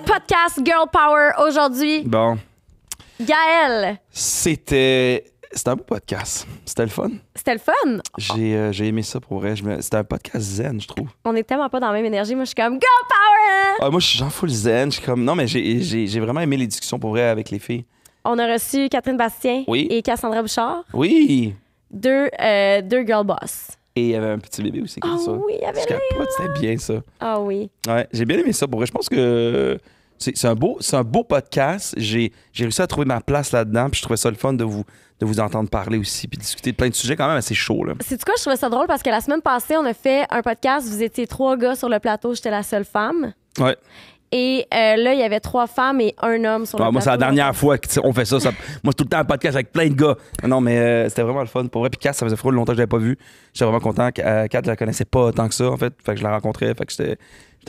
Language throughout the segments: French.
Podcast Girl Power aujourd'hui. Bon. Gaëlle. C'était un beau podcast. C'était le fun. C'était le fun. J'ai aimé ça pour vrai. C'était un podcast zen, je trouve. On est tellement pas dans la même énergie. Moi, je suis comme Girl Power. Ah, moi, je suis genre full zen. Je suis comme... Non, mais j'ai vraiment aimé les discussions pour vrai avec les filles. On a reçu Catherine Bastien et Cassandra Bouchard. Oui. Deux girl boss. Et il y avait un petit bébé aussi comme ça. Oui, il y avait C'était bien ça. Ah oui. Ouais, j'ai bien aimé ça. Pour vrai, je pense que c'est un beau podcast. J'ai réussi à trouver ma place là-dedans. Puis je trouvais ça le fun de vous entendre parler aussi. Puis discuter de plein de sujets quand même assez chauds. C'est quoi, je trouvais ça drôle parce que la semaine passée, on a fait un podcast. Vous étiez 3 gars sur le plateau. J'étais la seule femme. Ouais. Et là, il y avait 3 femmes et un homme sur le plateau. Moi, c'est la dernière fois qu'on fait ça. Moi, c'est tout le temps un podcast avec plein de gars. Non, mais c'était vraiment le fun. Pour vrai, puis Kat, ça faisait trop longtemps que je l'avais pas vu. J'étais vraiment content. Kat, je la connaissais pas tant que ça, en fait. Fait que je la rencontrais. Fait que j'étais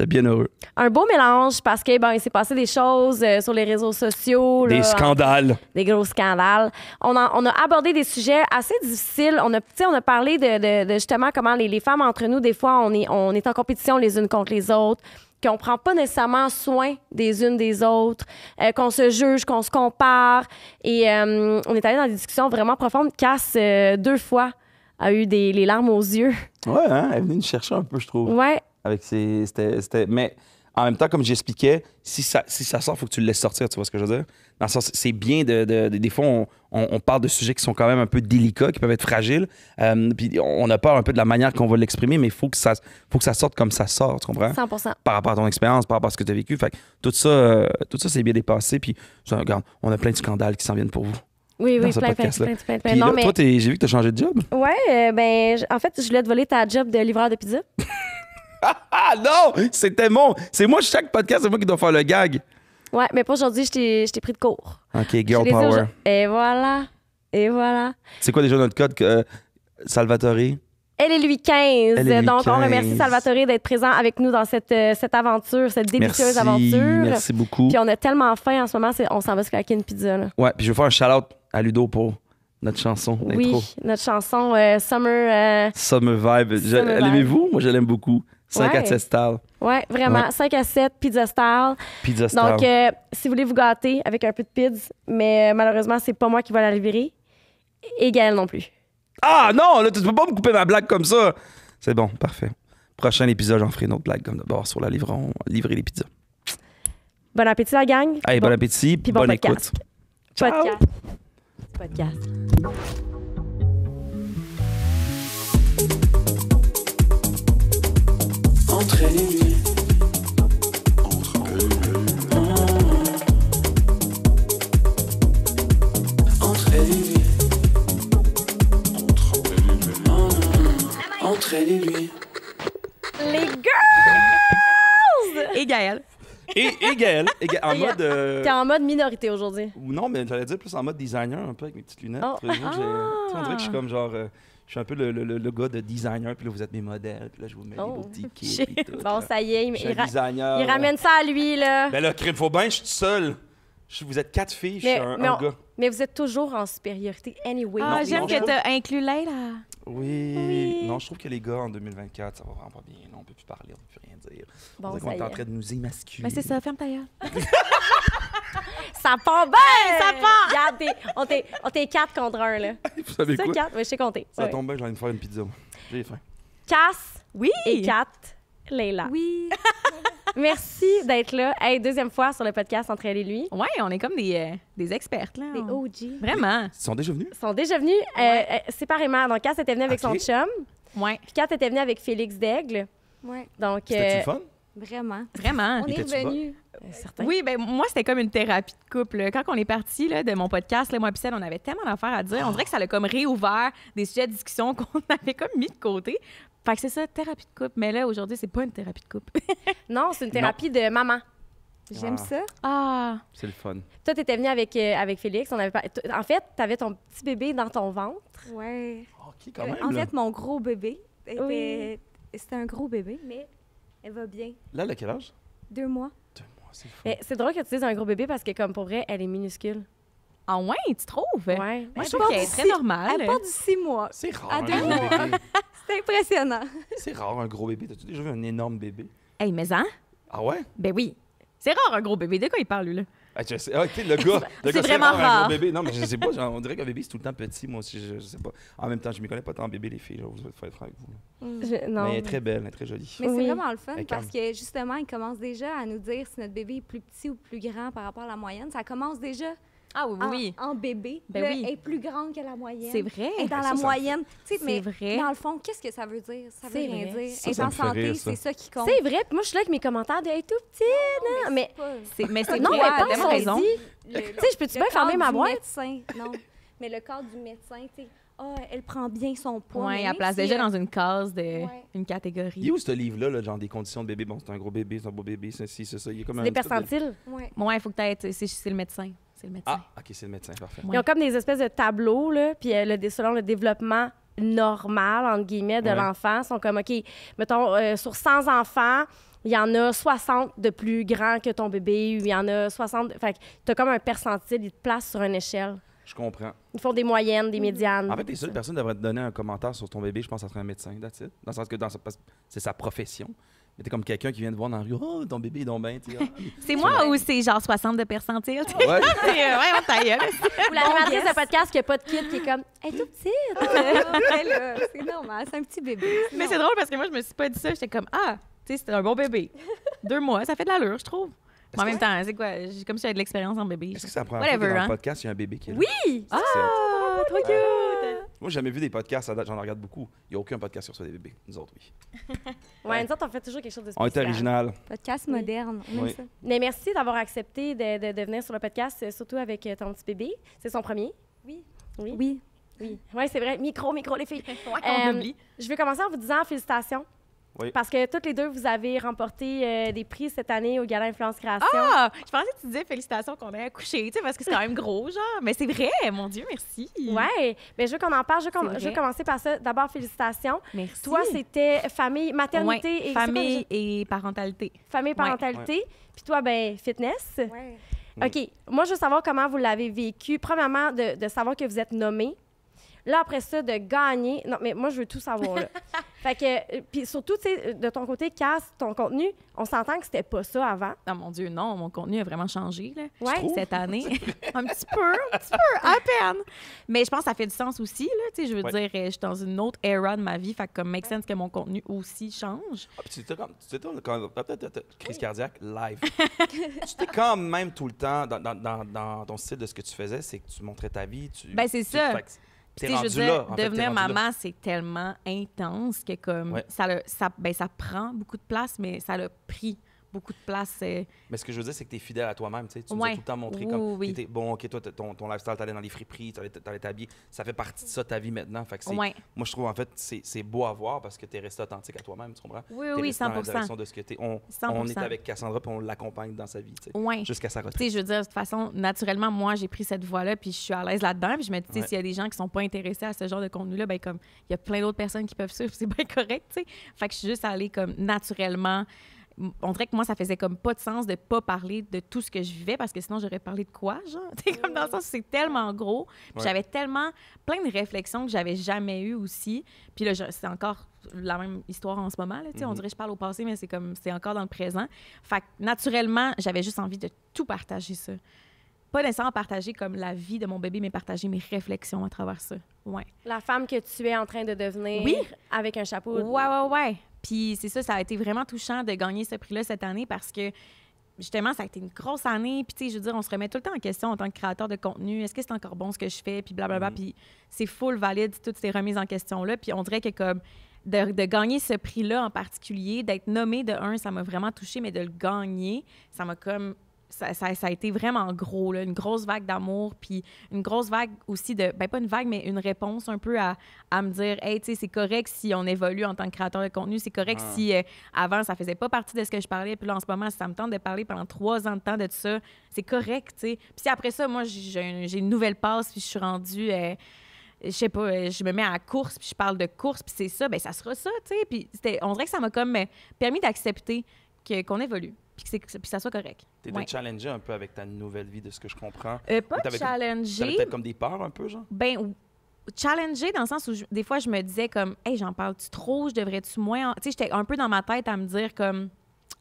bien heureux. Un beau mélange parce que il s'est passé des choses sur les réseaux sociaux. Des scandales. Des gros scandales. On a abordé des sujets assez difficiles. On a parlé de justement comment les femmes entre nous, des fois, on est en compétition les unes contre les autres, qu'on prend pas nécessairement soin des unes des autres, qu'on se juge, qu'on se compare. Et on est allé dans des discussions vraiment profondes. Cass, 2 fois, a eu les larmes aux yeux. Ouais, hein? Elle est venue nous chercher un peu, je trouve. Ouais. Avec c'était... Mais en même temps, comme j'expliquais, si ça sort, il faut que tu le laisses sortir, tu vois ce que je veux dire? Dans le sens, c'est bien des fois, on parle de sujets qui sont quand même un peu délicats, qui peuvent être fragiles. Puis on a peur un peu de la manière qu'on va l'exprimer, mais il faut que ça sorte comme ça sort, tu comprends? 100%. Par rapport à ton expérience, par rapport à ce que tu as vécu. Fait que tout ça, c'est bien dépassé. Puis regarde, on a plein de scandales qui s'en viennent pour vous. Oui, plein. Plein. Puis Non, là, mais... toi, j'ai vu que tu as changé de job. Ouais, en fait, je voulais te voler ta job de livreur de pizza. Ah non! C'était mon... C'est moi, chaque podcast, c'est moi qui dois faire le gag. Ouais, mais pas aujourd'hui, je t'ai pris de cours. OK, girl power. Et voilà. C'est quoi déjà notre code? Salvatore? Elle est lui 15. Elle est lui Donc, 15. on remercie Salvatore d'être présent avec nous dans cette aventure, cette délicieuse aventure. Merci beaucoup. Puis on a tellement faim en ce moment, on s'en va se claquer une pizza. Là. Ouais, puis je vais faire un shout-out à Ludo pour notre chanson d'intro. Oui, notre chanson Summer... Summer Vibe. L'aimez-vous? Moi, je l'aime beaucoup. 5 à 7 style. Ouais, vraiment. Ouais. 5 à 7, pizza style. Pizza style. Donc, si vous voulez vous gâter avec un peu de pizza, mais malheureusement, c'est pas moi qui vais la livrer. Et Gaëlle non plus. Ah non, là, tu peux pas me couper ma blague comme ça. C'est bon, parfait. Prochain épisode, j'en ferai une autre blague comme d'abord sur livrer les pizzas. Bon appétit, la gang. Hey, bon appétit, puis bonne podcast. écoute. Ciao. Podcast. Entre elle et lui. Entre elle et lui. Entre elle et lui. Les girls! Et Gaëlle. Et Gaëlle, en mode... T'es en mode minorité aujourd'hui. Non, mais j'allais dire plus en mode designer, un peu avec mes petites lunettes. Oh. Tu sais, on dirait que je suis comme genre... je suis un peu le gars de designer, puis là, vous êtes mes modèles, puis là, je vous mets des beaux petits kits. Puis tout, Bon, ça y est, je suis un designer. il ramène ça à lui, là. Ben là, crime, faut bien, je suis tout seul. Vous êtes 4 filles, je suis un gars. Mais vous êtes toujours en supériorité anyway. Ah, Non, j'aime non, que t'as inclus Leila. Oui. Non, je trouve que les gars, en 2024, ça va vraiment pas bien. Non, on peut plus parler, on peut plus rien dire. Bon, On ça y est en est. train de nous émasculer. Mais c'est ça, ferme ta gueule. Ça part bien! ça part! Regarde, on t'est 4 contre 1, là. Vous savez C'est quoi? 4? Oui, je sais compter. Ça Ouais. tombe bien, j'ai envie de faire une pizza. J'ai faim. Cass Oui! et 4, Leila. Oui! Merci d'être là. Hey, 2e fois sur le podcast entre elle et lui. Ouais, on est comme des expertes, là. Les OG. Vraiment. Ils sont déjà venus? Ils sont déjà venus séparément. Donc, Cass était venue avec son Ok. chum. Ouais, Puis Kat était venue avec Félix Daigle. Ouais, Donc, C'était-tu le fun? vraiment. vraiment. On est Était-tu revenus. certain. Oui, ben moi, c'était comme une thérapie de couple. Quand on est parti là, de mon podcast, là, moi et Celle, on avait tellement d'affaires à dire. On dirait que ça a comme réouvert des sujets de discussion qu'on avait comme mis de côté. Fait que c'est ça, thérapie de couple. Mais là, aujourd'hui, c'est pas une thérapie de couple. Non, c'est une thérapie de maman. J'aime Ah. ça. Ah! C'est le fun. Toi, tu étais venue avec Félix. En fait, tu avais ton petit bébé dans ton ventre. Ouais. OK, quand même. En là. fait, mon gros bébé, Oui. c'était un gros bébé, mais elle va bien. Là, elle a quel âge? 2 mois. 2 mois, c'est fou. Mais c'est drôle que tu dises un gros bébé parce que, comme pour vrai, elle est minuscule. Ah ouais, tu trouves? Ouais. Moi, je Elle trouve qu'elle est porte très du- normale. Elle porte du 6 mois. C'est rare, À un 2 gros mois. bébé. C'est impressionnant. C'est rare, un gros bébé. T'as-tu déjà vu un énorme bébé? Hey, mais hein? Ah ouais? Ben oui. C'est rare, un gros bébé. De quoi il parle, lui, là? Ah, tu sais, le gars, C'est vraiment un rare. gros bébé. Non, mais je sais pas, genre, on dirait qu'un bébé, c'est tout le temps petit. Moi aussi, je sais pas. En même temps, je m'y connais pas tant en bébé, les filles. Genre, faut être franc avec vous. Non. Mais elle est très belle, elle est très jolie. Mais Oui. c'est vraiment le fun Elle est parce que justement, ils commencent déjà à nous dire si notre bébé est plus petit ou plus grand par rapport à la moyenne. Ça commence déjà Ah oui, en bébé. Ben Là, oui. Elle est plus grande que la moyenne. C'est vrai. Elle est dans Ben la ça me moyenne. Tu sais, C'est mais vrai. dans le fond, qu'est-ce que ça veut dire? Ça veut C'est rien vrai. dire. Ça, Être ça en me fait santé, rire, ça. c'est ça qui compte. C'est vrai, puis moi, je suis là avec mes commentaires de « Hey, tout petit! » Mais Mais c'est non, vrai, mais t'as tellement raison. Tu sais, je peux-tu bien fermer ma boîte? Médecin, non. Mais le corps du médecin, tu sais, elle prend bien son poids. Oui, mais elle même place si, déjà dans une case de Ouais. une Il est catégorie. où ce livre-là, là, genre des conditions de bébé? Bon, c'est un gros bébé, c'est un beau bébé, c'est ci, c'est ça. Il y a comme C'est un des petit peu de- percentiles. Ouais. Ouais, il faut que t'aies. C'est le médecin. C'est le médecin. Ah, OK, c'est le médecin, parfait. Ouais. Ils ont comme des espèces de tableaux, là, puis selon le développement normal, entre guillemets, de Ouais. l'enfant, ils sont comme, OK, mettons, sur 100 enfants, il y en a 60 de plus grands que ton bébé, ou il y en a 60... Fait que t'as comme un percentile, ils te placent sur une échelle. Je comprends. Ils font des moyennes, des médianes. En fait, les seules personnes devraient te donner un commentaire sur ton bébé, je pense, ça serait un médecin, that's it. Dans le sens que parce que c'est sa profession. Mais t'es comme quelqu'un qui vient te voir dans la rue, « Oh, ton bébé est donc bien, tu sais. C'est moi ou c'est genre 60 de percentile? Ah, ouais. Ouais, ta gueule. Ou l'animatrice yes. de podcast qui n'a pas de kid, qui est comme, « Hey, tout petit! » Ouais, là, c'est normal, c'est un petit bébé. Mais c'est drôle parce que moi, je me suis pas dit ça. J'étais comme, ah, tu sais, c'est un bon bébé. 2 mois, ça fait de l'allure, je trouve. Mais en même temps, c'est quoi? J'ai comme si j'avais de l'expérience en bébé. Est-ce que c'est la première fois que Whatever, dans hein? le podcast, il y a un bébé qui est là? Oui! C'est hot. Ah, trop cute! Moi, j'ai jamais vu des podcasts à date, j'en regarde beaucoup. Il n'y a aucun podcast sur ça des bébés. Nous autres, oui. Ouais, nous autres, on fait toujours quelque chose de On est spécial. original. Podcast moderne, on aime Oui. ça. Mais merci d'avoir accepté de venir sur le podcast, surtout avec ton petit bébé. C'est son premier. Oui. Oui. Oui. Oui. Oui, c'est vrai. Micro, les filles. Ouais, on oublie. Je vais commencer en vous disant félicitations. Oui. Parce que toutes les deux, vous avez remporté des prix cette année au Gala Influence Création. Ah! Je pensais que tu disais félicitations qu'on ait accouché, tu sais, parce que c'est quand même gros, genre. Mais c'est vrai, mon Dieu, merci. Ouais. Mais je veux qu'on en parle. Je vrai. veux commencer par ça. D'abord, félicitations. Merci. Toi, c'était famille, maternité Ouais, et c'est quoi famille déjà? et parentalité. Famille, parentalité. Puis toi, ben fitness. Ouais. OK. Moi, je veux savoir comment vous l'avez vécu. Premièrement, de savoir que vous êtes nommé. Là, après ça, de gagner. Non, mais moi, je veux tout savoir, là. Fait que, puis surtout, tu sais, de ton côté, Cass, ton contenu, on s'entend que c'était pas ça avant. Ah, mon Dieu, non, mon contenu a vraiment changé, là. Ouais. Cette année. un petit peu, à peine. Mais je pense que ça fait du sens aussi, là. Tu sais, je veux Ouais. dire, je suis dans une autre era de ma vie, fait que comme make sense que mon contenu aussi change. Ah, puis tu étais comme peut-être crise cardiaque live. Tu étais quand même tout le temps dans ton style de ce que tu faisais, c'est que tu montrais ta vie. Ben, c'est ça. Fait que Puis, t'es tu sais, je veux rendu dire, là. En fait, t'es devenir rendu là. maman, c'est tellement intense que comme Ouais. ça prend beaucoup de place, mais ça a pris beaucoup de place. Mais ce que je veux dire, c'est que tu es fidèle à toi-même. Tu sais. Tu nous Ouais. as tout le temps montré Oui, comme. oui. t'étais- Bon, OK, toi, ton lifestyle, t'allais dans les friperies, t'allais t'habiller. Ça fait partie de ça, ta vie maintenant. Fait que c'est- Ouais. Moi, je trouve, en fait, c'est beau à voir parce que tu es resté authentique à toi-même, tu comprends? Oui, T'es oui, resté dans la 100%. direction de ce que tu es. On 100%. est avec Cassandra puis on l'accompagne dans sa vie, tu sais, Ouais. jusqu'à sa Tu retraite. sais, je veux dire, de toute façon, naturellement, moi, j'ai pris cette voie-là, puis je suis à l'aise là-dedans. Puis je me dis, tu sais, Ouais. s'il y a des gens qui sont pas intéressés à ce genre de contenu-là, ben comme, il y a plein d'autres personnes qui peuvent suivre, c'est bien correct, tu sais. Fait que je suis juste allée comme naturellement. On dirait que moi, ça faisait comme pas de sens de pas parler de tout ce que je vivais, parce que sinon, j'aurais parlé de quoi, genre? Tu sais, comme dans le sens où c'est tellement gros. Puis Ouais. j'avais tellement plein de réflexions que j'avais jamais eues aussi. Puis là, c'est encore la même histoire en ce moment, là, tu sais. On Mhm. dirait que je parle au passé, mais c'est encore dans le présent. Fait que naturellement, j'avais juste envie de tout partager ça. Pas nécessairement partager comme la vie de mon bébé, mais partager mes réflexions à travers ça. Ouais. La femme que tu es en train de devenir Oui. avec un chapeau. Ouais. Puis c'est ça, ça a été vraiment touchant de gagner ce prix-là cette année parce que justement, ça a été une grosse année. Puis tu sais, je veux dire, on se remet tout le temps en question en tant que créateur de contenu. Est-ce que c'est encore bon ce que je fais? Puis blablabla. Mhm. Puis c'est full valide, toutes ces remises en question-là. Puis on dirait que comme de gagner ce prix-là en particulier, d'être nommé de un, ça m'a vraiment touchée, mais de le gagner, ça m'a comme... Ça a été vraiment gros, là, une grosse vague d'amour, puis une grosse vague aussi de... Ben, pas une vague, mais une réponse un peu à me dire, « Hey, tu sais, c'est correct si on évolue en tant que créateur de contenu. C'est correct Ah. si avant, ça faisait pas partie de ce que je parlais. Puis là, en ce moment, si ça me tente de parler pendant 3 ans de temps de ça, c'est correct, tu sais. Puis si après ça, moi, j'ai une nouvelle passe, puis je suis rendue... je sais pas, je me mets à la course, puis je parle de course, puis c'est ça, ben ça sera ça, tu sais. Puis on dirait que ça m'a comme permis d'accepter qu'on évolue. puis ça soit correct. T'étais Ouais. challengé un peu avec ta nouvelle vie, de ce que je comprends. Pas T'avais challengé. peut-être comme des peurs un peu, genre? Ben, challenger dans le sens où des fois, je me disais comme, hey, j'en parle-tu trop? Je devrais-tu moins? Tu sais, j'étais un peu dans ma tête à me dire comme,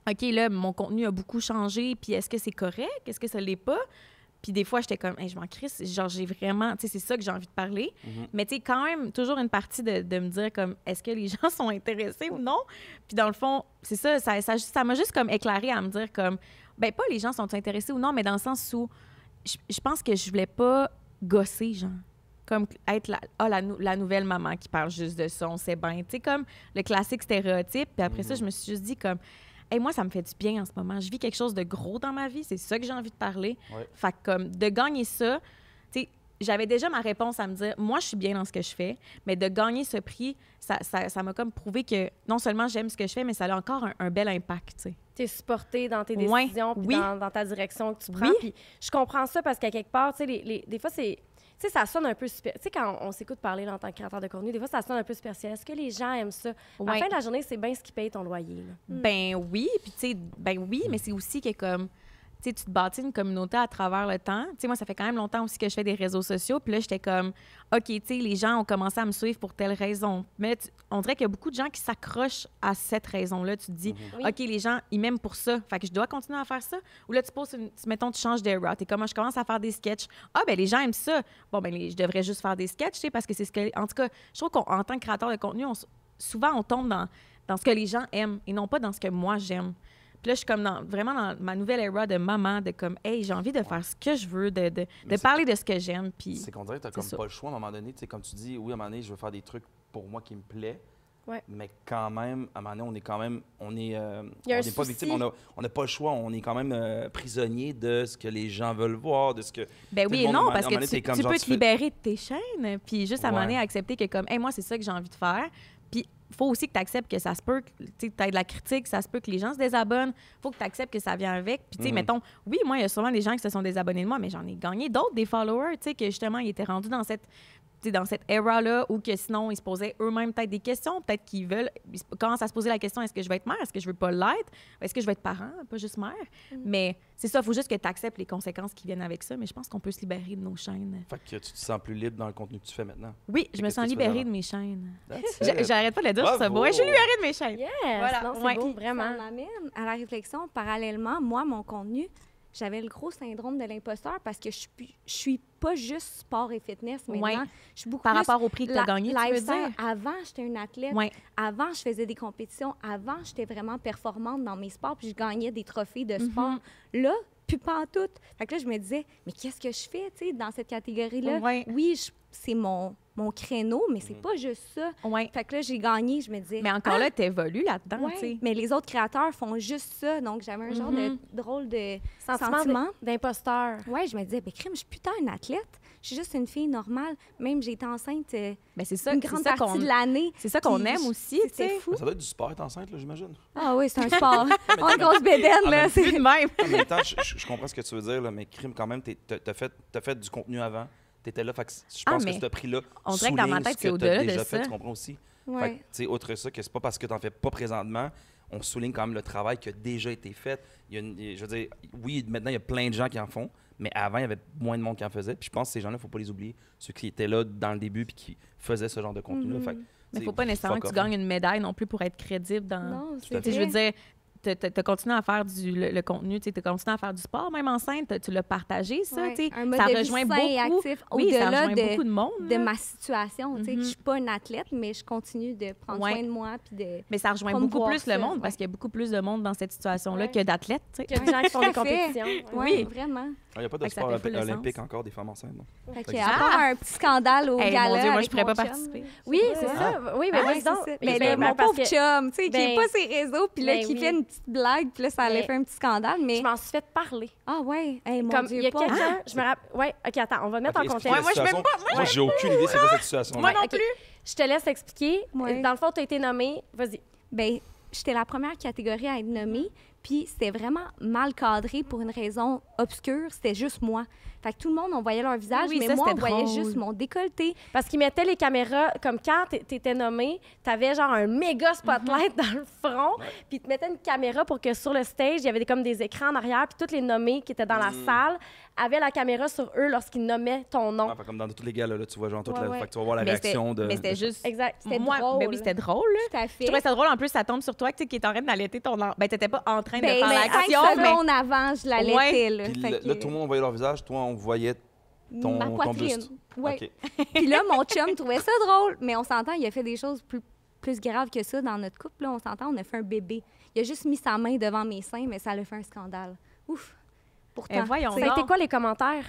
OK, là, mon contenu a beaucoup changé, puis est-ce que c'est correct? Est-ce que ça l'est pas? Puis des fois, j'étais comme, hey, je m'en crisse, genre, j'ai vraiment, tu sais, c'est ça que j'ai envie de parler. Mais tu sais, quand même, toujours une partie de me dire comme, est-ce que les gens sont intéressés ou non? Puis dans le fond, c'est ça m'a juste comme éclairé à me dire comme, ben pas les gens sont intéressés ou non, mais dans le sens où je pense que je voulais pas gosser, genre. Comme être la nouvelle maman qui parle juste de ça, on sait bien. Tu sais, comme le classique stéréotype. Puis après ça, je me suis juste dit comme, hey, moi, ça me fait du bien en ce moment. Je vis quelque chose de gros dans ma vie. C'est ça que j'ai envie de parler. Ouais. Fait que comme de gagner ça, tu sais, j'avais déjà ma réponse à me dire, moi, je suis bien dans ce que je fais, mais de gagner ce prix, ça m'a comme prouvé que non seulement j'aime ce que je fais, mais ça a encore un bel impact, tu sais. T'es supporté dans tes Ouais, décisions, puis oui. dans ta direction que tu prends. Oui. Puis je comprends ça parce qu'à quelque part, tu sais, des fois, c'est... Tu sais, ça sonne un peu super. Tu sais, quand on s'écoute parler là, en tant que créateur de contenu, des fois, ça sonne un peu superficiel. Est-ce que les gens aiment ça? À la Ouais. fin de la journée, c'est bien ce qui paye ton loyer. Là. Ben oui, puis tu sais, ben oui, mais c'est aussi que comme, tu sais, tu te bâtis une communauté à travers le temps. Tu sais, moi, ça fait quand même longtemps aussi que je fais des réseaux sociaux, puis là, j'étais comme, OK, tu sais, les gens ont commencé à me suivre pour telle raison. Mais on dirait qu'il y a beaucoup de gens qui s'accrochent à cette raison-là. Tu te dis, Oui. OK, les gens, ils m'aiment pour ça, fait que je dois continuer à faire ça. Ou là, tu poses, mettons, tu changes de route, et comme je commence à faire des sketchs. Ah, ben les gens aiment ça. Bon, ben je devrais juste faire des sketchs, tu sais, parce que c'est ce que, en tout cas, je trouve qu'en tant que créateur de contenu, souvent, on tombe dans ce que les gens aiment et non pas dans ce que moi, j'aime. Puis là, je suis comme vraiment dans ma nouvelle era de maman, de comme, hey, j'ai envie de faire ce que je veux, de parler de ce que j'aime. Puis C'est qu'on dirait que t'as c'est comme ça. pas le choix à un moment donné. Tu sais, comme tu dis, oui, à un moment donné, je veux faire des trucs pour moi qui me plaît. Ouais. Mais quand même, à un moment donné, on Il y a un n'est pas souci. victime, on n'a pas le choix. On est quand même prisonnier de ce que les gens veulent voir, de ce que... ben tout oui le et monde, non, à un parce moment que donné, t'es tu comme peux genre, te tu fais- libérer de tes chaînes, puis juste à un moment donné, Ouais. accepter que comme, hey, moi, c'est ça que j'ai envie de faire. Puis il faut aussi que tu acceptes que ça se peut, que tu aies de la critique, ça se peut que les gens se désabonnent. Il faut que tu acceptes que ça vient avec. Puis, tu sais, mettons, oui, moi, il y a souvent des gens qui se sont désabonnés de moi, mais j'en ai gagné d'autres, des followers, tu sais, que justement, ils étaient rendus dans cette era-là, ou que sinon, ils se posaient eux-mêmes peut-être des questions, peut-être qu'ils veulent, ils commencent à se poser la question, est-ce que je vais être mère, est-ce que je veux pas l'être, est-ce que je vais être parent, pas juste mère. Mais c'est ça, il faut juste que tu acceptes les conséquences qui viennent avec ça, mais je pense qu'on peut se libérer de nos chaînes. Fait que tu te sens plus libre dans le contenu que tu fais maintenant. Oui, je me Qu'est-ce sens que tu fais libérée avant? de mes chaînes. That's it. J'arrête pas de le dire, je trouve ça beau. Bravo. Ouais, je suis libérée de mes chaînes. Yes! Voilà, Non, c'est ouais. beau, Ça vraiment. m'amène à la réflexion. Parallèlement, moi, mon contenu, j'avais le gros syndrome de l'imposteur parce que je suis pas juste sport et fitness maintenant. Ouais. Je suis beaucoup Par plus rapport au prix que tu as gagné, tu veux lifestyle. dire? Avant, j'étais une athlète. Ouais. Avant, je faisais des compétitions. Avant, j'étais vraiment performante dans mes sports puis je gagnais des trophées de sport. Là, plus pas en tout. Fait que là, je me disais, mais qu'est-ce que je fais, tu sais, dans cette catégorie-là? Ouais. Oui, c'est mon créneau, mais c'est pas juste ça. Ouais. Fait que là, j'ai gagné, je me disais... Mais encore ah, là, tu évolues là-dedans, ouais, tu sais. mais les autres créateurs font juste ça. Donc, j'avais un genre de drôle de sentiment. D'imposteur. Ouais, je me disais, ben crime, je suis putain une athlète. Je suis juste une fille normale. Même j'ai été enceinte Ben, c'est ça, une c'est grande ça partie qu'on de l'année. c'est ça qu'on Puis aime aussi, tu C'était sais. fou. Mais ça doit être du sport être enceinte, là, j'imagine. Ah oui, c'est un sport. On a une grosse bédaine, Ah, là. mais c'est- Plus de même. En même temps, je comprends ce que tu veux dire, là, mais crime quand même, t'as fait du contenu avant. T'étais là, fait que je Ah, pense que mais ce prix-là on dirait que dans ma souligne tête, ce que c'est t'as au-delà de déjà fait, ça. tu comprends aussi? Ouais. Fait que, tu sais, outre ça, que c'est pas parce que t'en fais pas présentement, on souligne quand même le travail qui a déjà été fait. Je veux dire, oui, maintenant, il y a plein de gens qui en font, mais avant, il y avait moins de monde qui en faisait. Puis je pense que ces gens-là, il faut pas les oublier. Ceux qui étaient là dans le début puis qui faisaient ce genre de contenu-là. Fait que, Mais tu sais, faut pas nécessairement fuck que tu off, hein. gagnes une médaille non plus pour être crédible dans... Non, à c'est fait. Tu sais, je veux vrai. dire, t'as continué à faire le contenu, tu as continué à faire du sport, même enceinte, tu l'as partagé, ça, Ouais, tu sais. un mode Ça de vie rejoint sain et beaucoup. actif, Oui, ça au-delà rejoint beaucoup de monde. de là. ma situation. Tu sais, que je suis pas une athlète, mais je continue de prendre Ouais. soin de moi puis de... Mais ça rejoint promouvoir beaucoup plus le ça, monde ouais. parce qu'il y a beaucoup plus de monde dans cette situation-là Ouais. que d'athlètes, tu sais. Il y a des gens qui font des Tout à fait. compétitions. Oui, vraiment. Il n'y a pas de Fait que ça sport fait full de olympique sens. encore des femmes enceintes. Non? Fait que, Fait que- à part un petit scandale au Hey, gala mon Dieu, moi, avec je pourrais mon pas chum, participer. Oui, Ouais. c'est ça. Oui, mais Ah, vas-y c'est donc. ça. Mais Mais mon parce pauvre que chum, tu sais, qui ben, est pas ses réseaux, puis là, ben qui oui. fait une petite blague, puis là, ça allait Mais- faire un petit scandale, mais... je m'en suis fait parler. Ah ouais, hey, mon Comme Dieu, il y a pauvre. quelqu'un, je me rappelle. Ouais, OK, attends, on va mettre Ok, en expliquez contexte. la moi, je situation. m'aime Moi, j'ai aucune idée c'est quoi cette situation. Moi non OK. plus. Je te laisse expliquer. Ouais. Dans le fond, tu as été nommée. Vas-y. Ben, j'étais la première catégorie à être nommée. Puis c'était vraiment mal cadré pour une raison obscure. C'était juste moi. Fait que tout le monde, on voyait leur visage, Oui, mais ça, moi, on c'était voyait drôle. juste mon décolleté. Parce qu'ils mettaient les caméras, comme quand t'étais nommé, t'avais genre un méga spotlight dans le front, puis ils te mettaient une caméra pour que sur le stage, il y avait comme des écrans en arrière, puis tous les nommés qui étaient dans la salle avaient la caméra sur eux lorsqu'ils nommaient ton nom. Ouais, fait comme dans tous les gars, là, tu vois, genre, Ouais. fait que tu vas voir la Mais réaction de. Mais c'était juste. Exact. C'était Moi, drôle. ben oui, c'était drôle, là. Tout à Je fait. trouvais ça drôle. En plus, ça tombe sur toi, tu sais, qui est en train d'allaiter ton enfant. Ben, t'étais pas en train de Ben, faire mais l'action, 5 mais. secondes avant, je l'allaitais, là. Puis Fait là, que- tout le monde voyait leur visage, toi, on voyait Ma ton poitrine. buste. Ouais. OK. Puis là, mon chum trouvait ça drôle, mais on s'entend, il a fait des choses plus graves que ça dans notre couple. Là, on s'entend, on a fait un bébé. Il a juste mis sa main devant mes seins, mais ça l'a fait un scandale. Ouf! Pourtant, voyons tu sais, Ça a été donc. quoi les commentaires?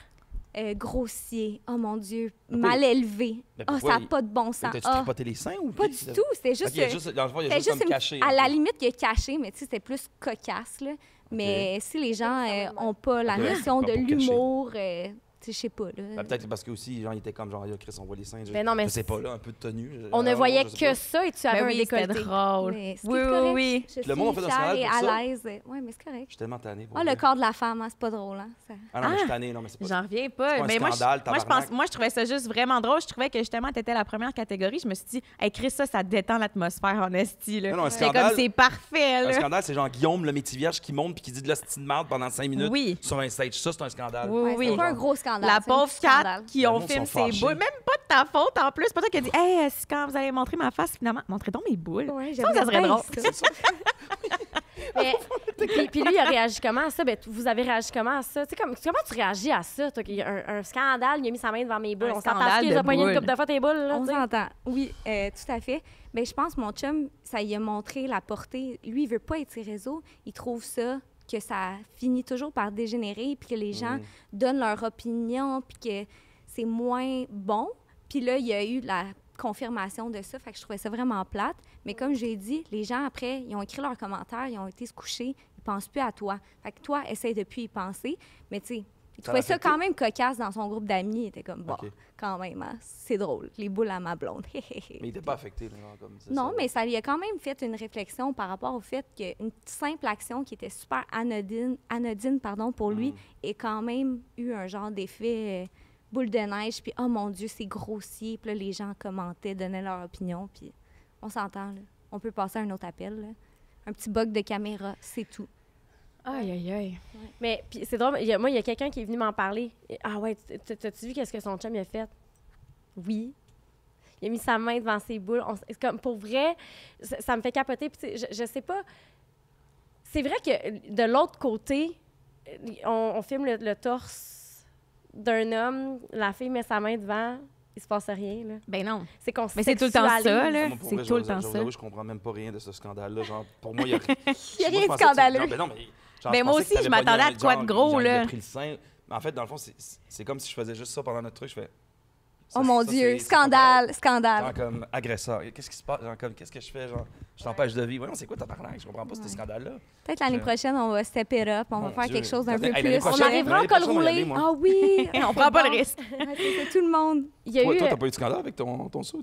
grossier, oh mon Dieu, Pourquoi mal élevé. Mais Ah, pourquoi ça n'a pas de bon sens. T'as-tu Ah, tripoté les seins ou pas du tout, c'était juste... OK, il y a juste, dans le fond, il y a c'était juste comme une- caché. à un la peu. limite, il a caché, mais tu sais, c'était plus cocasse, là. Mais si les gens n'ont pas la Ok, notion pas de pour cacher. l'humour, tu sais, je sais pas, là. Ben, peut-être parce que aussi, genre, il était comme genre, Yo, Chris, on voit les seins. Ben non, mais je sais pas, là, un peu de tenue. On ne Ah, voyait je sais que pas. ça et tu avais Ben un oui, c'était décolleté. drôle. Mais c'est Oui, oui, correct. oui. Je Le monde a suis fait un scandale fière et pour à ça? l'aise. Oui, mais c'est correct. Je suis tellement tanné. pour Ah, vrai. le corps de la femme, hein, c'est pas drôle, hein? Ça... Ah non, mais je suis tanné, non, mais c'est pas J'en reviens C'est pas. pas un Mais scandale, tabarnak. moi, je trouvais ça juste vraiment drôle. Je trouvais que justement, t'étais la première catégorie. Je me suis dit, hey, Chris, ça détend l'atmosphère en esti. Là. Non, non, un J'étais scandale- comme, c'est parfait. Un Là. scandale, c'est genre Guillaume, le métier vierge, qui monte puis qui dit de la petite marde pendant 5 minutes Oui. sur un stage. Ça, c'est un scandale. Oui, Ouais, oui. c'est pas un gros scandale. La c'est un pauvre petit Kat scandale. qui Le ont monde filmé sont ses fâchés. boules. Même pas de ta faute en plus. C'est pas toi qui as dit, hey, quand vous allez montrer ma face, finalement, montrez donc mes boules. Ouais, ça j'aimerais serait bien drôle. ça. Mais- puis lui, il a réagi comment à ça? Ben, vous avez réagi comment à ça? Tu sais, comment tu réagis à ça? Toi, qu'il y a un scandale, il a mis sa main devant mes boules. Un On s'entend scandale qu'il de a pogné une boules. couple de fois tes boules. Là, On tu sais. s'entend. Oui, tout à fait. Mais je pense que mon chum, ça y a montré la portée. Lui, il veut pas être ses réseaux. Il trouve ça, que ça finit toujours par dégénérer, puis que les gens donnent leur opinion, puis que c'est moins bon. Puis là, il y a eu la confirmation de ça, fait que je trouvais ça vraiment plate. Mais comme j'ai dit, les gens, après, ils ont écrit leurs commentaires, ils ont été se coucher, ils pensent plus à toi. Fait que toi, essaye de plus y penser. Mais tu sais, il trouvait ça affecté? quand même cocasse dans son groupe d'amis. Il était comme, bon, Ok. quand même, hein, c'est drôle. Les boules à ma blonde. Mais il était pas affecté, là, genre, comme ça. Non, mais ça lui a quand même fait une réflexion par rapport au fait qu'une simple action qui était super anodine pour lui ait quand même eu un genre d'effet boule de neige. Puis, oh mon Dieu, c'est grossier. Puis là, les gens commentaient, donnaient leur opinion. Puis, on s'entend, là. On peut passer à un autre appel, là. Un petit bug de caméra, c'est tout. Aïe, aïe, aïe. Mais puis c'est drôle, il y a quelqu'un qui est venu m'en parler. Ah ouais, t'as-tu vu qu'est-ce que son chum il a fait? Oui. Il a mis sa main devant ses boules. C'est comme, pour vrai, ça me fait capoter. Puis tu sais, je sais pas. C'est vrai que de l'autre côté, on filme le torse d'un homme, la fille met sa main devant, il se passe rien. Là. Ben non. C'est qu'on Mais c'est tout le temps ça, sexualise. là. Moi, pour C'est vrai, tout le je temps vous ça. avoue, je comprends même pas rien de ce scandale-là. Genre, pour moi, il y a Il y a rien de scandaleux. Ben non, mais. Genre, Ben je moi pensais aussi, que t'avais je m'attendais pogné à de quoi genre, de gros, genre, Il là. a pris le sein. Mais en fait, dans le fond, c'est comme si je faisais juste ça pendant notre truc. Je fais. Oh mon Dieu, c'est pas scandale, correct. scandale. Genre comme agresseur. Qu'est-ce qui se passe? Genre comme, qu'est-ce que je fais? Genre, je t'empêche de vivre. Voyons, c'est quoi ta barnaque? Je comprends pas ce scandale-là. Peut-être l'année prochaine, on va step it up, on va Mon faire Dieu. quelque chose d'un peu Hey, l'année plus. On prochaine, arrivera en l'année col prochaine, on va y aller, roulé. moi. Ah oui! On prend pas le risque. Ouais, c'est tout le monde. Il y a Toi, eu. t'as pas eu de scandale avec ton suit?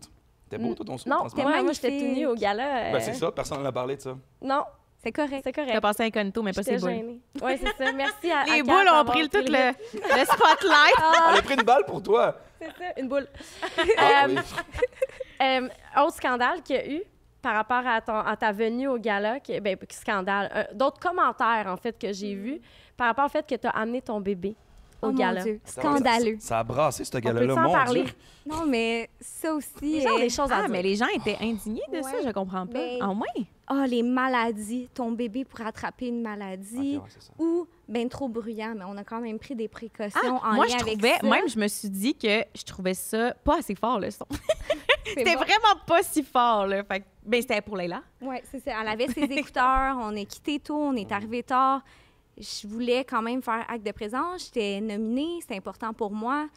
T'es beau, toi, ton suit? Non, en ce moment? moi j'étais magnifique. tenue au gala. Ben, c'est ça, personne n'en a parlé de ça. Non, C'est correct. c'est correct. T'as passé incognito, mais pas ses J'étais boules. gênée. Oui, c'est ça. Merci à Les Kat boules ont d'avoir pris tout le le spotlight. Elle a pris une balle pour toi. C'est ça, une boule. Ah, oui. Autre scandale qu'il y a eu par rapport à ta venue au gala, scandale. D'autres commentaires, en fait, que j'ai vus par rapport au fait que tu as amené ton bébé au Oh mon gala. Dieu, scandaleux. Ça a brassé, ce On gars-là. peut-en Mon parler? Dieu. Non, mais ça aussi... Les gens ont des choses à Ah, dire. mais les gens étaient indignés de ça, Ouais. je comprends pas. Ben, En moins. Ah, les maladies. Ton bébé pourrait attraper une maladie. Ok, ouais, c'est ça. Ou ben trop bruyant, mais on a quand même pris des précautions en Moi, lien je avec trouvais, ça. même je me suis dit que je trouvais ça pas assez fort, le son. C'est C'était bon. vraiment pas si fort, là. Fait que, ben, c'était pour Leila. Oui, c'est ça. Elle avait ses écouteurs, on a quitté tôt, on est arrivé tard. Je voulais quand même faire acte de présence. J'étais nominée, c'était important pour moi.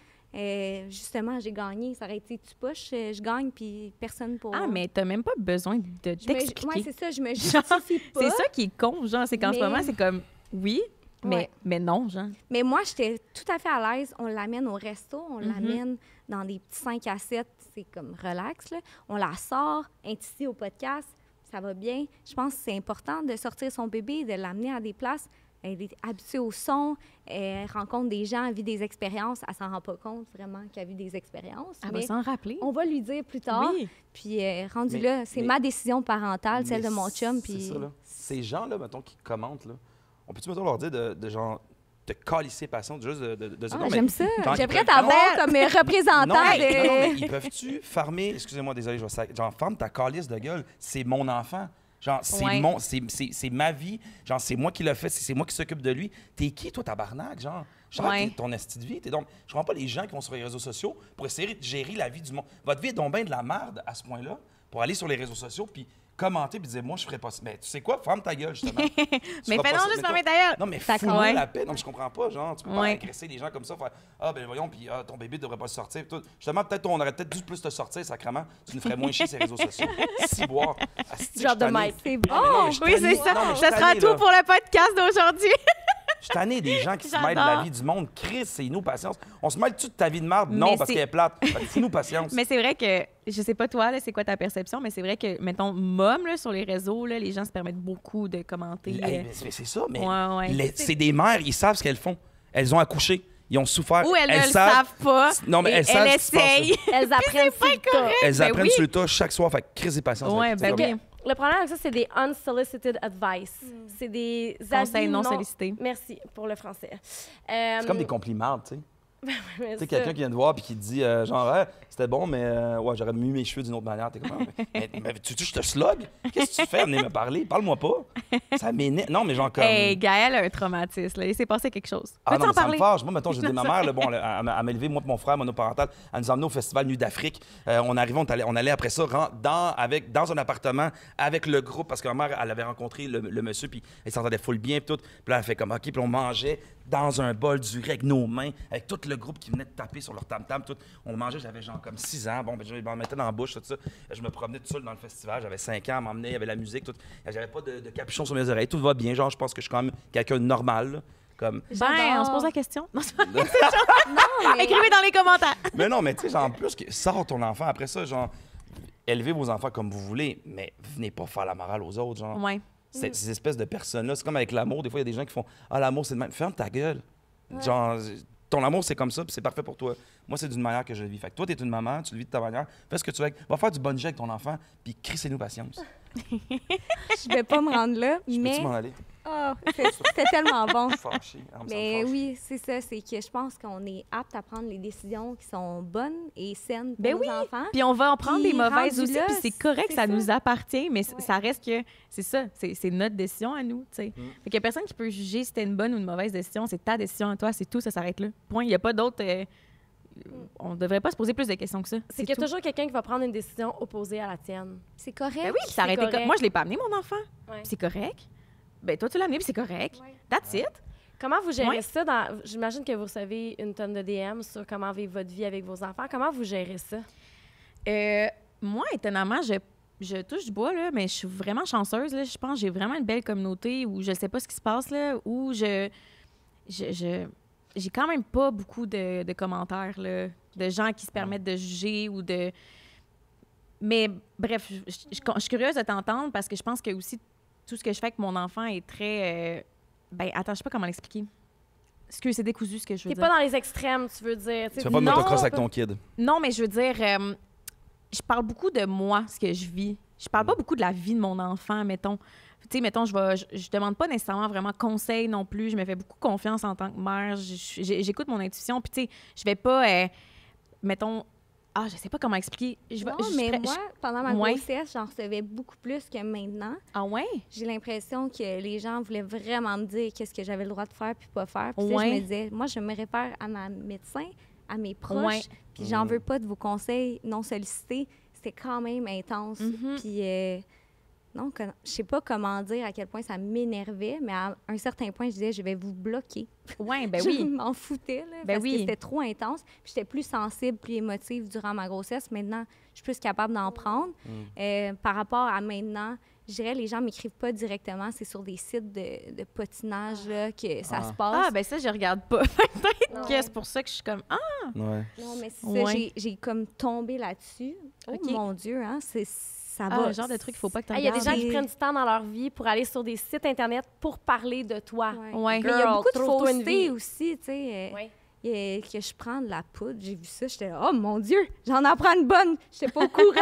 Justement, j'ai gagné. Ça aurait été tu poches, je gagne, puis personne pour... Ah, mais t'as même pas besoin de Oui, t'expliquer. c'est ça, je me Genre, justifie pas. C'est ça qui est con, genre, c'est qu'en ce Mais- moment, c'est comme, oui, Ouais. mais non, genre. Mais moi, j'étais tout à fait à l'aise. On l'amène au resto, on Mhm. l'amène dans des petits 5 à 7. C'est comme relax, là. On la sort, est ici au podcast. ça va bien. Je pense que c'est important de sortir son bébé, de l'amener à des places. Elle est habituée au son, elle rencontre des gens, elle vit des expériences. Elle s'en rend pas compte vraiment qu'elle vit des expériences. Elle va mais s'en rappeler. on va lui dire plus tard. Oui. Puis rendu Mais- là, c'est mais- ma décision parentale, celle Mais de mon chum. c'est Puis ça, là. Ces gens-là, mettons, qui commentent, là, on peut-tu, mettons, leur dire de genre, de calisser patience, juste de dire Ah, non, mais j'aime ça. genre, J'aimerais ils peuvent- t'avoir non, comme représentant non, mais de... ils peuvent-tu farmer, excusez-moi, désolé, je vais genre, ferme ta calice de gueule, c'est mon enfant. Genre, c'est Ouais. c'est ma vie. Genre, c'est moi qui l'ai fait, c'est moi qui s'occupe de lui. T'es qui, toi, tabarnak? Genre, Ouais. t'es ton esti de vie. Donc, je comprends pas les gens qui vont sur les réseaux sociaux pour essayer de gérer la vie du monde. Votre vie est donc bien de la merde à ce point-là pour aller sur les réseaux sociaux puis commenter puis dire, moi, je ferais pas ça. Mais tu sais quoi? Ferme ta gueule, justement. Tu Mais feras fais pas non ça. juste Mais fermer toi- ta gueule. Non, mais D'accord. fous-moi Ouais. la paix. Non, je comprends pas. Genre, tu peux pas Ouais. agresser les gens comme ça. Faire, ah, ben voyons, puis ton bébé devrait pas sortir. Puis tout. Justement, peut-être on aurait peut-être dû plus te sortir, sacrément. Tu nous ferais moins chier ces réseaux sociaux. Si boire. Asti, Genre je de suis tanné. Mike. C'est Non, mais non, bon! mais je suis Oui, tanné. c'est ça. Non, mais je suis Ça sera tanné, tout là. pour le podcast d'aujourd'hui. Je suis tanné des gens qui se mêlent de J'adore. la vie du monde. Chris, c'est nous, patience. On se mêle-tu de ta vie de merde? Non, Mais parce c'est- qu'elle est plate. Fait que fous-nous patience. Mais c'est vrai que, je sais pas toi, là, c'est quoi ta perception, mais c'est vrai que, mettons, mom, là, sur les réseaux, là, les gens se permettent beaucoup de commenter. Hey, mais c'est ça, mais Ouais. c'est des mères, ils savent ce qu'elles font. Elles ont accouché. Ils ont souffert. Ou elles ne le savent pas. Non, mais et elles savent ce qui se passe, là. essayent. Elles apprennent sur le tas. Elles Ben apprennent oui. sur le tas chaque soir. Fait que crise et patience. Ouais, là, ben tout va oui. bien. Le problème avec ça, c'est des unsolicited advice. C'est des Conseils avis non sollicités. Merci pour le français. C'est comme des compliments, tu sais. Mais Tu sais, ça- quelqu'un qui vient te voir et qui te dit, genre, hey, c'était bon, mais ouais, j'aurais mis mes cheveux d'une autre manière. T'es comme, ah, mais tu je te slog? Qu'est-ce que tu fais? Venez me parler. Parle-moi pas. Ça m'énerve. Non, mais genre comme. Hey, Gaël a un traumatisme. Là. Il s'est passé quelque chose. Ah Peux-tu non, en mais ça me parler? fâche. Moi, mettons, j'ai dit ma mère, là, bon, elle m'a élevé, moi et mon frère monoparental, elle nous a emmenés au Festival Nuit d'Afrique. On arrivait, on allait après ça dans un appartement avec le groupe, parce que ma mère, elle avait rencontré le monsieur, puis elle s'entendait full bien, puis tout. Puis là, elle fait comme, OK, puis on mangeait dans un bol du riz avec nos mains, avec tout le groupe qui venait de taper sur leur tam-tam, tout. On mangeait, j'avais genre comme 6 ans. Bon, ben, je m'en mettais dans la bouche, tout ça. Je me promenais tout seul dans le festival. J'avais 5 ans, elle m'emmenait, il y avait la musique, tout. J'avais pas de capuchon sur mes oreilles. Tout va bien. Genre, je pense que je suis quand même quelqu'un de normal, là. Comme... Ben, on se pose la question. Non, c'est pas- Non, mais Écrivez dans les commentaires. Mais non, mais tu sais, genre, en plus, sors ton enfant. Après ça, genre, élevez vos enfants comme vous voulez, mais venez pas faire la morale aux autres, genre. Ouais. Ces espèces de personnes-là, c'est comme avec l'amour. Des fois, il y a des gens qui font « Ah, l'amour, c'est de même. » Ferme ta gueule. Genre, ton amour, c'est comme ça, puis c'est parfait pour toi. Moi, c'est d'une manière que je le vis. Fait que toi, t'es une maman, tu le vis de ta manière. Fais ce que tu veux. Va faire du bungee avec ton enfant, puis crissez-nous patience. je vais pas me rendre là. Mais Peux-tu m'en aller? oh, c'était tellement bon. Je suis fâché. Ah, mais ça me Mais fâche. oui, c'est ça. C'est que je pense qu'on est apte à prendre les décisions qui sont bonnes et saines pour Ben nos oui. enfants. Puis on va en prendre Puis des mauvaises rendu aussi, là, puis c'est correct, c'est ça ça. nous appartient, mais Ouais. ça reste que c'est ça, c'est notre décision à nous, tu sais. Mm. Fait qu'il y a personne qui peut juger si c'était une bonne ou une mauvaise décision, c'est ta décision à toi, c'est tout, ça s'arrête là. Point, il n'y a pas d'autre... on devrait pas se poser plus de questions que ça. C'est qu'il y a tout. toujours quelqu'un qui va prendre une décision opposée à la tienne. C'est correct. Ben oui, puis ça aurait été correct. Moi, je l'ai pas amené, mon enfant. Ouais. Puis c'est correct. Ben toi, tu l'as amené, puis c'est correct. Ouais. That's it. Comment vous gérez Ouais. ça? J'imagine que vous recevez une tonne de DM sur comment vivre votre vie avec vos enfants. Comment vous gérez ça? Moi, étonnamment, je touche du bois, là, mais je suis vraiment chanceuse. Là. Je pense que j'ai vraiment une belle communauté où je sais pas ce qui se passe, là, où j'ai quand même pas beaucoup de commentaires, là, de gens qui se permettent de juger ou de... Mais bref, je suis curieuse de t'entendre parce que je pense que aussi tout ce que je fais avec mon enfant est très... ben, attends, je sais pas comment l'expliquer. Excuse, c'est décousu ce que je veux T'es dire. pas dans les extrêmes, tu veux dire. Tu fais pas de Non, motocross avec ton kid. Non, mais je veux dire, je parle beaucoup de moi, ce que je vis. Je parle pas beaucoup de la vie de mon enfant, mettons. Tu sais, mettons, je demande pas nécessairement vraiment conseil non plus. Je me fais beaucoup confiance en tant que mère. J'écoute mon intuition. Puis, tu sais, je vais pas, mettons... Ah, je sais pas comment expliquer. Non, mais moi, pendant ma Ouais. grossesse, j'en recevais beaucoup plus que maintenant. Ah ouais? J'ai l'impression que les gens voulaient vraiment me dire qu'est-ce que j'avais le droit de faire puis pas faire. Puis tu sais, Ouais. je me disais, moi, je me réfère à ma médecin, à mes proches, Ouais. puis j'en veux pas de vos conseils non sollicités. C'était quand même intense. Mhm. Puis, non, je sais pas comment dire à quel point ça m'énervait, mais à un certain point, je disais, je vais vous bloquer. Ouais, ben je oui. m'en foutais, là, Ben parce oui. que c'était trop intense. Puis j'étais plus sensible, plus émotive durant ma grossesse. Maintenant, je suis plus capable d'en prendre. Par rapport à maintenant, je dirais, les gens m'écrivent pas directement. C'est sur des sites de potinage là, que ça se passe. Ah, ben ça, je regarde pas. Peut-être Non. que c'est pour ça que je suis comme... Ah! Ouais. Non, mais c'est Ouais. ça, j'ai comme tombé là-dessus. Oh OK. mon Dieu, hein, ça Ah, va. le genre de truc qu'il faut pas que tu Il y a des gens regardes. qui prennent du temps dans leur vie pour aller sur des sites Internet pour parler de toi. Ouais. Ouais. Mais il y a Girl, beaucoup de trouve-toi une vie. fausseté aussi, tu sais. Ouais. Que je prends de la poudre, j'ai vu ça, j'étais là, oh mon Dieu, j'en apprends une bonne, j'étais pas au courant.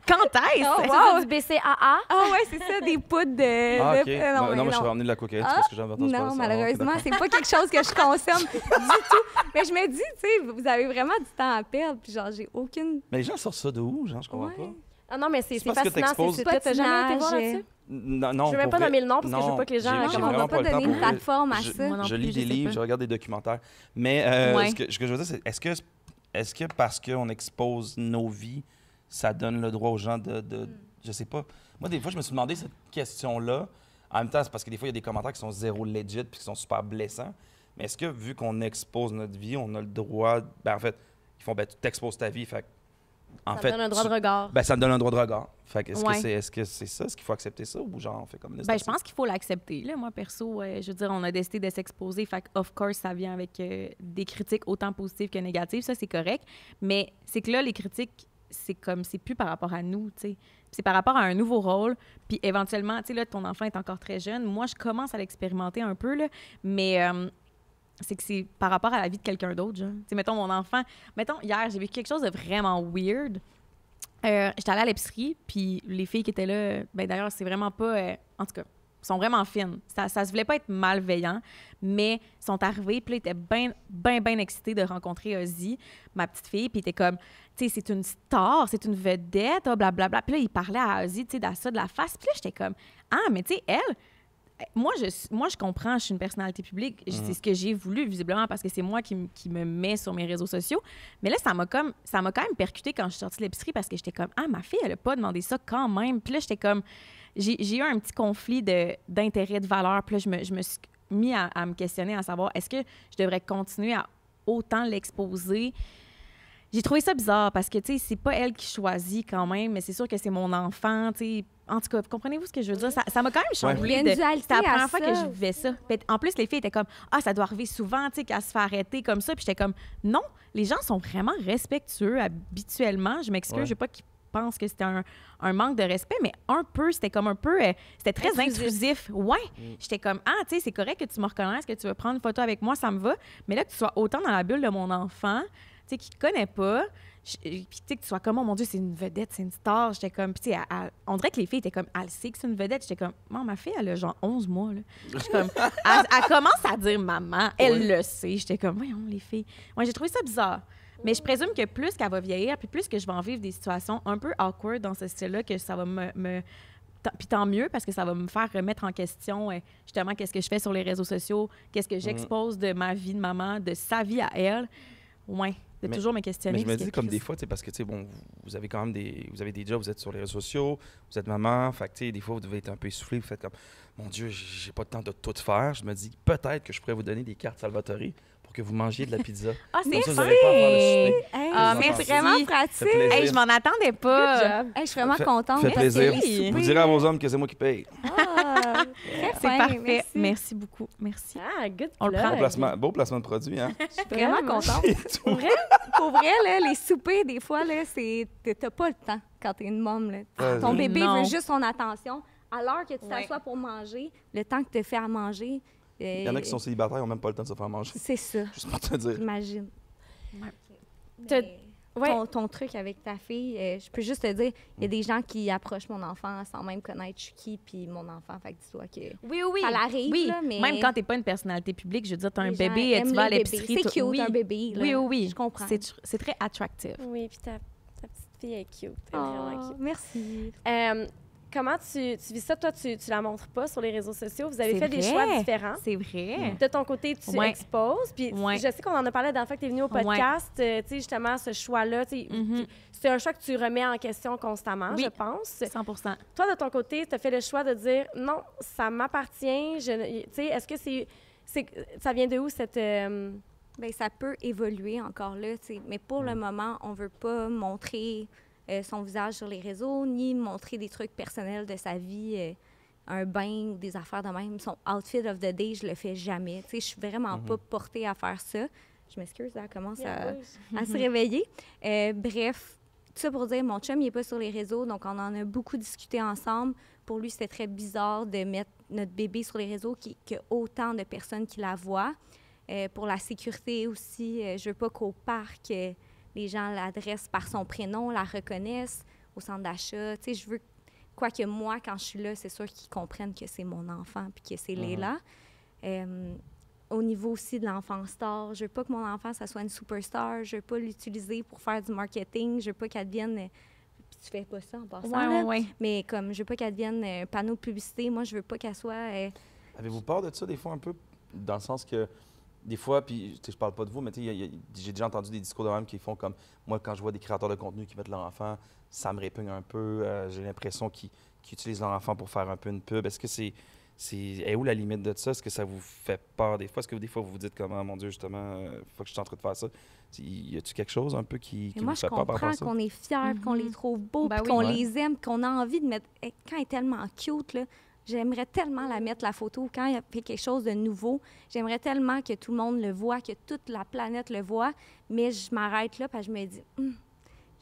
Quand est-ce? Oh, C'est wow. ça, du BCAA. Ah ouais, c'est ça, des poudres de... Ah, OK. de- Non, mais je vais ramener de la cocaïne, c'est parce que j'avais entendu parler non, de ça. Ah, malheureusement, ok, c'est pas quelque chose que je consomme du tout. Mais je me dis, tu sais, vous avez vraiment du temps à perdre, puis genre, j'ai aucune... Mais les gens sortent ça de où, genre? Je comprends Ouais. pas. Ah non, mais c'est C'est parce que fascinant. t'exposes- C'est t'as jamais été voir là-dessus? Non, Je veux même pour pas vrai, nommer le nom parce que je veux non, pas que les gens- j'ai- Non, j'ai on va vraiment pas le temps donner pour une vrai. plateforme à Je- ça. Moi non Je plus, lis je des sais livres, pas. je regarde des documentaires. Mais Ouais. ce que je veux dire, c'est est-ce que parce qu'on expose nos vies, ça donne le droit aux gens de je sais pas. Moi, des fois, je me suis demandé cette question-là. En même temps, c'est parce que des fois, il y a des commentaires qui sont zéro legit puis qui sont super blessants. Mais est-ce que, vu qu'on expose notre vie, on a le droit... Ben, en fait, ils font, ben, tu t'exposes ta vie, fait que, en Ça fait, donne un droit de regard. ben, ça me donne un droit de regard. Fait que Ouais. est-ce que c'est ça? Est-ce qu'il faut accepter ça? Ou genre, on fait comme... Ben, je pense qu'il faut l'accepter. Là. Moi, perso, je veux dire, on a décidé de s'exposer. Fait que, of course, ça vient avec des critiques autant positives que négatives. Ça, c'est correct. Mais c'est que là, les critiques, c'est plus par rapport à nous, tu sais. C'est par rapport à un nouveau rôle. Puis éventuellement, tu sais, là, ton enfant est encore très jeune. Moi, je commence à l'expérimenter un peu, là. Mais c'est que c'est par rapport à la vie de quelqu'un d'autre, genre. Tu sais, mettons, mon enfant... Mettons, hier, j'ai vécu quelque chose de vraiment weird. J'étais allée à l'épicerie, puis les filles qui étaient là, ben d'ailleurs, c'est vraiment pas... en tout cas, sont vraiment fines. Ça se voulait pas être malveillant, mais ils sont arrivés, puis là, ils étaient bien excités de rencontrer Ozzy, ma petite fille, puis ils étaient comme, tu sais, c'est une star, c'est une vedette, ah, blablabla. Puis là, ils parlaient à Ozzy, tu sais, de ça, de la face. Puis là, j'étais comme, ah, mais tu sais, elle... Moi, je comprends, je suis une personnalité publique. C'est ce que j'ai voulu, visiblement, parce que c'est moi qui me mets sur mes réseaux sociaux. Mais là, ça m'a quand même percuté quand je suis sortie de l'épicerie parce que j'étais comme, ah, ma fille, elle n'a pas demandé ça quand même. Puis là, j'étais comme, j'ai eu un petit conflit d'intérêt, de valeur. Puis là, je me suis mis à me questionner, à savoir, est-ce que je devrais continuer à autant l'exposer? J'ai trouvé ça bizarre parce que, tu sais, c'est pas elle qui choisit quand même, mais c'est sûr que c'est mon enfant, tu sais. En tout cas, comprenez-vous ce que je veux dire? Ça m'a quand même chamboulé. Il y a une dualité C'était la à première fois que ça. je vivais ça. Puis en plus, les filles étaient comme, ah, ça doit arriver souvent, tu sais, qu'elle se fait arrêter comme ça. Puis j'étais comme, non, les gens sont vraiment respectueux habituellement. Je m'excuse, Ouais. je veux pas qu'ils pensent que c'était un manque de respect, mais un peu, c'était comme un peu, c'était très intrusif. Ouais. J'étais comme, ah, tu sais, c'est correct que tu me reconnaisses, que tu veux prendre une photo avec moi, ça me va. Mais là, que tu sois autant dans la bulle de mon enfant, tu sais, qui ne connaît pas, puis tu sais, que tu sois comme, oh mon Dieu, c'est une vedette, c'est une star. J'étais comme, puis tu sais, on dirait que les filles étaient comme, elle sait que c'est une vedette. J'étais comme, ma fille, elle a genre 11 mois, là. J'étais comme, elle commence à dire maman, elle le sait. J'étais comme, voyons, les filles. Moi, j'ai trouvé ça bizarre. Mais je présume que plus qu'elle va vieillir, puis plus que je vais en vivre des situations un peu awkward dans ce style-là, que ça va puis tant mieux, parce que ça va me faire remettre en question, justement, qu'est-ce que je fais sur les réseaux sociaux, qu'est-ce que j'expose de ma vie de maman, de sa vie à elle. Ouais, de toujours me questionner. Mais je me parce dis que comme Chris- des fois, tu sais, parce que, tu sais, bon, vous avez quand même vous avez des jobs, vous êtes sur les réseaux sociaux, vous êtes maman, fait que, tu sais, des fois, vous devez être un peu essoufflé, vous faites comme, mon Dieu, j'ai pas le temps de tout faire. Je me dis, peut-être que je pourrais vous donner des cartes Salvatore pour que vous mangiez de la pizza. Ah, Comme c'est ça, vous n'aurez pas à faire le souper. Hey, Ah, c'est merci. vraiment Ça pratique. fait plaisir. Hey, je m'en attendais pas. Hey, je suis vraiment Fait- contente. Fait parce que plaisir. les soupers- Vous direz à vos hommes que c'est moi qui paye. Ah, très C'est fin, parfait. merci. Merci beaucoup. Merci. Ah, good On le plug. prend. Beau placement de produit, hein? Je suis vraiment contente. C'est tout. Pour vrai, là, les soupers, des fois, là, t'as pas le temps quand t'es une môme. Là. Ouais, Ton ouais. bébé Non. veut juste ton attention. À l'heure que tu Ouais. t'assois pour manger, le temps que tu fais à manger, Il y en a qui sont célibataires, ils n'ont même pas le temps de se faire manger. c'est ça, Juste pour te dire. imagine. Ouais. T'as- Mais Ouais. ton truc avec ta fille, je peux juste te dire, il y a des gens qui approchent mon enfant sans même connaître je suis qui, puis mon enfant, fait que dis-toi que... Oui. Ça l'arrive, Oui, là, mais- même quand t'es pas une personnalité publique, je veux dire, t'as un les gens bébé, aiment tu vas à les bébés. l'épicerie. C'est cute, oui. un bébé. Là. Oui. Je comprends. C'est très attractif. Oui, puis ta petite fille est cute. Elle est vraiment Oh, cute. merci. Comment tu vis ça? Toi, tu la montres pas sur les réseaux sociaux. Vous avez C'est fait des vrai. choix différents. C'est vrai. De ton côté, tu Ouais. exposes. Puis Ouais. je sais qu'on en a parlé dans le fait que tu es venu au Ouais. podcast. Tu sais, justement, ce choix-là, tu sais, c'est un choix que tu remets en question constamment, Oui. je pense. 100%. Toi, de ton côté, tu as fait le choix de dire non, ça m'appartient. Tu sais, est-ce que ça vient de où cette. Bien, ça peut évoluer encore là, tu sais. Mais pour le moment, on veut pas montrer son visage sur les réseaux, ni montrer des trucs personnels de sa vie, un bain, des affaires de même. Son outfit of the day, je le fais jamais. Tu sais, je suis vraiment pas portée à faire ça. Je m'excuse, elle commence à se réveiller. Bref, ça pour dire, mon chum, il n'est pas sur les réseaux, donc on en a beaucoup discuté ensemble. Pour lui, c'était très bizarre de mettre notre bébé sur les réseaux, qu'il y a autant de personnes qui la voient. Pour la sécurité aussi, je veux pas qu'au parc, les gens l'adressent par son prénom, la reconnaissent au centre d'achat. Tu sais, je veux, quoique moi, quand je suis là, c'est sûr qu'ils comprennent que c'est mon enfant puis que c'est Léla. Au niveau aussi de l'enfant star, je veux pas que mon enfant, ça soit une superstar. Je veux pas l'utiliser pour faire du marketing. Je veux pas qu'elle devienne... Puis tu fais pas ça en passant, là. Mais comme je veux pas qu'elle devienne un panneau de publicité, moi, je veux pas qu'elle soit... Avez-vous peur de ça, des fois, un peu? Dans le sens que, des fois, puis je parle pas de vous, mais j'ai déjà entendu des discours de même qui font comme... Moi, quand je vois des créateurs de contenu qui mettent leur enfant, ça me répugne un peu. J'ai l'impression qu'ils utilisent leur enfant pour faire un peu une pub. Est-ce que est où la limite de ça? Est-ce que ça vous fait peur des fois? Est-ce que des fois, vous vous dites comment, mon Dieu, justement, faut que je suis en train de faire ça? Y a-tu quelque chose un peu qui vous fait peur par rapport à ça? Moi, je comprends qu'on est fiers, qu'on les trouve beaux, puis qu'on les aime, qu'on a envie de mettre... Quand elle est tellement cute, là, j'aimerais tellement la mettre, la photo. Quand il fait quelque chose de nouveau, j'aimerais tellement que tout le monde le voit, que toute la planète le voit. Mais je m'arrête là, parce que je me dis...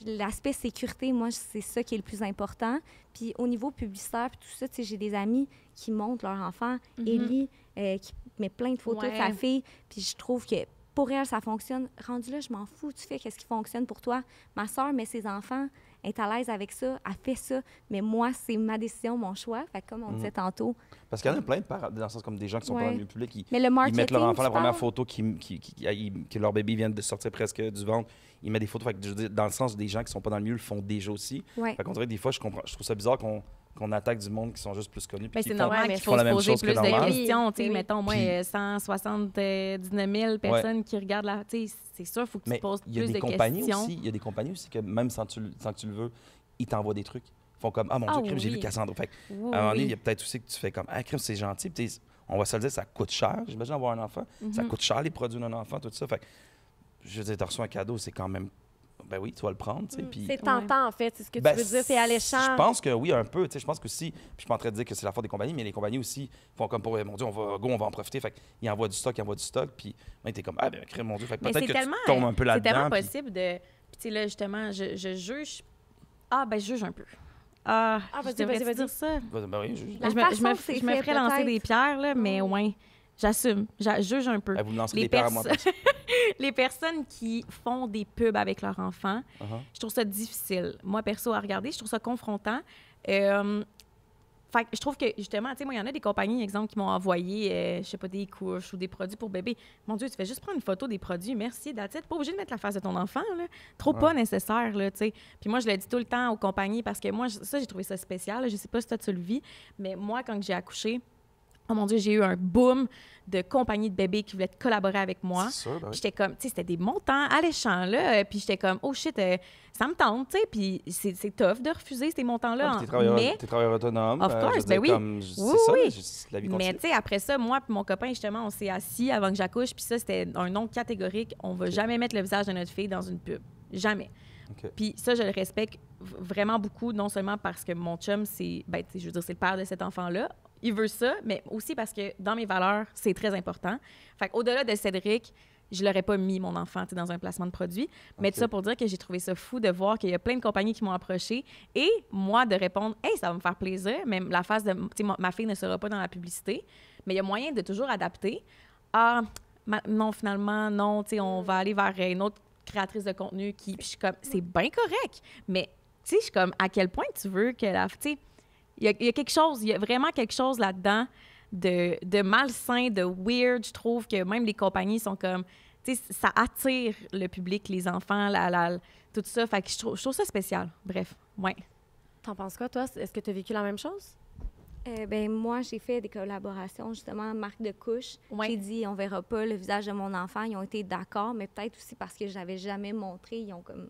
L'aspect sécurité, moi, c'est ça qui est le plus important. Puis au niveau publicitaire, puis tout ça, tu sais, j'ai des amis qui montrent leur enfant, Ellie, qui met plein de photos de sa fille. Puis je trouve que pour elle, ça fonctionne. Rendu là, je m'en fous, tu fais qu'est-ce qui fonctionne pour toi. Ma soeur met ses enfants, elle est à l'aise avec ça, elle fait ça. Mais moi, c'est ma décision, mon choix. Fait que comme on disait tantôt... Parce qu'il y en a plein de parents, dans le sens comme des gens qui sont pas dans le milieu public, mais le ils mettent leur enfant, la première parles? photo que leur bébé vient de sortir presque du ventre, ils mettent des photos. Fait que, je veux dire, dans le sens des gens qui sont pas dans le milieu le font déjà aussi. Fait qu'on dirait que des fois, je trouve ça bizarre qu'on attaque du monde qui sont juste plus connus. Mais c'est normal qu'il faut se poser plus de questions. Mettons, moi, 179 000 personnes qui regardent la... C'est sûr, il faut que tu te poses plus de questions. Il y a des compagnies aussi que même sans que tu le veux, ils t'envoient des trucs. Ils font comme, ah mon Dieu, crème, j'ai vu Cassandra. Fait à un moment donné, il y a peut-être aussi que tu fais comme, ah crème, c'est gentil. Puis on va se le dire, ça coûte cher. J'imagine avoir un enfant. Ça coûte cher, les produits d'un enfant, tout ça. Fait que, je veux dire, t'as reçu un cadeau, c'est quand même... Ben oui, tu vas le prendre, tu sais. C'est tentant, en fait, c'est ce que tu veux dire, c'est alléchant. Je pense que oui, un peu, tu sais. Je pense que si, puis je suis pas en train de dire que c'est la faute des compagnies, mais les compagnies aussi font comme pour, mon Dieu, on va en profiter. Fait qu'ils envoient du stock, puis ben, t'es comme, ah ben, crème, mon Dieu. Fait que peut-être que tu tombes un peu là-dedans. C'est tellement possible de... Puis tu sais, là, justement, je juge... Ah, ben, je juge un peu. Vas-y. Dire ça. Ben oui, juge. Je me ferais lancer des pierres, là, mais ouais. J'assume. Je juge un peu. Vous me lancez des pierres à moi. Les personnes qui font des pubs avec leur enfant, je trouve ça difficile. Moi, perso, à regarder, je trouve ça confrontant. Fait que je trouve que, justement, tu sais, moi, il y en a des compagnies, exemple, qui m'ont envoyé, je sais pas, des couches ou des produits pour bébé. Mon Dieu, tu fais juste prendre une photo des produits. Merci, that's it. Pas obligé de mettre la face de ton enfant, là. Trop pas nécessaire, là, tu sais. Puis moi, je le dis tout le temps aux compagnies parce que moi, ça, j'ai trouvé ça spécial. Là. Je sais pas si toi, tu le vis, mais moi, quand j'ai accouché, oh mon Dieu, j'ai eu un boom de compagnies de bébés qui voulaient collaborer avec moi. C'est sûr, ben oui. J'étais comme, tu sais, c'était des montants alléchants, là. Puis j'étais comme, oh shit, ça me tente, tu sais. Puis c'est tough de refuser ces montants-là. T'es travailleur autonome. Of course, ben oui. C'est la vie continue. Mais tu sais, après ça, moi et mon copain, justement, on s'est assis avant que j'accouche. Puis ça, c'était un nom catégorique. On va jamais mettre le visage de notre fille dans une pub. Jamais. Puis ça, je le respecte vraiment beaucoup, non seulement parce que mon chum, c'est, ben, je veux dire, c'est le père de cet enfant-là. Il veut ça, mais aussi parce que dans mes valeurs, c'est très important. Fait qu'au-delà de Cédric, je l'aurais pas mis, mon enfant, dans un placement de produit. Mais tout ça pour dire que j'ai trouvé ça fou de voir qu'il y a plein de compagnies qui m'ont approché et moi de répondre « Hey, ça va me faire plaisir », mais la face de... Tu sais, ma fille ne sera pas dans la publicité, mais il y a moyen de toujours adapter. Ah, non, finalement, non, tu sais, on va aller vers une autre créatrice de contenu qui... Puis je suis comme, c'est bien correct, mais tu sais, je suis comme, à quel point tu veux que la... Tu sais, il y a quelque chose, il y a vraiment quelque chose là-dedans de malsain, de weird. Je trouve que même les compagnies sont comme, tu sais, ça attire le public, les enfants, tout ça. Fait que je trouve ça spécial. Bref, ouais. T'en penses quoi, toi? Est-ce que tu as vécu la même chose? Ben moi, j'ai fait des collaborations, justement, marque de couche. J'ai dit, on verra pas le visage de mon enfant. Ils ont été d'accord, mais peut-être aussi parce que je n'avais jamais montré. Ils ont comme...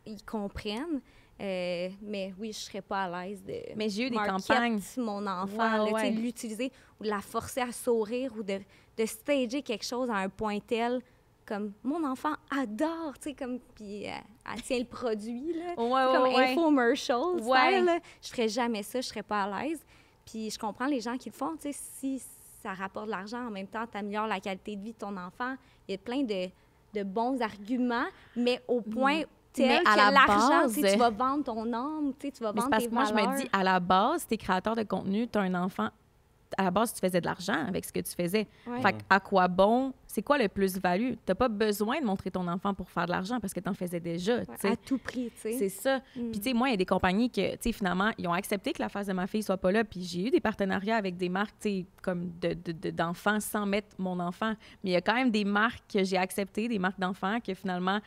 Ils comprennent. Mais oui, je serais pas à l'aise de mais j'ai eu des campagnes mon enfant, l'utiliser ou de la forcer à sourire ou de stager quelque chose à un point tel comme mon enfant adore, tu sais, comme puis elle tient le produit là, comme infomercial style, là. Je ferais jamais ça, je serais pas à l'aise. Puis je comprends les gens qui le font, tu sais, si ça rapporte de l'argent en même temps, t'améliores la qualité de vie de ton enfant, il y a plein de bons arguments, mais au point tel Mais que à la l'argent, base- tu sais, tu vas vendre ton âme, tu sais, tu vas Mais c'est vendre parce tes que moi, valeurs. je me dis, à la base, t'es créateur de contenu, t'as un enfant. À la base, tu faisais de l'argent avec ce que tu faisais. Ouais. Fait à quoi bon? C'est quoi le plus-value? T'as pas besoin de montrer ton enfant pour faire de l'argent parce que t'en faisais déjà, tu sais. À tout prix, tu sais. C'est ça. Puis, tu sais, moi, il y a des compagnies que, tu sais, finalement, ils ont accepté que la face de ma fille soit pas là. Puis, j'ai eu des partenariats avec des marques, tu sais, comme d'enfants sans mettre mon enfant. Mais il y a quand même des marques que j'ai acceptées, des marques d'enfants, que finalement,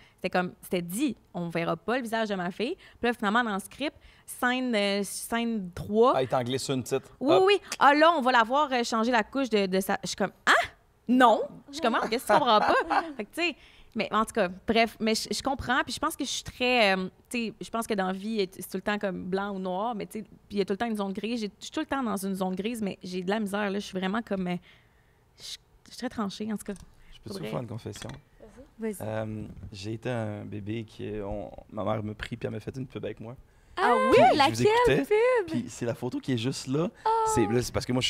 c'était dit, on verra pas le visage de ma fille. Puis là, finalement, dans le script, scène 3. Ah, il t'en glisse une petite. Oui, Hop. oui. Ah, là, on va la voir changer la couche de sa. Je suis comme, ah! Non! Je suis comme, ah, qu'est-ce que tu comprends pas? Fait que, tu sais, mais en tout cas, bref, mais je comprends. Puis je pense que je suis très. Tu sais, je pense que dans la vie, c'est tout le temps comme blanc ou noir, mais tu sais, puis il y a tout le temps une zone grise. Je suis tout le temps dans une zone grise, mais j'ai de la misère, là. Je suis vraiment comme. Je suis très tranchée, en tout cas. Je peux te Faudrait. faire une confession? Vas-y. J'ai été un bébé ma mère me prit puis elle m'a fait une pub avec moi. Ah oui, Puis je vous laquelle écoutais, pub? Puis c'est la photo qui est juste là. Là, c'est parce que moi, je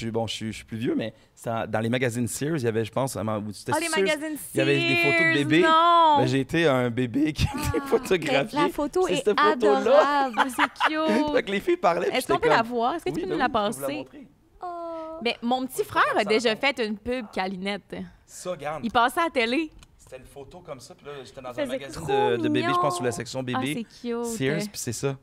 suis plus vieux, mais dans les magazines Sears, il y avait, je pense, c'était Ah, les Sears, magazines il y avait des photos de bébés. Non! Ben, j'ai été un bébé qui était photographié. La photo C'est est cette photo-là. adorable. Ah, c'est cute! Fait que les filles parlaient. puis Est-ce qu'on j'étais peut la comme, voir? Est-ce que tu oui, peux ben nous la oui, je peux vous passer? montrer. Oh. Mais mon petit frère a déjà fait une pub Calinette. Ça, regarde. Il passait à la télé. C'était une photo comme ça. Puis là, j'étais dans un faisait magazine trop de bébés, je mignon. pense, sous la section Ah, bébé. c'est cute. Sears, puis c'est ça.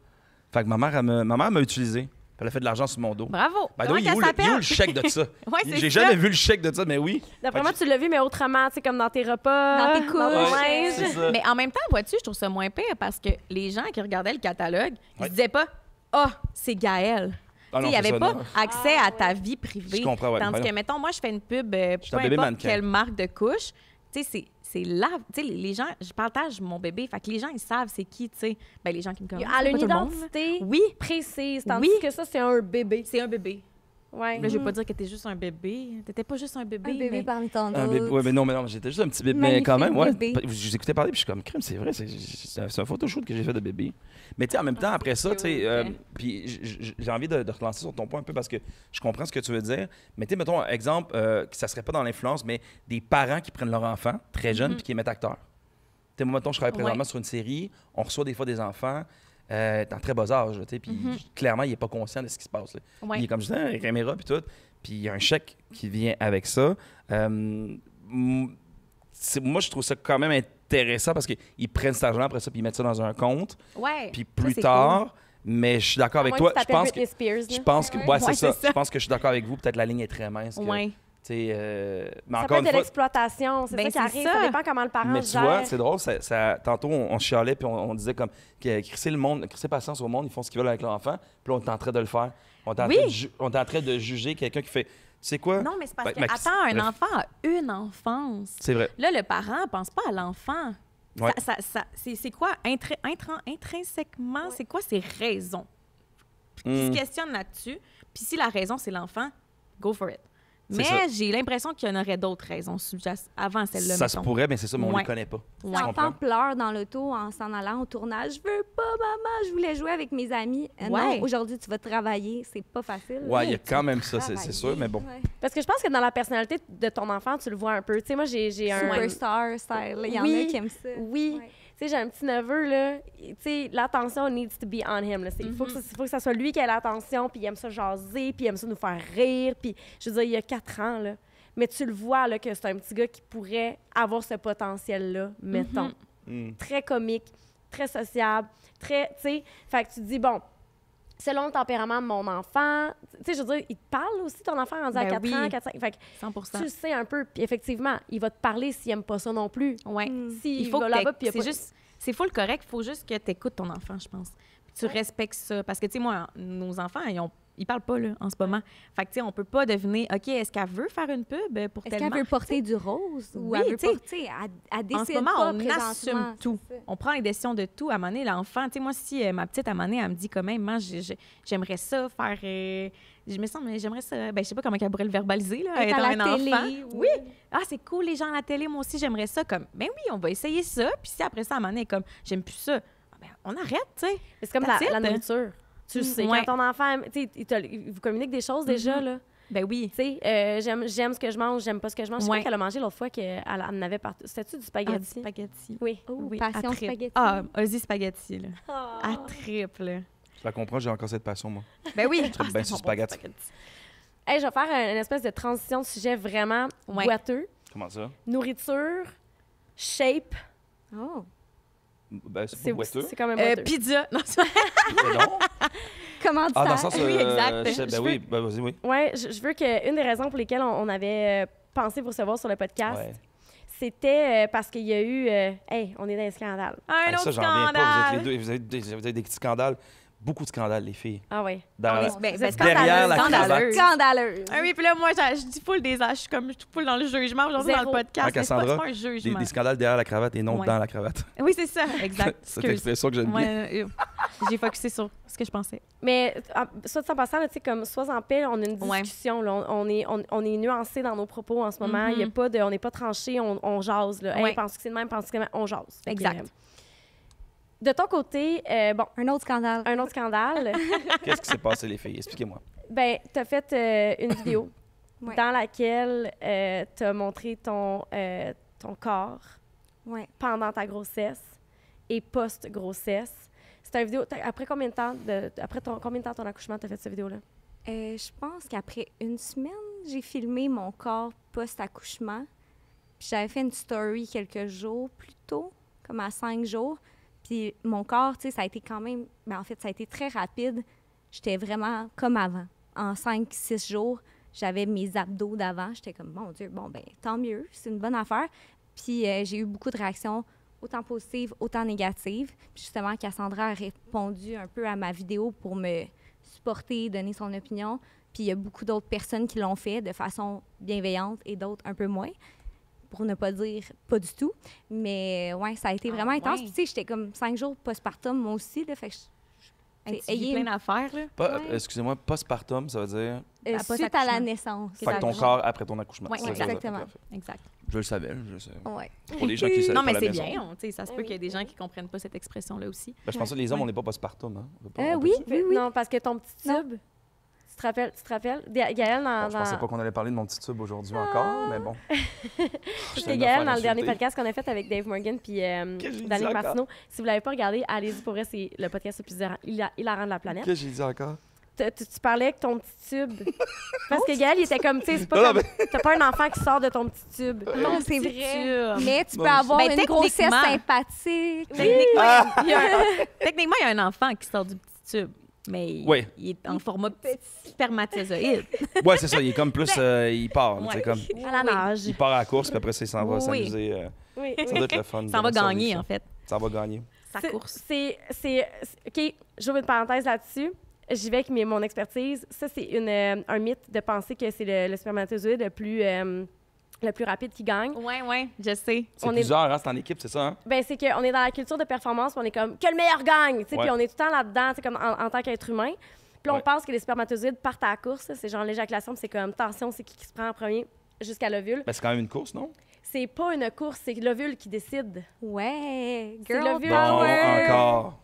Fait que ma mère m'a utilisé. Elle a fait de l'argent sur mon dos. Bravo! Ben, Comment il est où qu'elle il est où le s'appelle? chèque de ça? Ouais, c'est J'ai ça. jamais vu le chèque de ça, mais oui. D'après Fait moi, que tu l'as vu, mais autrement, tu sais, comme dans tes repas. Dans tes couches. Dans ton Ouais, linge. c'est ça. Mais en même temps, vois-tu, je trouve ça moins pire parce que les gens qui regardaient le catalogue, ils Ouais. se disaient pas « Ah, c'est Gaël ». Ah non, Il n'y c'est avait ça, pas non. accès à ta vie privée. Je comprends, ouais. Tandis Ben que, mettons, moi, je fais une pub, peu un bébé importe mannequin. quelle marque de couche, tu sais, c'est là, tu sais, les gens, je partage mon bébé, fait que les gens, ils savent c'est qui, tu sais. Ben, les gens qui me connaissent, Elle a c'est une pas tout le monde, là. identité Oui, précise, tandis Oui. que ça, c'est un bébé. c'est un bébé. Ouais. Là, je veux pas dire que t'es juste un bébé. T'étais pas juste un bébé, Un bébé mais... parmi tant Un d'autres. bébé, ouais, mais non, j'étais juste un petit bébé. Mais Magnifique quand même, ouais. bébé. Je vous écoutais parler, puis je suis comme, crème, c'est vrai, c'est un photoshoot que j'ai fait de bébé. Mais tu sais, en même temps, après ça, tu sais, puis j'ai envie de relancer sur ton point un peu parce que je comprends ce que tu veux dire. Mais tu sais, mettons, exemple, que ça serait pas dans l'influence, mais des parents qui prennent leur enfant, très jeune, puis qui les mettent acteurs. Tu sais, moi, mettons, je travaille présentement sur une série, on reçoit des fois des enfants. Dans très bas âge, tu sais, puis clairement, il n'est pas conscient de ce qui se passe. Là. Ouais. Il est comme je disais, avec caméra puis tout, puis il y a un chèque qui vient avec ça. Moi, je trouve ça quand même intéressant parce qu'ils prennent cet argent après ça puis ils mettent ça dans un compte. Ouais. Puis Ça, plus c'est tard, mais je suis d'accord avec À toi. moins Je que tu pense t'appelles que, Britney Spears, je là. pense que, ouais, Ouais, c'est c'est ça. ça. Je pense que je suis d'accord avec vous. Peut-être la ligne est très mince. cool. Ouais. Mais Ça encore peut être une de fois, l'exploitation, c'est Ben, ça qui c'est arrive. ça. Ça dépend comment le parent mais tu gère. vois, c'est drôle. Tantôt, on chialait puis on disait comme que crisser patience au monde, ils font ce qu'ils veulent avec leur enfant. Puis là, on est en train de le faire. On est en, Oui. train, on est en train de juger quelqu'un qui fait. Tu sais quoi? Non, mais c'est parce Ben, que, mais- attends, un bref. enfant a une enfance. C'est vrai. Là, le parent pense pas à l'enfant. Ouais. C'est quoi intrinsèquement, c'est quoi ses raisons? Puis il Mm. se questionne là-dessus. Puis si la raison, c'est l'enfant, go for it. C'est Mais ça. j'ai l'impression qu'il y en aurait d'autres raisons avant celle-là. Ça se mettons. pourrait, mais c'est ça, mais on Ouais. les connaît pas. Ouais. Tu L'enfant comprends? pleure dans l'auto en s'en allant au tournage. Je veux pas, maman, je voulais jouer avec mes amis. Ouais. Non, aujourd'hui, tu vas travailler. C'est pas facile. Ouais, il y a Tu quand vas même ça, c'est travailler. sûr, mais bon. Ouais. Parce que je pense que dans la personnalité de ton enfant, tu le vois un peu. Tu sais, moi, j'ai un... Superstar style. Il y en Oui. a qui aiment ça. Oui. Ouais. Tu sais, j'ai un petit neveu, là. Tu sais, l'attention needs to be on him. Là. Il faut que ça soit lui qui ait l'attention, puis il aime ça jaser, puis il aime ça nous faire rire. Puis, je veux dire, il y a 4 ans, là. Mais tu le vois, là, que c'est un petit gars qui pourrait avoir ce potentiel-là, mettons. Mm. Très comique, très sociable, très, tu sais. Fait que tu te dis, bon, selon le tempérament de mon enfant, tu sais, je veux dire, il te parle aussi, ton enfant, rendu à Ben 4 oui. ans, 4-5. Fait que 100%. tu le sais un peu. Puis effectivement, il va te parler s'il aime pas ça non plus. Ouais. S'il Il faut va que là-bas, puis il y a c'est pas... juste, c'est full correct. Il faut juste que tu écoutes ton enfant, je pense. Puis tu respectes ça. Parce que, tu sais, moi, nos enfants, ils parlent pas, là, en ce moment. Fait que, tu sais, on peut pas deviner, OK, est-ce qu'elle veut faire une pub pour Est-ce telle qu'elle veut marque? porter du rose ou Oui, elle veut tu sais, porter... Elle En décide ce moment, pas on présentement, assume tout. c'est ça. On prend les décisions de tout. À un moment donné, l'enfant, tu sais, moi, si ma petite, à un moment donné, elle me dit quand même, moi, j'aimerais ça faire... je me sens, mais j'aimerais ça... Ben, je sais pas comment elle pourrait le verbaliser, là, Être étant à un la télé, enfant. Oui. Ah, c'est cool, les gens à la télé, moi aussi, j'aimerais ça. Comme, ben oui, on va essayer ça. Puis si après ça, à un moment donné, comme, j'aime plus ça, ah, ben, on arrête, tu sais. C'est comme That's la it. nourriture. Tu le sais, Ouais. quand ton enfant, tu sais, il vous communique des choses déjà, là. Ben oui. Tu sais, j'aime ce que je mange, j'aime pas ce que je mange. Je sais Ouais. pas qu'elle a mangé l'autre fois qu'elle en avait partout. C'était-tu du Ah, spaghetti? du spaghetti. Oui. Oh, Oui, passion à trip. spaghetti. Ah, Ozzy spaghetti, là. Ah. À triple. Je la comprends, j'ai encore cette passion, moi. Ben oui. tripe bien sur spaghetti. Hey, je vais faire une espèce de transition de sujet vraiment Ouais. boiteux. Comment ça? Nourriture, shape, Oh. Ben, c'est pas boiteux. c'est quand même boiteux. Pizza. Non, c'est Mais non. Comment Ah, dans le sens... Oui, exact. Ben oui, ben vas-y, oui. Ouais, je veux que une des raisons pour lesquelles on avait pensé vous recevoir sur le podcast, Ouais. c'était parce qu'il y a eu... hey, on est dans un scandale. un Hey, autre ça, j'en reviens pas. Vous êtes scandale. les deux. Vous avez des petits scandales. Beaucoup de scandales, les filles. Ah oui. Dans la- Ben, Vous êtes derrière la scandaleuse. Scandaleuse. Ah oui, puis là, moi, je dis full des je suis comme je suis full dans le jugement aujourd'hui dans le Zéro. podcast. Ouais, mais c'est pas Cassandra, un jugement. des scandales derrière la cravate et non Ouais. dans la cravate. Oui, c'est ça, exact. C'est Excuse. l'expression que j'aime bien. Ouais, j'ai focusé sur ce que je pensais. Mais soit en passant, là, tu sais, comme Sois en paix, on a une Ouais. discussion. Là, on est nuancé dans nos propos en ce moment. Il y a pas de, on n'est pas tranché, on jase. Là. Ouais. Hey, pense que c'est le même, pense que c'est le même, on jase. Fait que, Exact. de ton côté, bon, Un autre scandale. un autre scandale. Qu'est-ce qui s'est passé, les filles? Expliquez-moi. Ben, tu as fait une vidéo Ouais. dans laquelle tu as montré ton corps Ouais. pendant ta grossesse et post-grossesse. C'est une vidéo. Après combien de temps, combien de temps ton accouchement tu as fait cette vidéo-là? Je pense qu'après une semaine, j'ai filmé mon corps post-accouchement. Puis j'avais fait une story quelques jours plus tôt, comme à 5 jours. Puis mon corps, tu sais, ça a été quand même... Ben, en fait, ça a été très rapide. J'étais vraiment comme avant. En 5-6 jours, j'avais mes abdos d'avant. J'étais comme, mon Dieu, bon, ben tant mieux, c'est une bonne affaire. Puis j'ai eu beaucoup de réactions, autant positives, autant négatives. Puis justement, Cassandra a répondu un peu à ma vidéo pour me supporter, donner son opinion. Puis il y a beaucoup d'autres personnes qui l'ont fait de façon bienveillante et d'autres un peu moins, pour ne pas dire pas du tout. Mais ouais, ça a été vraiment intense. ouais. Puis tu sais, j'étais comme 5 jours postpartum, moi aussi, là, fait que Hey, t'sais, tu vis plein d'affaires, là. Ouais. Excusez-moi, postpartum, ça veut dire... La suite à post-accouchement. la naissance. C'est Fait ça. que ton corps après ton accouchement. Ouais, C'est ça que ça veut dire. exactement. Parfait. Exact. Je le savais, je le sais. Ouais. Pour les gens qui savent Non, pas mais la c'est maison. bien. Tu sais, ça se peut Eh qu'il y ait des oui, gens oui. qui comprennent pas cette expression-là aussi. Ben, je pensais que les hommes, Ouais. on n'est pas postpartum. Hein? On Oui, peut- oui, oui. Non, parce que ton petit Non. tube, tu te rappelles? Gaëlle, Bon, je pensais pas qu'on allait parler de mon petit tube aujourd'hui encore, mais bon. C'était Gaëlle dans le dernier podcast qu'on a fait avec Dave Morgan puis Qu'est-ce que j'ai dit Daniel encore? Martineau. Si vous l'avez pas regardé, allez-y pour vrai, c'est le podcast le plus hilarant de la planète. Qu'est-ce que j'ai dit encore? Tu parlais avec ton petit tube. Parce que Gaëlle, il était comme, tu sais, c'est pas Non, comme... T'as pas un enfant qui sort de ton petit tube. Non, c'est petit vrai. tube. Mais tu peux Bon, avoir ben, une grossesse techniquement- sympathique. Techniquement, techniquement, il y a un enfant qui sort du petit tube, mais Oui. il est en format spermatozoïde. Ouais, c'est ça. Il est comme plus. Il part. là, tu sais, Ouais. comme, À la nage. il part à la course, puis après, il s'en va Oui. s'amuser. Oui, Ça doit être le fun. Ça va de regarder gagner, ça. en fait, Ça va gagner. sa course. OK, j'ouvre une parenthèse là-dessus. J'y vais avec mon expertise. Ça, c'est un mythe de penser que c'est le spermatozoïde le plus rapide qui gagne. Oui, je sais. C'est On est- plusieurs, hein? C'est en équipe, c'est ça, hein? Ben, c'est qu'on est dans la culture de performance, puis on est comme que le meilleur gagne, tu sais, Ouais. puis on est tout le temps là-dedans, tu sais, comme en tant qu'être humain. Puis là, on Ouais. pense que les spermatozoïdes partent à la course, là, c'est genre l'éjaculation, puis c'est comme tension, c'est qui se prend en premier jusqu'à l'ovule. Ben, c'est quand même une course, non? C'est pas une course, c'est l'ovule qui décide. Ouais, C'est girl le vieux. Bon, ouais. encore.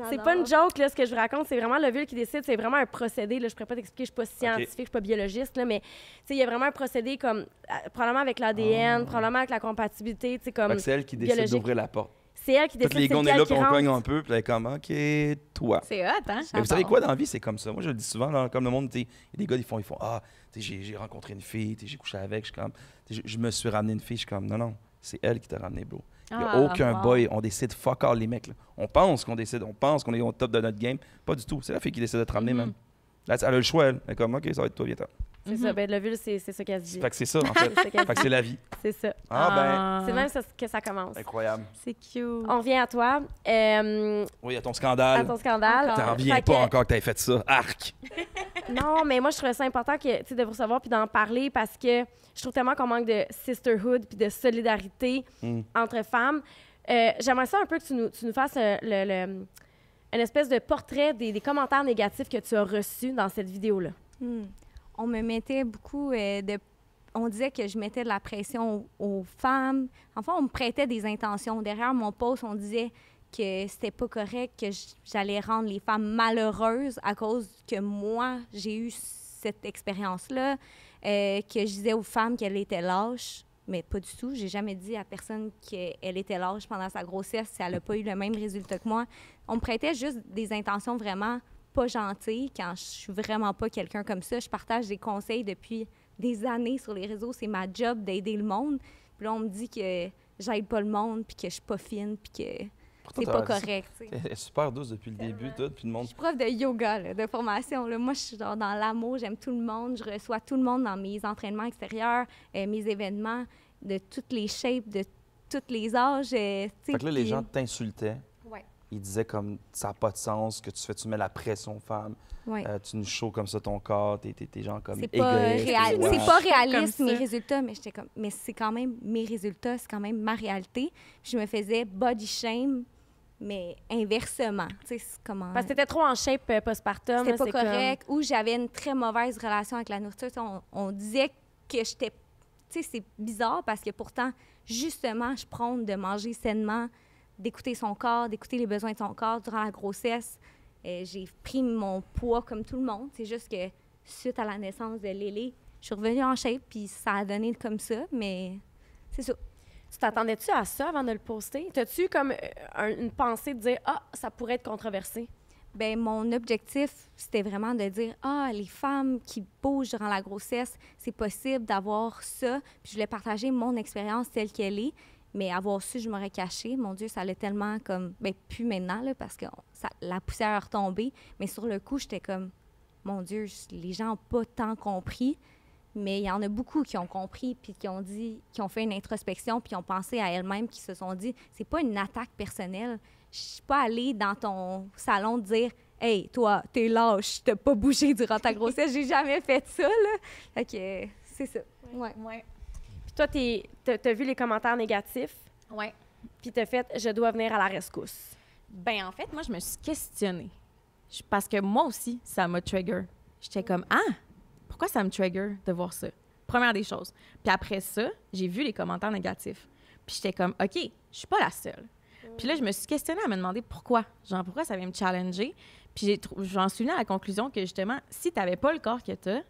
C'est pas une joke, là, ce que je vous raconte, c'est vraiment l'ovule qui décide, c'est vraiment un procédé, là, je pourrais pas t'expliquer, je suis pas scientifique, je suis pas biologiste, là, mais tu sais, il y a vraiment un procédé comme, probablement avec l'ADN, probablement avec la compatibilité, tu sais, Fait comme, que c'est elle qui décide biologique. d'ouvrir la porte. c'est elle qui Toutes décide, les c'est gars, on est lequel là, qui puis on cogne rentre. un peu, puis elle est comme, OK, toi. C'est hot, hein? Mais vous savez quoi dans la vie, c'est comme ça. Moi, je le dis souvent, là, comme le monde, tu sais, il y a des gars, ils font ah, tu sais, j'ai rencontré une fille, tu sais, j'ai couché avec, je suis comme, tu sais, je me suis ramené une fille, je suis comme, non, c'est elle qui t'a ramené, bro. Il n'y a Ah, aucun wow. boy, on décide fuck all les mecs. Là. On pense qu'on décide, on pense qu'on est au top de notre game. Pas du tout. C'est la fille qui décide de te ramener, même. Là, elle a le choix, elle. Elle est comme, OK, ça va être toi, viens-t'en. C'est ça, ben l'ovule, c'est ça qu'elle se dit. Fait que c'est ça, en fait. C'est ça qu'elle Fait que c'est la vie. C'est ça. Ah, C'est même ça que ça commence. ben, incroyable. C'est cute. On revient à toi. Oui, il y a ton À scandale. ton scandale. T'en reviens Fait pas que- encore que t'aies fait ça. Arc! Non, mais moi, je trouvais ça important que, tu sais, de vous recevoir puis d'en parler parce que je trouve tellement qu'on manque de sisterhood puis de solidarité entre femmes. J'aimerais ça un peu que tu nous fasses une espèce de portrait des commentaires négatifs que tu as reçus dans cette vidéo-là. On me mettait beaucoup on disait que je mettais de la pression aux femmes. Enfin, on me prêtait des intentions. Derrière mon post, on disait que c'était pas correct, que j'allais rendre les femmes malheureuses à cause que moi, j'ai eu cette expérience-là, que je disais aux femmes qu'elle était lâche, mais pas du tout. J'ai jamais dit à personne qu'elle était lâche pendant sa grossesse si elle n'a pas eu le même résultat que moi. On me prêtait juste des intentions vraiment pas gentilles quand je suis vraiment pas quelqu'un comme ça. Je partage des conseils depuis des années sur les réseaux. C'est ma job d'aider le monde. Puis là, on me dit que j'aide pas le monde, puis que je suis pas fine, puis que c'est pas correct. Tu sais. Elle est super douce depuis le début, tout, puis le monde... Je suis prof de yoga, là, de formation. Là. Moi, je suis genre dans l'amour, j'aime tout le monde. Je reçois tout le monde dans mes entraînements extérieurs, mes événements, de toutes les shapes, de tous les âges. Fait que là, les gens t'insultaient. Ouais. Ils disaient comme ça n'a pas de sens, que tu mets la pression aux femmes, Ouais. tu nous shows comme ça ton corps, t'es gens comme C'est pas, égoïstes. c'est pas Comme réaliste, ça. mes résultats, mais j'étais comme, mais c'est quand même mes résultats, c'est quand même ma réalité. Puis je me faisais body shame, mais inversement. Tu sais, c'est comment... Parce que t'étais trop en shape postpartum. C'était là, pas c'est correct, ou j'avais une très mauvaise relation avec la nourriture. Tu sais, on disait que j'étais... Tu sais, c'est bizarre parce que pourtant, justement, je prône de manger sainement, d'écouter son corps, d'écouter les besoins de son corps durant la grossesse. J'ai pris mon poids comme tout le monde. C'est juste que suite à la naissance de Lélé, je suis revenue en shape, puis ça a donné comme ça, mais c'est ça. Tu t'attendais-tu à ça avant de le poster? T'as-tu comme une pensée de dire « Ah, ça pourrait être controversé ». Bien, mon objectif, c'était vraiment de dire ah, les femmes qui bougent durant la grossesse, c'est possible d'avoir ça. Puis je voulais partager mon expérience telle qu'elle est. Mais avoir su, je m'aurais caché. Mon Dieu, ça allait tellement comme. Bien, plus maintenant, là, parce que la poussière est retombée. Mais sur le coup, j'étais comme mon Dieu, les gens n'ont pas tant compris. Mais il y en a beaucoup qui ont compris, puis qui ont fait une introspection, puis qui ont pensé à elles-mêmes, qui se sont dit c'est pas une attaque personnelle. Je suis pas allée dans ton salon dire hey, toi, t'es lâche, t'as pas bougé durant ta grossesse. J'ai jamais fait ça, là. Fait que c'est ça. Ouais. Ouais. Puis toi, t'as vu les commentaires négatifs, Ouais. puis t'as fait « Je dois venir à la rescousse Ben en fait, moi, je me suis questionnée. Parce que moi aussi, ça m'a trigger. J'étais comme, ah, pourquoi ça me trigger de voir ça? Première des choses. Puis après ça, j'ai vu les commentaires négatifs. Puis j'étais comme, OK, je suis pas la seule. Puis là, je me suis questionnée à me demander pourquoi. Genre, pourquoi ça vient me challenger? Puis j'en suis venue à la conclusion que justement, si tu n'avais pas le corps que tu as,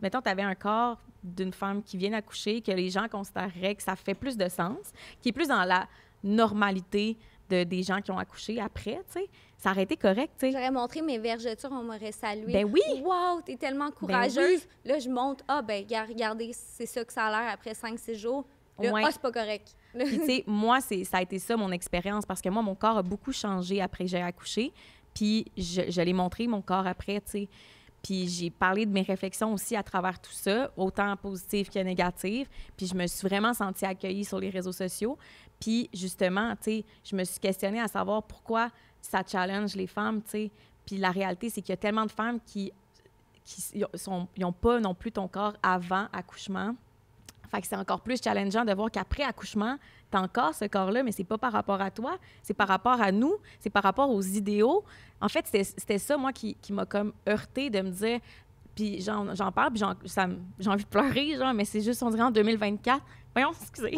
mettons, tu avais un corps d'une femme qui vient d'accoucher, que les gens considéreraient que ça fait plus de sens, qui est plus dans la normalité des gens qui ont accouché après, tu sais, ça aurait été correct, tu sais. J'aurais montré mes vergetures, on m'aurait salué. Ben oui! Wow, t'es tellement courageuse. Là, je monte, regardez, c'est ça que ça a l'air après 5-6 jours. Là, Ouais. c'est pas correct. Puis, tu sais, moi, ça a été ça, mon expérience, parce que moi, mon corps a beaucoup changé après que j'ai accouché. Puis, je l'ai montré, mon corps après, tu sais. Puis, j'ai parlé de mes réflexions aussi à travers tout ça, autant positives que négatives. Puis, je me suis vraiment sentie accueillie sur les réseaux sociaux. Puis, justement, tu sais, je me suis questionnée à savoir pourquoi ça challenge les femmes, tu sais. Puis, la réalité, c'est qu'il y a tellement de femmes qui n'ont pas non plus ton corps avant accouchement. Fait que c'est encore plus challengeant de voir qu'après accouchement, t'as encore ce corps-là, mais c'est pas par rapport à toi, c'est par rapport à nous, c'est par rapport aux idéaux. En fait, c'était ça, moi, qui m'a comme heurtée de me dire... Puis j'en parle, puis j'ai envie de pleurer, genre, mais c'est juste, on dirait, en 2024. Voyons, excusez.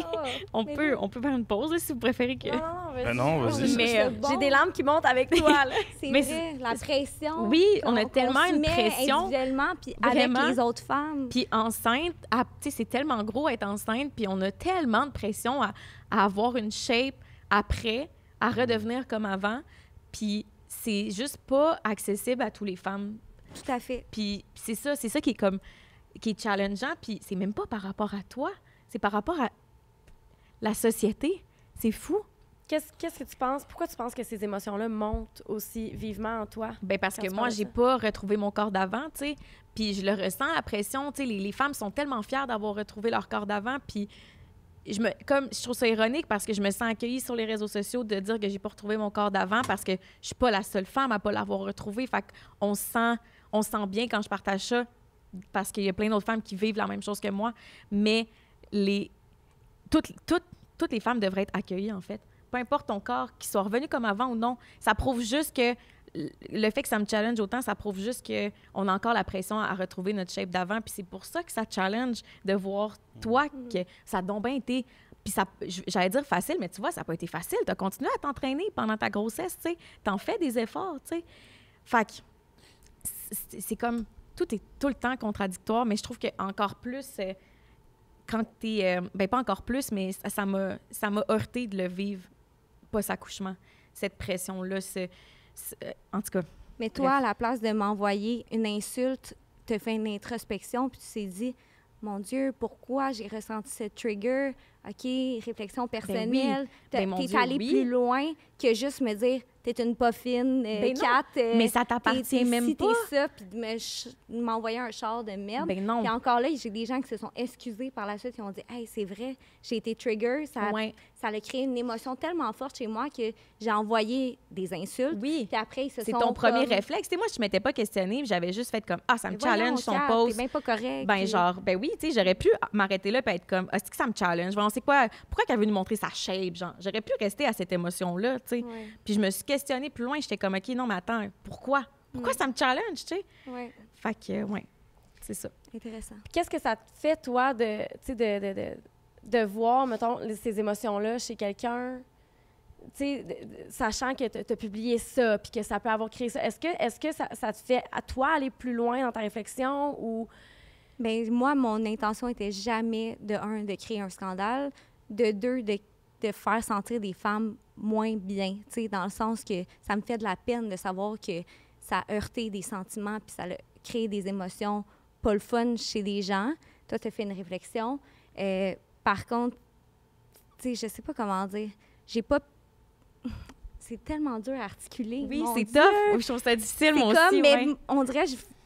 On peut faire une pause, là, si vous préférez que... Non, non, vas-y. Mais, J'ai des larmes qui montent avec toi, là. C'est Mais vrai, la pression. Oui, on a qu'on tellement se une met pression. individuellement, puis Vraiment. avec les autres femmes. Puis enceinte, tu sais, c'est tellement gros être enceinte, puis on a tellement de pression à avoir une shape après, à redevenir comme avant. Puis c'est juste pas accessible à toutes les femmes. Tout à fait. Puis c'est ça qui est challengeant, puis c'est même pas par rapport à toi, c'est par rapport à la société. C'est fou. Qu'est-ce que tu penses? Pourquoi tu penses que ces émotions-là montent aussi vivement en toi? Ben parce Quand que tu moi, parles de j'ai ça. pas retrouvé mon corps d'avant, tu sais. Puis je le ressens, la pression, tu sais, les femmes sont tellement fières d'avoir retrouvé leur corps d'avant, puis je trouve ça ironique parce que je me sens accueillie sur les réseaux sociaux de dire que j'ai pas retrouvé mon corps d'avant parce que je suis pas la seule femme à pas l'avoir retrouvé. Fait qu'on se sent bien quand je partage ça parce qu'il y a plein d'autres femmes qui vivent la même chose que moi. Mais toutes les femmes devraient être accueillies, en fait. Peu importe ton corps, qu'il soit revenu comme avant ou non, ça prouve juste que le fait que ça me challenge autant, ça prouve juste qu'on a encore la pression à retrouver notre shape d'avant. Puis c'est pour ça que ça challenge de voir, toi, que ça a donc bien été... Puis j'allais dire facile, mais tu vois, ça n'a pas été facile. Tu as continué à t'entraîner pendant ta grossesse, tu sais. T'en fais des efforts, tu sais. Fait que c'est comme... tout est tout le temps contradictoire, mais je trouve que encore plus quand t'es... pas encore plus, mais ça m'a heurté de le vivre post-accouchement. Cette pression-là, en tout cas... Mais toi, à la place de m'envoyer une insulte, tu as fait une introspection, puis tu t'es dit, mon Dieu, pourquoi j'ai ressenti cette trigger? OK, réflexion personnelle. Mon T'es Dieu, allé oui. plus loin que juste me dire, t'es une pas fine, Ben non. Kat. Mais ça t'appartient même si pas. t'es ça, puis de m'envoyer un char de merde. Ben non. Puis encore là, j'ai des gens qui se sont excusés par la suite, qui ont dit, hey, c'est vrai, j'ai été trigger. Ça Ouais. a créé une émotion tellement forte chez moi que j'ai envoyé des insultes. Oui. Puis après, ils se C'est sont ton premier comme, réflexe. Tu sais, moi, je ne m'étais pas questionnée, puis j'avais juste fait comme, ça me Mais voyons, challenge son Kat, post. T'es bien pas correct. Ben, puis- genre, ben oui, tu sais, j'aurais pu m'arrêter là et être comme, est-ce que ça me challenge? Voyons, c'est quoi? Pourquoi qu'elle veut nous montrer sa shape? Genre, j'aurais pu rester à cette émotion-là, tu sais. Ouais. Puis je me suis questionnée plus loin. J'étais comme, OK, non, mais attends, pourquoi? Pourquoi ça me challenge, tu sais? Ouais, Fait que, ouais, c'est ça. intéressant. Qu'est-ce que ça te fait, toi, tu sais, de voir, mettons, ces émotions-là chez quelqu'un, tu sais, sachant que tu as publié ça, puis que ça peut avoir créé ça. Est-ce que ça te fait, à toi, aller plus loin dans ta réflexion ou... Ben moi, mon intention était jamais, de créer un scandale, de deux, de faire sentir des femmes moins bien, tu sais, dans le sens que ça me fait de la peine de savoir que ça a heurté des sentiments puis ça a créé des émotions pas le fun chez des gens. Toi, tu as fait une réflexion. Par contre, tu sais, je sais pas comment dire. J'ai pas... C'est tellement dur à articuler. Oui, mon c'est Dieu. tough. Je trouve ça difficile, C'est moi comme, aussi. mais ouais. on dirait,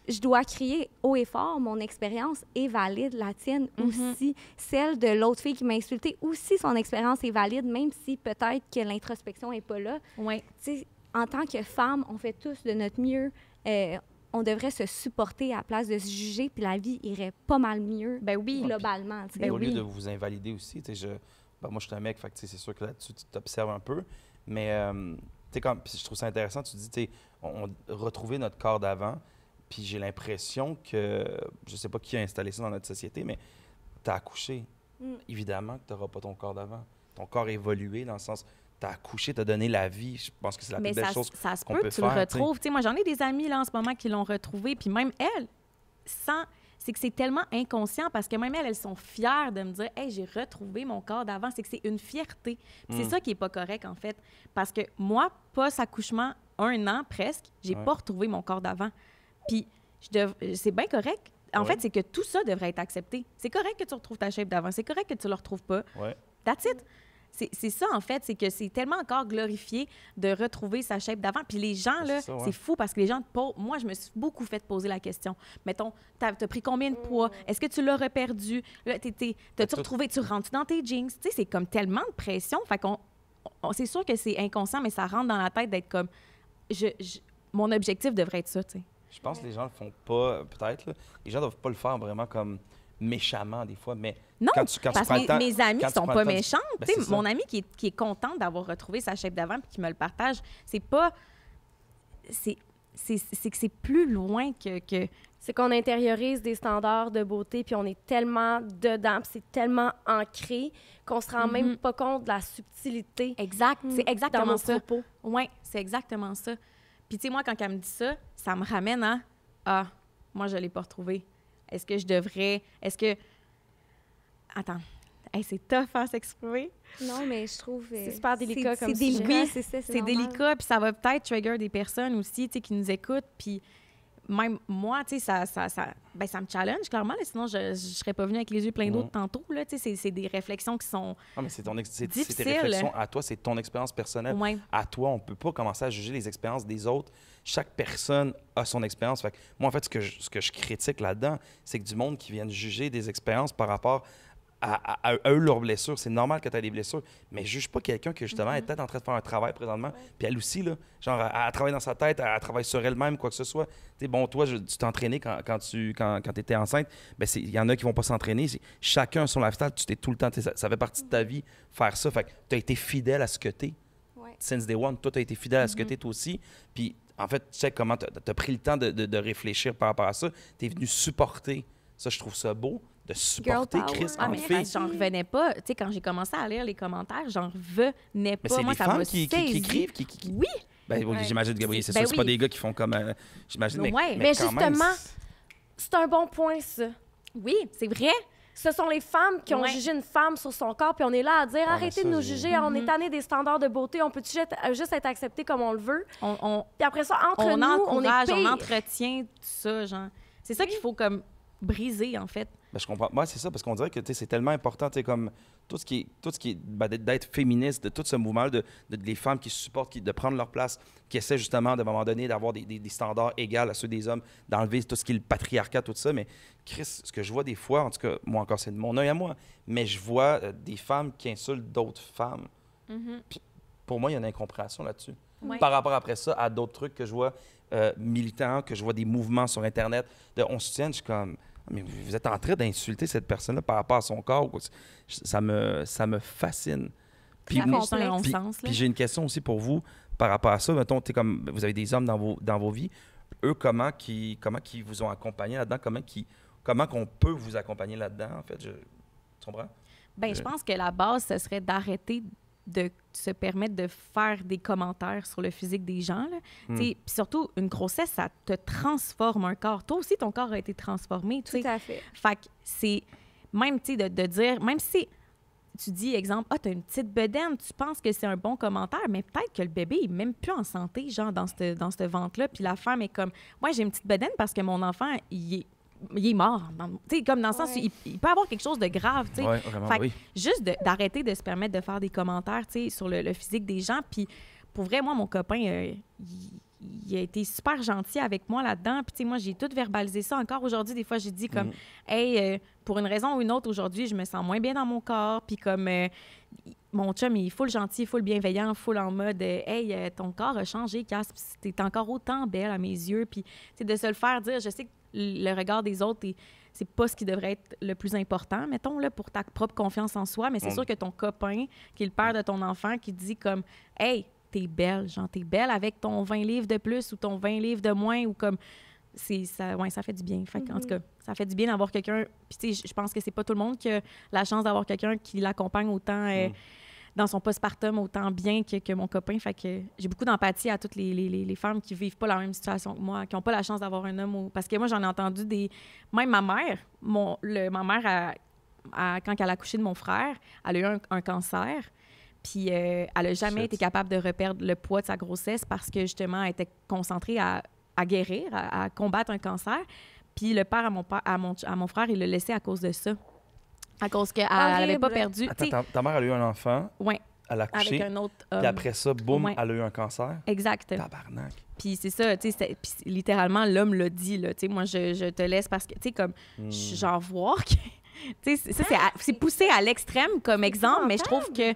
je dois crier haut et fort, mon expérience est valide, la tienne aussi. Celle de l'autre fille qui m'a insultée aussi, son expérience est valide, même si peut-être que l'introspection n'est pas là. Ouais. Tu sais, en tant que femme, on fait tous de notre mieux. On devrait se supporter à la place de se juger, puis la vie irait pas mal mieux Ben oui. globalement. tu sais. Et au lieu oui. de vous invalider aussi, tu sais, moi, je suis un mec, fait que, tu sais, c'est sûr que là-dessus, tu t'observes un peu. Mais, tu sais, puis je trouve ça intéressant, tu dis, tu sais, on retrouver notre corps d'avant, puis j'ai l'impression que, je sais pas qui a installé ça dans notre société, mais tu as accouché. Évidemment que tu n'auras pas ton corps d'avant. Ton corps a évolué dans le sens, tu as accouché, tu as donné la vie. Je pense que c'est la Mais plus belle ça, chose ça se qu'on peut peut que tu faire, le tu sais. retrouves. Tu sais, moi, j'en ai des amis là, en ce moment qui l'ont retrouvé, puis même elle, c'est que c'est tellement inconscient parce que même elles sont fières de me dire « Hey, j'ai retrouvé mon corps d'avant ». C'est que c'est une fierté. Puis c'est ça qui est pas correct, en fait. Parce que moi, post-accouchement, 1 an presque, j'ai Ouais. pas retrouvé mon corps d'avant. Puis c'est bien correct. En Ouais. fait, c'est que tout ça devrait être accepté. C'est correct que tu retrouves ta shape d'avant. C'est correct que tu le retrouves pas. Ouais. That's it. C'est ça, en fait, c'est que c'est tellement encore glorifié de retrouver sa shape d'avant. Puis les gens, là, C'est ça, ouais. c'est fou parce que les gens te posent... Moi, je me suis beaucoup fait poser la question. Mettons, t'as pris combien de poids? Est-ce que tu l'aurais perdu? Là, t'as-tu tout- retrouvé... Tu rentres dans tes jeans? Tu sais, c'est comme tellement de pression. Fait qu'on... c'est sûr que c'est inconscient, mais ça rentre dans la tête d'être comme... mon objectif devrait être ça, tu sais. Je pense que les gens le font pas, peut-être, là. Les gens doivent pas le faire vraiment comme méchamment, des fois, mais Non, quand tu parce prends le que temps- mes amis quand tu sont prends pas le temps de- méchantes. Ben, Tu sais, c'est ça. mon ami qui est contente d'avoir retrouvé sa shape d'avant puis qui me le partage, c'est pas... C'est que c'est plus loin que... C'est qu'on intériorise des standards de beauté, puis on est tellement dedans, puis c'est tellement ancré qu'on se rend même pas compte de la subtilité Exact, c'est dans exactement nos ça. propos. Oui, c'est exactement ça. Puis tu sais, moi, quand elle me dit ça, ça me ramène à « Ah, moi, je l'ai pas retrouvé. Est-ce que je devrais... Est-ce que... » Attends. Hey, c'est tough à s'exprimer. Non, mais je trouve... C'est super délicat comme c'est sujet. délicat, c'est ça, C'est normal. délicat, puis ça va peut-être trigger des personnes aussi, tu sais, qui nous écoutent, puis même moi, tu sais, ça me challenge, clairement, là, sinon je serais pas venue avec les yeux pleins d'eau tantôt, là, tu sais, c'est des réflexions qui sont... Non, mais c'est c'est tes Difficile. réflexions à toi, c'est ton expérience personnelle. Ouais. À toi, on peut pas commencer à juger les expériences des autres. Chaque personne a son expérience. Fait que moi, en fait, ce que je critique là-dedans, c'est que du monde qui viennent juger des expériences par rapport à eux, leurs blessures. C'est normal que tu aies des blessures, mais juge pas quelqu'un qui, justement, est peut-être en train de faire un travail présentement. Puis elle aussi, là, genre, elle travaille dans sa tête, elle travaille sur elle-même, quoi que ce soit. Tu sais, bon, toi, tu t'entraînais quand tu étais enceinte. Bien, il y en a qui vont pas s'entraîner. Chacun a son lifestyle. Tu t'es tout le temps, ça fait partie de ta vie, faire ça. Fait que tu as été fidèle à ce que tu es. Ouais. Since day one, toi, tu as été fidèle à ce que tu es toi aussi. Puis, en fait, tu sais comment tu as pris le temps de réfléchir par rapport à ça. Tu es venu supporter. Ça, je trouve ça beau, de supporter Girl power. Chris Ah, en mais fille. j'en revenais pas. Tu sais, quand j'ai commencé à lire les commentaires, j'en revenais Mais pas. c'est Moi, des ça femmes m'a qui saisi. écrivent. Oui, Ben, oui, Ouais. j'imagine que oui, c'est Ben sûr, c'est pas oui. des gars qui font comme. J'imagine, Ouais. Mais quand même, justement, C'est un bon point, ça. Oui, c'est vrai. Ce sont les femmes qui ont Ouais. jugé une femme sur son corps, puis on est là à dire arrêtez ça, de nous j'ai- juger, on est tanné des standards de beauté, on peut juste être accepté comme on le veut. On Puis après ça, entre on nous, on est encourage, on pire. entretient tout ça, genre. C'est ça qu'il faut comme briser, en fait. Ben, je comprends. Moi, c'est ça, parce qu'on dirait que tu sais, c'est tellement important, tu sais, comme tout ce qui est ben, d'être féministe, de tout ce mouvement, des femmes qui supportent, de prendre leur place, qui essaient justement, de, à un moment donné, d'avoir des standards égaux à ceux des hommes, d'enlever tout ce qui est le patriarcat, tout ça. Mais Chris, ce que je vois des fois, en tout cas, moi encore, c'est de mon œil à moi, mais je vois des femmes qui insultent d'autres femmes. Puis, pour moi, il y a une incompréhension là-dessus. Ouais. Par rapport après ça à d'autres trucs que je vois militants, que je vois des mouvements sur Internet, on se tient, je suis comme... Mais vous êtes en train d'insulter cette personne-là par rapport à son corps. Ça me fascine. Puis, Ça fait juste un long puis- sens, là. puis j'ai une question aussi pour vous par rapport à ça. Mettons, comme, vous avez des hommes dans vos vies. Eux, comment qui vous ont accompagné là-dedans? Comment qu'on peut vous accompagner là-dedans, en fait? Tu comprends? Ben, je pense que la base, ce serait d'arrêter de se permettre de faire des commentaires sur le physique des gens. Là. Puis surtout, une grossesse, ça te transforme un corps. Toi aussi, ton corps a été transformé. tu Tout sais. à fait. Fait que c'est même, tu sais, de dire, même si tu dis, exemple, ah, t'as une petite bedaine, tu penses que c'est un bon commentaire, mais peut-être que le bébé est même plus en santé, genre, dans ce ventre-là. Puis la femme est comme, moi, j'ai une petite bedaine parce que mon enfant, il est mort. Tu sais, comme dans le sens où Ouais. il peut avoir quelque chose de grave, tu sais. Oui, vraiment, Fait que oui. juste d'arrêter de se permettre de faire des commentaires, tu sais, sur le physique des gens. Puis pour vrai, moi, mon copain, il a été super gentil avec moi là-dedans. Puis tu sais, moi, j'ai tout verbalisé ça. Encore aujourd'hui, des fois, j'ai dit comme, hey, pour une raison ou une autre, aujourd'hui, je me sens moins bien dans mon corps. Puis comme, mon chum, il est full gentil, full bienveillant, full en mode, hey, ton corps a changé, Cass. Puis t'es encore autant belle à mes yeux. Puis tu sais, de se le faire dire, je sais que le regard des autres c'est pas ce qui devrait être le plus important, mettons, là, pour ta propre confiance en soi, mais c'est sûr que ton copain, qui est le père de ton enfant, qui dit comme « Hey, t'es belle, genre, t'es belle avec ton 20 livres de plus ou ton 20 livres de moins » ou comme... ça fait du bien. Fait en tout cas, ça fait du bien d'avoir quelqu'un... Puis tu sais, je pense que c'est pas tout le monde qui a la chance d'avoir quelqu'un qui l'accompagne autant... dans son postpartum autant bien que mon copain. Fait que j'ai beaucoup d'empathie à toutes les femmes qui vivent pas la même situation que moi, qui n'ont pas la chance d'avoir un homme. Parce que moi, j'en ai entendu des... Même ma mère, ma mère, quand elle a accouché de mon frère, elle a eu un cancer. Puis elle n'a jamais été capable de reperdre le poids de sa grossesse parce que, justement, elle était concentrée à guérir, à combattre un cancer. Puis le père à mon frère, il l'a laissé à cause de ça. À cause qu'elle n'avait pas perdu... tu sais, Attends, ta mère, elle a eu un enfant, ouais, elle a avec accouché, un autre homme. puis après ça, boum, Ouais. elle a eu un cancer. Exact. Tabarnak. Puis c'est ça, tu sais, puis littéralement, l'homme l'a dit, là, tu sais, moi, je te laisse parce que, tu sais, comme, genre, voir que, tu sais, ça, c'est poussé à l'extrême comme exemple, mais je trouve que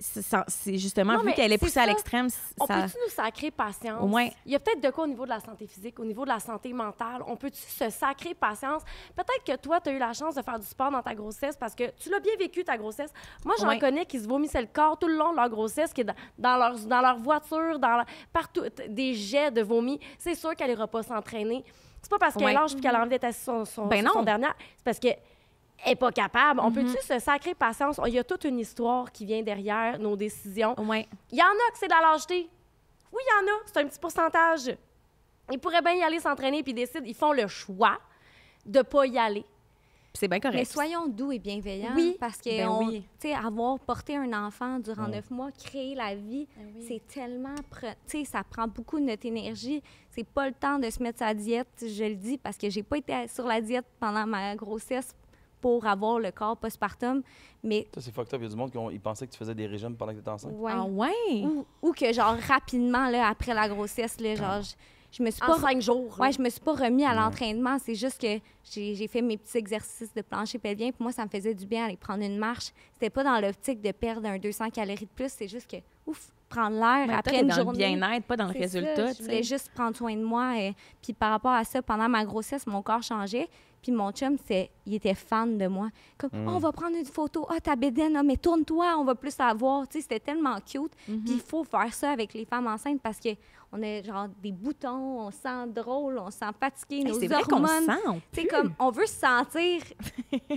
c'est justement, Non, vu mais qu'elle est c'est poussée à ça. l'extrême, On ça... peut-tu nous sacrer patience? Au moins. Il y a peut-être de quoi au niveau de la santé physique, au niveau de la santé mentale. On peut-tu se sacrer patience? Peut-être que toi, tu as eu la chance de faire du sport dans ta grossesse parce que tu l'as bien vécu, ta grossesse. Moi, j'en Ouais. connais qui se vomissaient le corps tout le long de leur grossesse, qui est dans leur voiture, partout, des jets de vomi. C'est sûr qu'elle n'ira pas s'entraîner. C'est pas parce qu'elle Ouais. lâche puis qu'elle a envie d'être assise sur son Ben non. dernier. C'est parce que elle n'est pas capable. On peut-tu se sacrer patience? Il y a toute une histoire qui vient derrière nos décisions. Ouais. Il y en a que c'est de la lâcheté. Oui, il y en a. C'est un petit pourcentage. Ils pourraient bien y aller s'entraîner puis ils font le choix de ne pas y aller. Puis c'est bien correct. Mais soyons doux et bienveillants. Oui. Parce que Ben oui. tu sais, avoir porté un enfant durant 9 mois, créer la vie, c'est tellement... Tu sais, ça prend beaucoup de notre énergie. C'est pas le temps de se mettre sa diète, je le dis, parce que j'ai pas été sur la diète pendant ma grossesse pour avoir le corps postpartum. Mais Ça, c'est fucked up. Il y a du monde qui pensaient que tu faisais des régimes pendant que tu étais enceinte. ouais. Ah ouais? Ou que, genre, rapidement, là, après la grossesse, là, genre, je me suis pas... En 5 jours. là. Ouais, je me suis pas remis à l'entraînement. C'est juste que j'ai fait mes petits exercices de plancher pelvien. Puis moi, ça me faisait du bien aller prendre une marche. C'était pas dans l'optique de perdre un 200 calories de plus. C'est juste que, ouf, prendre l'air Mais après toi, t'es une dans journée. le bien-être, pas dans le C'est résultat, ça, tu je voulais sais. juste prendre soin de moi. Puis par rapport à ça, pendant ma grossesse, mon corps changeait. Puis mon chum, il était fan de moi. Comme, on va prendre une photo. Ah, ta bédaine, mais tourne-toi, on va plus la voir. Tu sais, c'était tellement cute. Puis il faut faire ça avec les femmes enceintes parce que on a genre des boutons, on se sent drôle, on se sent fatigué, nos c'est vrai qu'on hormones. sent, on Tu sais, comme, on veut se sentir,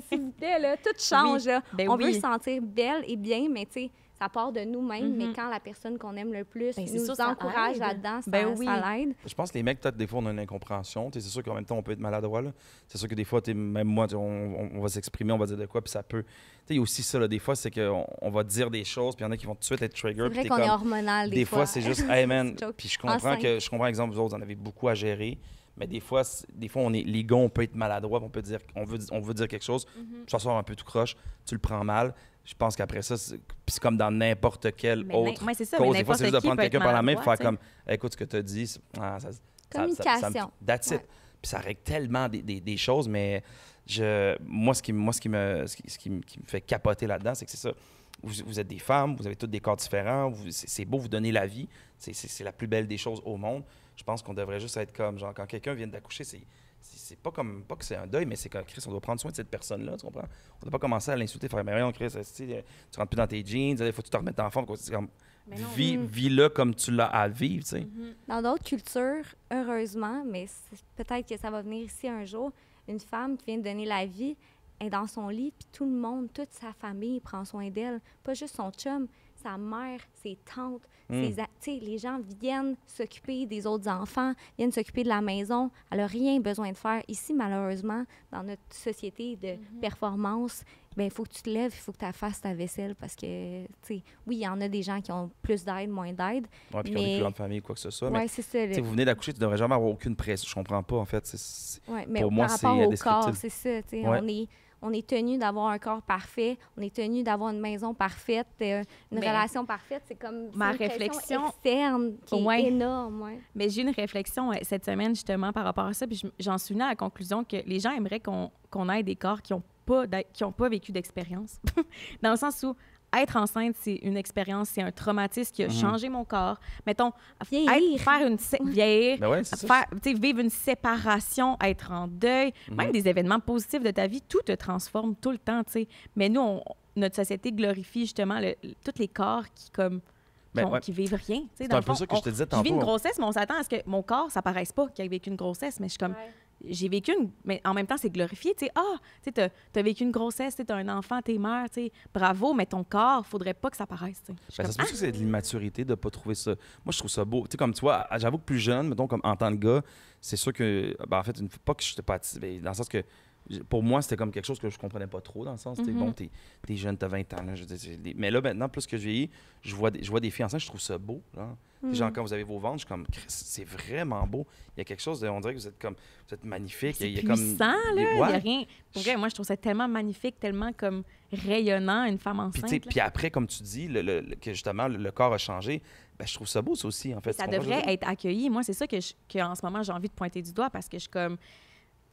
s'il vous plaît, là, tout change, là. Ben on veut oui. se sentir belle et bien, mais tu sais, ça part de nous-mêmes, mais quand la personne qu'on aime le plus Ben, c'est nous sûr, ça encourage aide. là-dedans, Ben oui. ça l'aide. Je pense que les mecs, peut-être, des fois, on a une incompréhension. Tu sais, c'est sûr qu'en même temps, on peut être maladroit. Là. C'est sûr que des fois, même moi, on va s'exprimer, on va dire de quoi, puis ça peut. Tu sais, il y a aussi ça, là, des fois, c'est qu'on va dire des choses, puis il y en a qui vont tout de suite être trigger. C'est puis vrai t'es qu'on est comme- hormonal Des fois, c'est juste, hey man. C'est joke. Puis je comprends Enceinte. exemple, vous autres, vous en avez beaucoup à gérer. Mais des fois, on est, les gars, on peut être maladroit, on peut dire, on veut dire quelque chose, ça sort un peu tout croche, tu le prends mal. Je pense qu'après ça, c'est comme dans n'importe quelle Mais autre ouais, c'est ça, mais cause. Des fois, c'est juste de n'importe qui prendre peut quelqu'un être par la main et faire maladroit, comme, écoute, ce que tu as dit, Communication. That's it. Ouais. Puis ça règle tellement des choses, mais moi, ce qui me fait capoter là-dedans, c'est que c'est ça. Vous êtes des femmes, vous avez tous des corps différents, c'est beau, vous donner la vie, c'est la plus belle des choses au monde. Je pense qu'on devrait juste être comme, genre, quand quelqu'un vient d'accoucher, c'est pas que c'est un deuil, mais c'est que Chris, on doit prendre soin de cette personne-là, tu comprends? On doit pas commencer à l'insulter, faire, mais voyons, Chris, tu rentres plus dans tes jeans, il faut que tu te remettes en forme. C'est comme, vis-le comme tu l'as à vivre, tu sais. Dans d'autres cultures, heureusement, mais peut-être que ça va venir ici un jour, une femme qui vient de donner la vie est dans son lit, puis tout le monde, toute sa famille prend soin d'elle. Pas juste son chum, sa mère, ses tantes, tu sais, les gens viennent s'occuper des autres enfants, viennent s'occuper de la maison. Elle n'a rien besoin de faire. Ici, malheureusement, dans notre société de performance, il faut que tu te lèves, il faut que tu fasses ta vaisselle parce que, tu sais, oui, il y en a des gens qui ont plus d'aide, moins d'aide. Ouais, puis qui ont des plus grandes familles, quoi que ce soit. Oui, Mais c'est ça. tu sais, vous venez d'accoucher, tu devrais jamais avoir aucune pression. Je comprends pas, en fait. Ouais, mais pour moi, par c'est rapport au indescriptible. corps, c'est ça. tu sais, Ouais. on est tenu d'avoir un corps parfait, on est tenu d'avoir une maison parfaite, une Mais relation parfaite. C'est comme ma c'est une pression réflexion- externe qui Ouais. est énorme. Ouais. Mais j'ai eu une réflexion cette semaine justement par rapport à ça, puis j'en suis venue à la conclusion que les gens aimeraient qu'on ait des corps qui n'ont pas vécu d'expérience. Dans le sens où être enceinte, c'est une expérience, c'est un traumatisme qui a changé mon corps. Mettons, Vieillir. vieillir, Ben ouais, c'est ça. vivre une séparation, être en deuil, même des événements positifs de ta vie, tout te transforme tout le temps, tu sais. Mais nous, notre société glorifie justement tous les corps qui vivent rien. tu sais. C'est Dans un le peu fond, ça que je te disais je vis tantôt. une grossesse, mais on s'attend à ce que mon corps, ça paraisse pas qu'il a vécu une grossesse. Mais je suis comme, j'ai vécu mais en même temps, c'est glorifié. Tu sais, t'as vécu une grossesse, t'as un enfant, t'es mère, tu sais, bravo, mais ton corps, faudrait pas que ça paraisse. Tu sais. Je suis Ben, comme, ça se peut que c'est de l'immaturité de ne pas trouver ça. Moi, je trouve ça beau. Tu sais, comme tu vois, j'avoue que plus jeune, mettons, comme en tant que gars, c'est sûr que, en fait, pas que je n'étais pas attiré, dans le sens que, pour moi, c'était comme quelque chose que je comprenais pas trop, dans le sens, bon, t'es jeune, t'as 20 ans, là, mais là, maintenant, plus que je vieillis, je vois des filles enceintes, je trouve ça beau, là. Tu sais, genre, quand vous avez vos ventres, je suis comme, Chris, c'est vraiment beau. Il y a quelque chose on dirait que vous êtes magnifique. c'est Il y a puissant, là. Il y a Ouais. rien. Pour vrai, moi, je trouve ça tellement magnifique, tellement comme rayonnant, une femme Puis, tu enceinte. sais, là. puis après, comme tu dis, que justement, le corps a changé, ben, je trouve ça beau, ça aussi, en fait. Ça Tu comprends ce que je veux devrait dire? être accueilli. Moi, c'est ça que en ce moment, j'ai envie de pointer du doigt parce que je suis comme...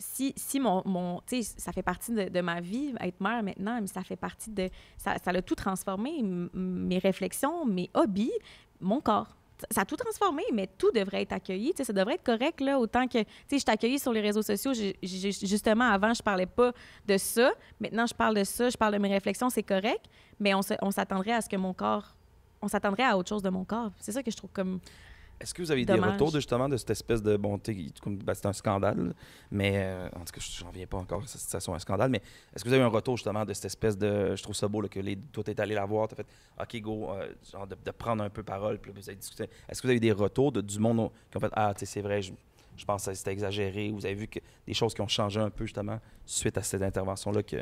Si mon tu sais, ça fait partie de ma vie, être mère maintenant, mais ça fait partie de... Ça a tout transformé, mes réflexions, mes hobbies, mon corps. Ça a tout transformé, mais tout devrait être accueilli. Tu sais, ça devrait être correct, là, autant que... Tu sais, je suis accueillie sur les réseaux sociaux. Justement, avant, je parlais pas de ça. Maintenant, je parle de ça, je parle de mes réflexions, c'est correct, mais on s'attendrait à ce que mon corps... On s'attendrait à autre chose de mon corps. C'est ça que je trouve comme... Est-ce que vous avez Dommage. des retours justement de cette espèce de bonté, c'est un scandale, là, mais en tout cas, je n'en viens pas encore, ça soit un scandale, mais est-ce que vous avez un retour justement de cette espèce de, je trouve ça beau là, que toi t'es allé la voir, t'as fait, ok go, genre de prendre un peu parole, puis là, vous avez discuté. Est-ce que vous avez des retours du monde qui ont fait, ah tu sais c'est vrai, je pense que c'était exagéré, vous avez vu que des choses qui ont changé un peu justement suite à cette intervention-là que...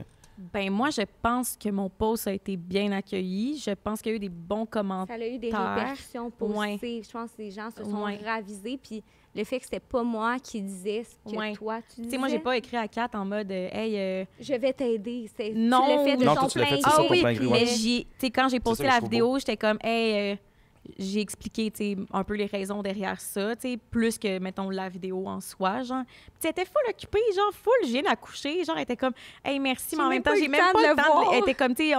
Ben moi, je pense que mon post a été bien accueilli. Je pense qu'il y a eu des bons commentaires. Ça a eu des répercussions positives. Ouais. Je pense que les gens se sont Ouais. ravisés. Puis le fait que c'était pas moi qui disais ce que Ouais. toi, tu disais. Tu sais, moi, j'ai pas écrit à Kat en mode hey, Je vais t'aider. Non. Tu l'as fait de Non, ton toi, tu l'as plein fait, gré. c'est ça, ah ton oui, plein gré, mais ouais. tu sais, quand j'ai posté ça que je la trouve vidéo, j'étais comme hey, j'ai expliqué, tu sais, un peu les raisons derrière ça, tu sais, plus que, mettons, la vidéo en soi, genre. Puis, tu sais, elle était full occupée, genre, full, je viens d'accoucher, genre, elle était comme, hey, merci, J'ai mais en même même temps, pas eu j'ai le même temps pas de le le temps. voir. Elle était comme, tu sais,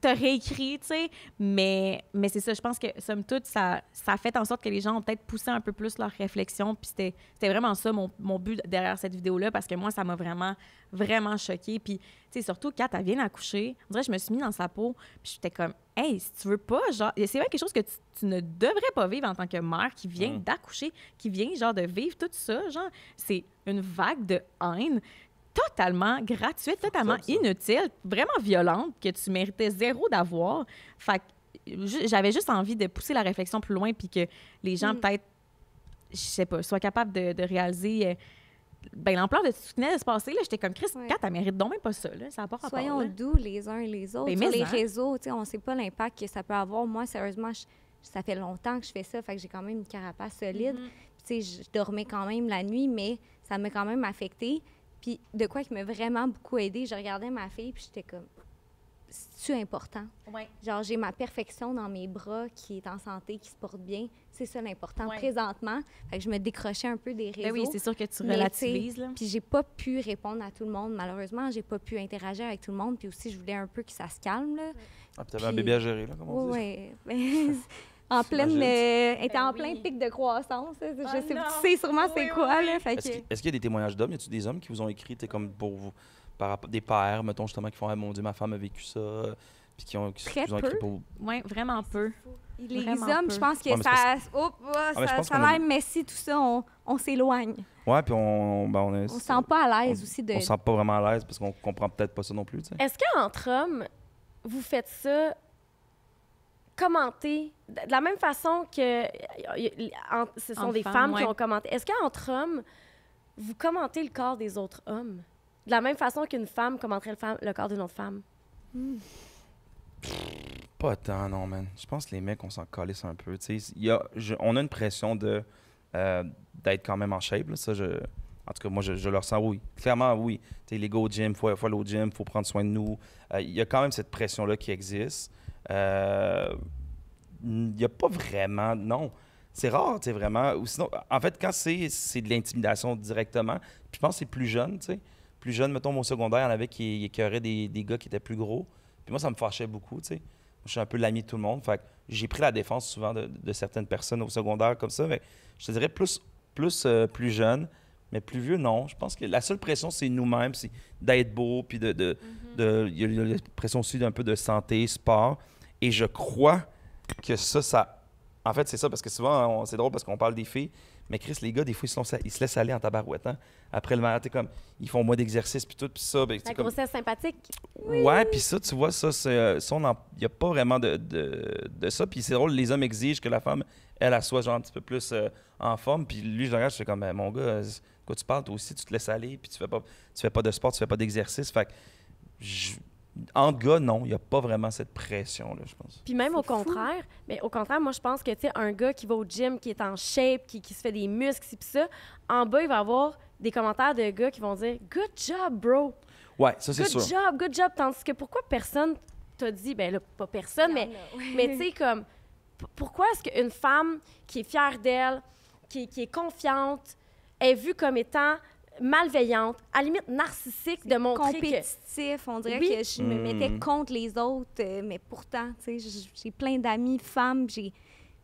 t'as réécrit, tu sais. Mais c'est ça, je pense que, somme toute, ça a fait en sorte que les gens ont peut-être poussé un peu plus leur réflexion. Puis c'était vraiment ça, mon but derrière cette vidéo-là, parce que moi, ça m'a vraiment, vraiment choquée. Puis, tu sais, surtout, quand elle vient d'accoucher, on dirait que je me suis mis dans sa peau, puis j'étais comme, hey, si tu veux pas, genre, c'est vrai quelque chose que tu ne devrais pas vivre en tant que mère qui vient d'accoucher, qui vient, genre, de vivre tout ça, genre, c'est une vague de haine totalement gratuite, totalement inutile, vraiment violente, que tu méritais zéro d'avoir. Fait que j'avais juste envie de pousser la réflexion plus loin, puis que les gens, peut-être, je sais pas, soient capables de réaliser l'ampleur de ce qui venait de se passer. J'étais comme, Chris, Kat, elle mérite donc même pas ça. Là. Ça n'a pas rapport. Soyons doux les uns et les autres. Sur les réseaux, on ne sait pas l'impact que ça peut avoir. Moi, sérieusement, ça fait longtemps que je fais ça, fait que j'ai quand même une carapace solide. Je dormais quand même la nuit, mais ça m'a quand même affectée. Puis de quoi qui m'a vraiment beaucoup aidée, je regardais ma fille, puis j'étais comme, c'est-tu important? Ouais. Genre, j'ai ma perfection dans mes bras qui est en santé, qui se porte bien. C'est ça l'important présentement. Fait que je me décrochais un peu des réseaux. Ben oui, c'est sûr que tu relativises. Là. Puis j'ai pas pu répondre à tout le monde. Malheureusement, j'ai pas pu interagir avec tout le monde. Puis aussi, je voulais un peu que ça se calme. Là. Ah, puis t'avais un bébé à gérer, là, comme on dit. Oui. En pleine, était en plein pic de croissance. Je sais, tu sais sûrement c'est quoi. Là, fait Est-ce qu'il y a des témoignages d'hommes? Y a-tu des hommes qui vous ont écrit, comme pour vous, par rapport des pères, mettons, justement, qui font, mon Dieu, ma femme a vécu ça, puis qui vous ont écrit pour vous? Oui, vraiment peu. Les hommes, je pense que ça a l'air messy, tout ça, on s'éloigne. Ouais, puis on se sent pas à l'aise aussi. On se sent pas vraiment à l'aise parce qu'on comprend peut-être pas ça non plus. T'sais. Est-ce qu'entre hommes, vous faites ça, commenter, de la même façon que ce sont des femmes qui ont commenté. Est-ce qu'entre hommes, vous commentez le corps des autres hommes? De la même façon qu'une femme commenterait le corps d'une autre femme? Pas tant, non, man. Je pense que les mecs, on s'en calisse un peu. On a une pression d'être quand même en shape. Là. Ça, en tout cas, moi, je le ressens, oui. Clairement, oui. Les gars au gym, il faut aller au gym, il faut prendre soin de nous. Il y a quand même cette pression-là qui existe. Il n'y a pas vraiment... Non. C'est rare, tu sais, vraiment. Ou sinon, en fait, quand c'est de l'intimidation directement, puis je pense que c'est plus jeune, tu sais. Plus jeune, mettons, au secondaire, il y en avait qui écœuraient des gars qui étaient plus gros. Puis moi, ça me fâchait beaucoup, tu sais. Je suis un peu l'ami de tout le monde. Fait que j'ai pris la défense souvent de certaines personnes au secondaire comme ça. Mais je te dirais plus jeune, mais plus vieux, non. Je pense que la seule pression, c'est nous-mêmes, c'est d'être beau, puis il y a la pression aussi d'un peu de santé, sport. Et je crois que ça... En fait, c'est ça, parce que souvent, c'est drôle parce qu'on parle des filles, mais Chris, les gars, des fois, ils se laissent aller en tabarouette. Hein? Après le matin, comme, ils font moins d'exercice, puis tout, puis ça. Ben, la grossesse sympathique. Oui. Ouais, puis ça, tu vois, il n'y a pas vraiment de ça. Puis c'est drôle, les hommes exigent que la femme, elle soit genre un petit peu plus en forme. Puis lui, je regarde, je fais comme, mon gars, quoi tu parles, toi aussi, tu te laisses aller, puis tu fais pas de sport, tu fais pas d'exercice. Fait que, entre gars, non, il n'y a pas vraiment cette pression-là, je pense. Puis même au contraire, moi, je pense que, tu sais, un gars qui va au gym, qui est en shape, qui se fait des muscles, puis ça, en bas, il va avoir des commentaires de gars qui vont dire « Good job, bro! » Ouais, ça, c'est sûr. Good job! Tandis que pourquoi personne t'a dit, ben là, pas personne, mais tu sais, comme, pourquoi est-ce qu'une femme qui est fière d'elle, qui est confiante, est vue comme étant malveillante, à la limite narcissique, de montrer compétitif, on dirait que je me mettais contre les autres, mais pourtant, tu sais, j'ai plein d'amis femmes, puis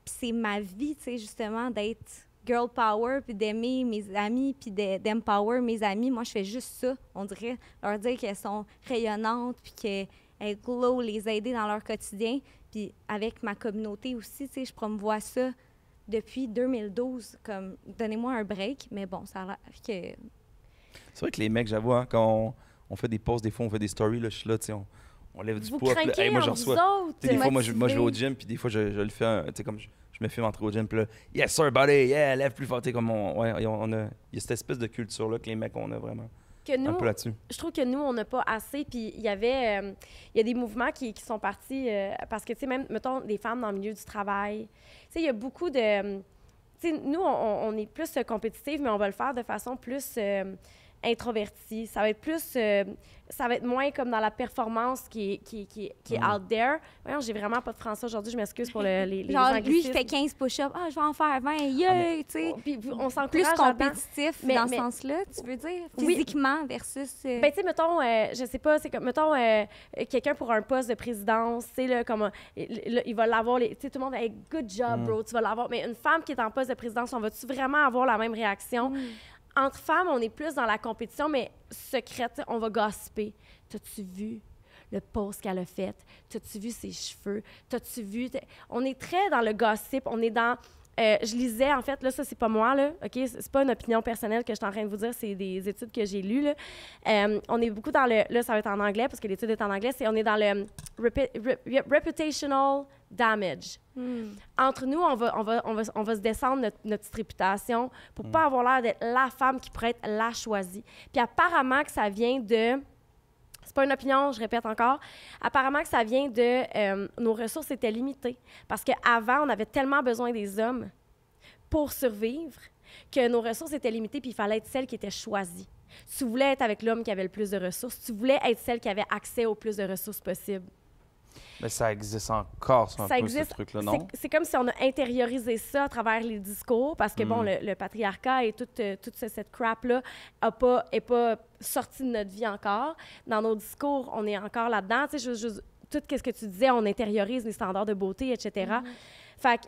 c'est ma vie, tu sais, justement, d'être girl power, puis d'aimer mes amis, puis d'empower mes amis. Moi, je fais juste ça, on dirait, leur dire qu'elles sont rayonnantes, puis qu'elles glow, les aider dans leur quotidien. Puis avec ma communauté aussi, tu sais, je promouvois ça depuis 2012, comme, donnez-moi un break, mais bon, ça a l'air que... C'est vrai que les mecs, j'avoue, hein, quand on fait des posts, des fois, on fait des stories, là, je suis là, tu sais, on lève du poids. Hey, moi, j'en reçois. Des fois, moi, je vais au gym, puis des fois, je le fais, tu sais, comme je me filme entrer au gym, puis là, yes, sir, buddy, yeah, lève plus fort. Tu sais, comme il y a cette espèce de culture-là que les mecs, on a vraiment. Que nous, un peu là-dessus. Je trouve que nous, on n'a pas assez. Puis il y a des mouvements qui sont partis parce que, tu sais, même, mettons, des femmes dans le milieu du travail. Tu sais, il y a beaucoup de... Tu sais, nous, on est plus compétitifs, mais on va le faire de façon plus introverti. Ça va être plus... ça va être moins comme dans la performance qui est out there. Voyons, j'ai vraiment pas de français aujourd'hui. Je m'excuse pour les Genre, lui, anglicismes. je fais 15 push-ups. Ah, je vais en faire 20. Yeah, tu sais. Puis on s'encourage Plus là-dedans. compétitif Mais- dans ce mais- sens-là, tu veux dire? Oui. Physiquement versus... Ben, tu sais, mettons, je sais pas, c'est comme, mettons, quelqu'un pour un poste de présidence, tu sais, là, comme, il va l'avoir, tu sais, tout le monde, hey, good job, bro, tu vas l'avoir. Mais une femme qui est en poste de présidence, on va-tu vraiment avoir la même réaction? Entre femmes, on est plus dans la compétition, mais secrète, tu sais, on va gossiper. T'as-tu vu le post qu'elle a fait? T'as-tu vu ses cheveux? T'as-tu vu... On est très dans le gossip, on est dans... je lisais, en fait, là, ça, c'est pas moi, là, OK? C'est pas une opinion personnelle que je suis en train de vous dire, c'est des études que j'ai lues, là. On est beaucoup dans le... Là, ça va être en anglais, parce que l'étude est en anglais. On est dans le reputational damage. Entre nous, on va se descendre notre petite réputation pour pas avoir l'air d'être la femme qui pourrait être la choisie. Puis apparemment que ça vient de... C'est pas une opinion, je répète encore. Apparemment que ça vient de... nos ressources étaient limitées. Parce qu'avant, on avait tellement besoin des hommes pour survivre que nos ressources étaient limitées puis il fallait être celle qui était choisie. Tu voulais être avec l'homme qui avait le plus de ressources. Tu voulais être celle qui avait accès au plus de ressources possibles. Mais ça existe encore, ça, un Ça peu, existe. ce truc-là, non? C'est comme si on a intériorisé ça à travers les discours parce que, bon, le patriarcat et toute cette crap-là est pas sorti de notre vie encore. Dans nos discours, on est encore là-dedans. Tu sais, tout ce que tu disais, on intériorise les standards de beauté, etc. Fait que,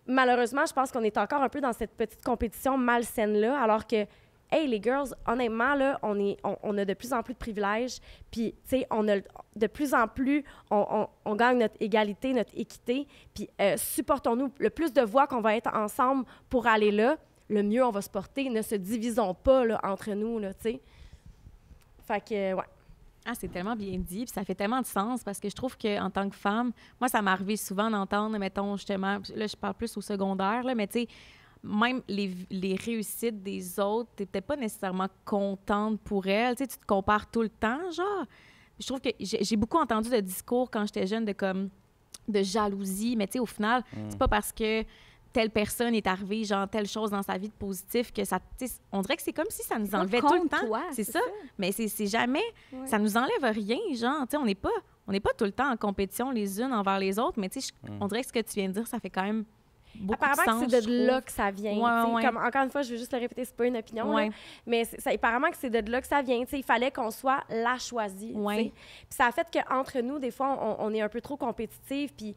malheureusement, je pense qu'on est encore un peu dans cette petite compétition malsaine-là, alors que, hey, les girls, honnêtement, là, on a de plus en plus de privilèges, puis, tu sais, on a de plus en plus, on gagne notre égalité, notre équité, puis supportons-nous. Le plus de voix qu'on va être ensemble pour aller là, le mieux on va se porter. Ne se divisons pas, là, entre nous, là, tu sais. Fait que, ouais. Ah, c'est tellement bien dit, puis ça fait tellement de sens parce que je trouve qu'en tant que femme, moi, ça m'est arrivé souvent d'entendre, mettons, justement, là, je parle plus au secondaire, là, mais tu sais, même les réussites des autres, t'es peut-être pas nécessairement contente pour elles. Tu sais, tu te compares tout le temps, genre. Je trouve que j'ai beaucoup entendu de discours quand j'étais jeune de jalousie, mais tu sais, au final, c'est pas parce que telle personne est arrivée, genre, telle chose dans sa vie de positif que ça... Tu sais, on dirait que c'est comme si ça nous enlevait tout le temps. Toi, C'est ça. Mais c'est jamais... Ça nous enlève rien, genre. Tu sais, on n'est pas tout le temps en compétition les unes envers les autres, mais tu sais, on dirait que ce que tu viens de dire, ça fait quand même beaucoup de Apparemment sens, que c'est je de là trouve. que ça vient. Ouais, tu sais, ouais. Comme, encore une fois, je veux juste le répéter, c'est pas une opinion. Ouais. Là, mais apparemment que c'est de là que ça vient. Tu sais, il fallait qu'on soit la choisie. tu sais. Ouais. Puis ça a fait qu'entre nous, des fois, on est un peu trop compétitifs, puis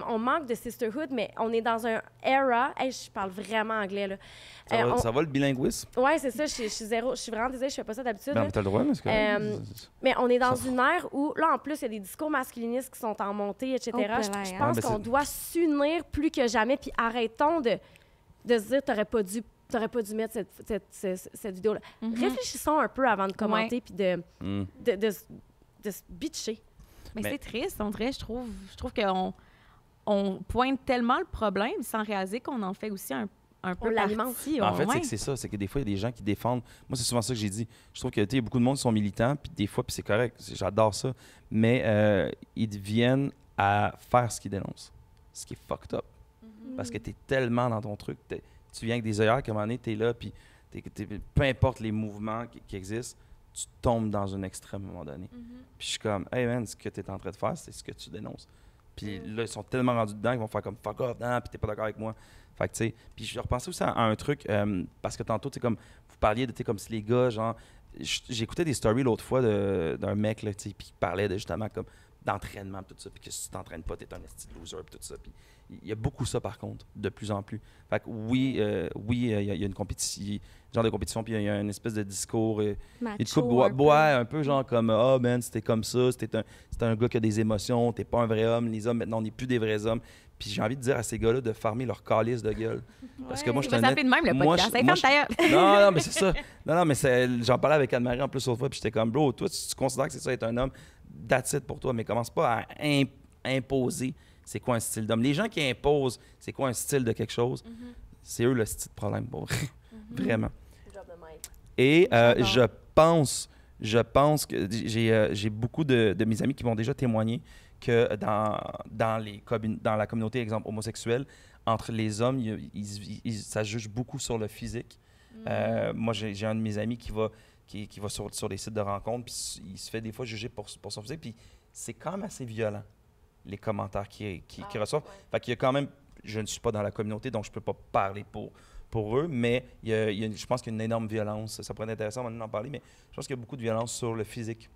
on manque de sisterhood, mais on est dans un era... Hey, je parle vraiment anglais, là. Ça va le bilinguisme? Ouais, c'est ça. Je suis vraiment désolée, je fais pas ça d'habitude. Ben, là. mais t'as le droit, mais c'est correct. Mais on est dans une ère où, là, en plus, il y a des discours masculinistes qui sont en montée, etc. Oh, Je purée, je hein. pense Ouais, ben, qu'on c'est- doit s'unir plus que jamais, puis arrêtons de se dire t'aurais pas dû mettre cette vidéo-là. Réfléchissons un peu avant de commenter, puis de se bitcher. Mais Mais- c'est triste, on dirait, je trouve qu'on pointe tellement le problème sans réaliser qu'on en fait aussi un peu l'alimente. partie. En fait, ouais. c'est que c'est ça. C'est que des fois, il y a des gens qui défendent. Moi, c'est souvent ça que j'ai dit. Je trouve qu'il y a beaucoup de monde qui sont militants, puis des fois, puis c'est correct. J'adore ça. Mais ils viennent à faire ce qu'ils dénoncent. Ce qui est fucked up. Parce que tu es tellement dans ton truc. Tu viens avec des œillères qu'à un moment donné, tu es là, puis peu importe les mouvements qui existent, tu tombes dans un extrême à un moment donné. Puis je suis comme, hey man, ce que tu es en train de faire, c'est ce que tu dénonces. Puis là, ils sont tellement rendus dedans qu'ils vont faire comme fuck off, non, puis t'es pas d'accord avec moi. Fait que tu sais, puis je repensais aussi à un truc, parce que tantôt, tu sais, comme, vous parliez de, tu sais, comme si les gars, genre, j'écoutais des stories l'autre fois d'un mec, là, tu sais, puis qui parlait de justement comme d'entraînement, tout ça, puis que si tu t'entraînes pas, t'es un esti de loser, puis tout ça. Puis il y a beaucoup ça, par contre, de plus en plus. Fait que oui, il y a une compétition, genre de compétition, puis il y a une espèce de discours. Et tu Macho, coupes un peu. un peu genre comme ah man, c'était comme ça, c'était un gars qui a des émotions, t'es pas un vrai homme, les hommes maintenant on n'est plus des vrais hommes. Puis j'ai envie de dire à ces gars-là de farmer leur calice de gueule. Parce que moi je Ça suis s'appelle de même le podcast. Hey, ferme ta gueule. Non, mais c'est ça. Non, mais j'en parlais avec Anne-Marie en plus l'autre fois, puis j'étais comme bro, toi tu considères que c'est ça être un homme, that's it pour toi, mais commence pas à imposer c'est quoi un style d'homme. Les gens qui imposent c'est quoi un style de quelque chose, c'est eux le style de problème pour vrai. Vraiment. Et je pense que j'ai beaucoup de mes amis qui m'ont déjà témoigné que dans la communauté, exemple, homosexuelle, entre les hommes, ça juge beaucoup sur le physique. Moi, j'ai un de mes amis qui qui va sur des sites de rencontres, puis il se fait des fois juger pour son physique, puis c'est quand même assez violent, les commentaires qu'il reçoit. Fait qu'il y a quand même, je ne suis pas dans la communauté, donc je peux pas parler pour eux, mais je pense qu'il y a une énorme violence. Ça pourrait être intéressant maintenant d'en parler, mais je pense qu'il y a beaucoup de violence sur le physique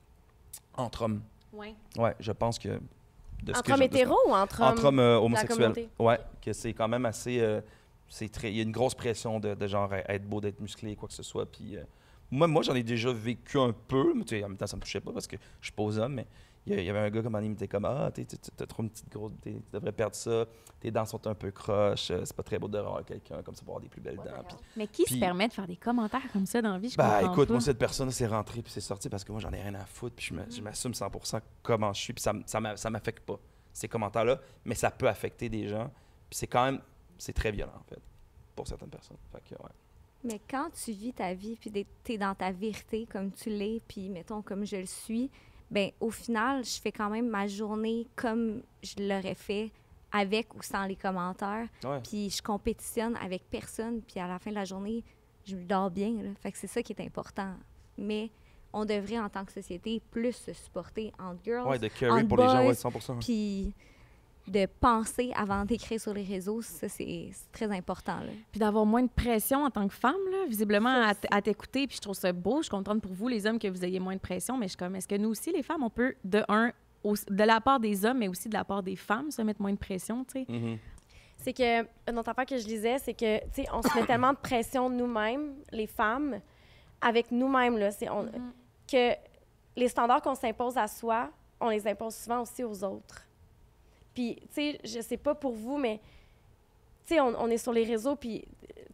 entre hommes. Oui. Ouais, je pense que... Entre hommes hétéros ou entre hommes homosexuels. communauté? Ouais, que c'est quand même assez... il y a une grosse pression de genre être beau, d'être musclé, quoi que ce soit. Puis moi j'en ai déjà vécu un peu, mais tu sais, en même temps, ça me touchait pas parce que je suis pas aux hommes, mais il y avait un gars comme il m'était comme t'as trop une petite grosse, tu devrais perdre ça, tes dents sont un peu croches, c'est pas très beau de voir quelqu'un comme ça pour avoir des plus belles dents. Mais qui se permet de faire des commentaires comme ça dans la vie? Je Ben comprends écoute, pas. moi cette personne c'est rentré puis c'est sorti parce que moi j'en ai rien à foutre puis je m'assume 100% comment je suis puis ça m'affecte pas ces commentaires-là, mais ça peut affecter des gens puis c'est très violent en fait pour certaines personnes. Fait que, ouais. Mais quand tu vis ta vie, puis t'es dans ta vérité comme tu l'es, puis mettons comme je le suis, ben au final, je fais quand même ma journée comme je l'aurais fait avec ou sans les commentaires. Ouais. Puis je compétitionne avec personne, puis à la fin de la journée, je dors bien. Là. Fait que c'est ça qui est important. Mais on devrait, en tant que société, plus se supporter entre girls, Ouais, de carry entre pour les gens, boys, ouais, 100%. puis de penser avant d'écrire sur les réseaux, ça, c'est très important. Là. Puis d'avoir moins de pression en tant que femme, là, visiblement, à t'écouter. Puis je trouve ça beau. Je suis contente pour vous, les hommes, que vous ayez moins de pression. Mais je suis comme, est-ce que nous aussi, les femmes, on peut, de la part des hommes, mais aussi de la part des femmes, se mettre moins de pression, tu sais? Mm-hmm. C'est que, une autre affaire que je lisais, c'est que, tu sais, on se met tellement de pression nous-mêmes, les femmes, avec nous-mêmes, là. Que les standards qu'on s'impose à soi, on les impose souvent aussi aux autres. Puis, tu sais, je sais pas pour vous, mais, tu sais, on est sur les réseaux, puis,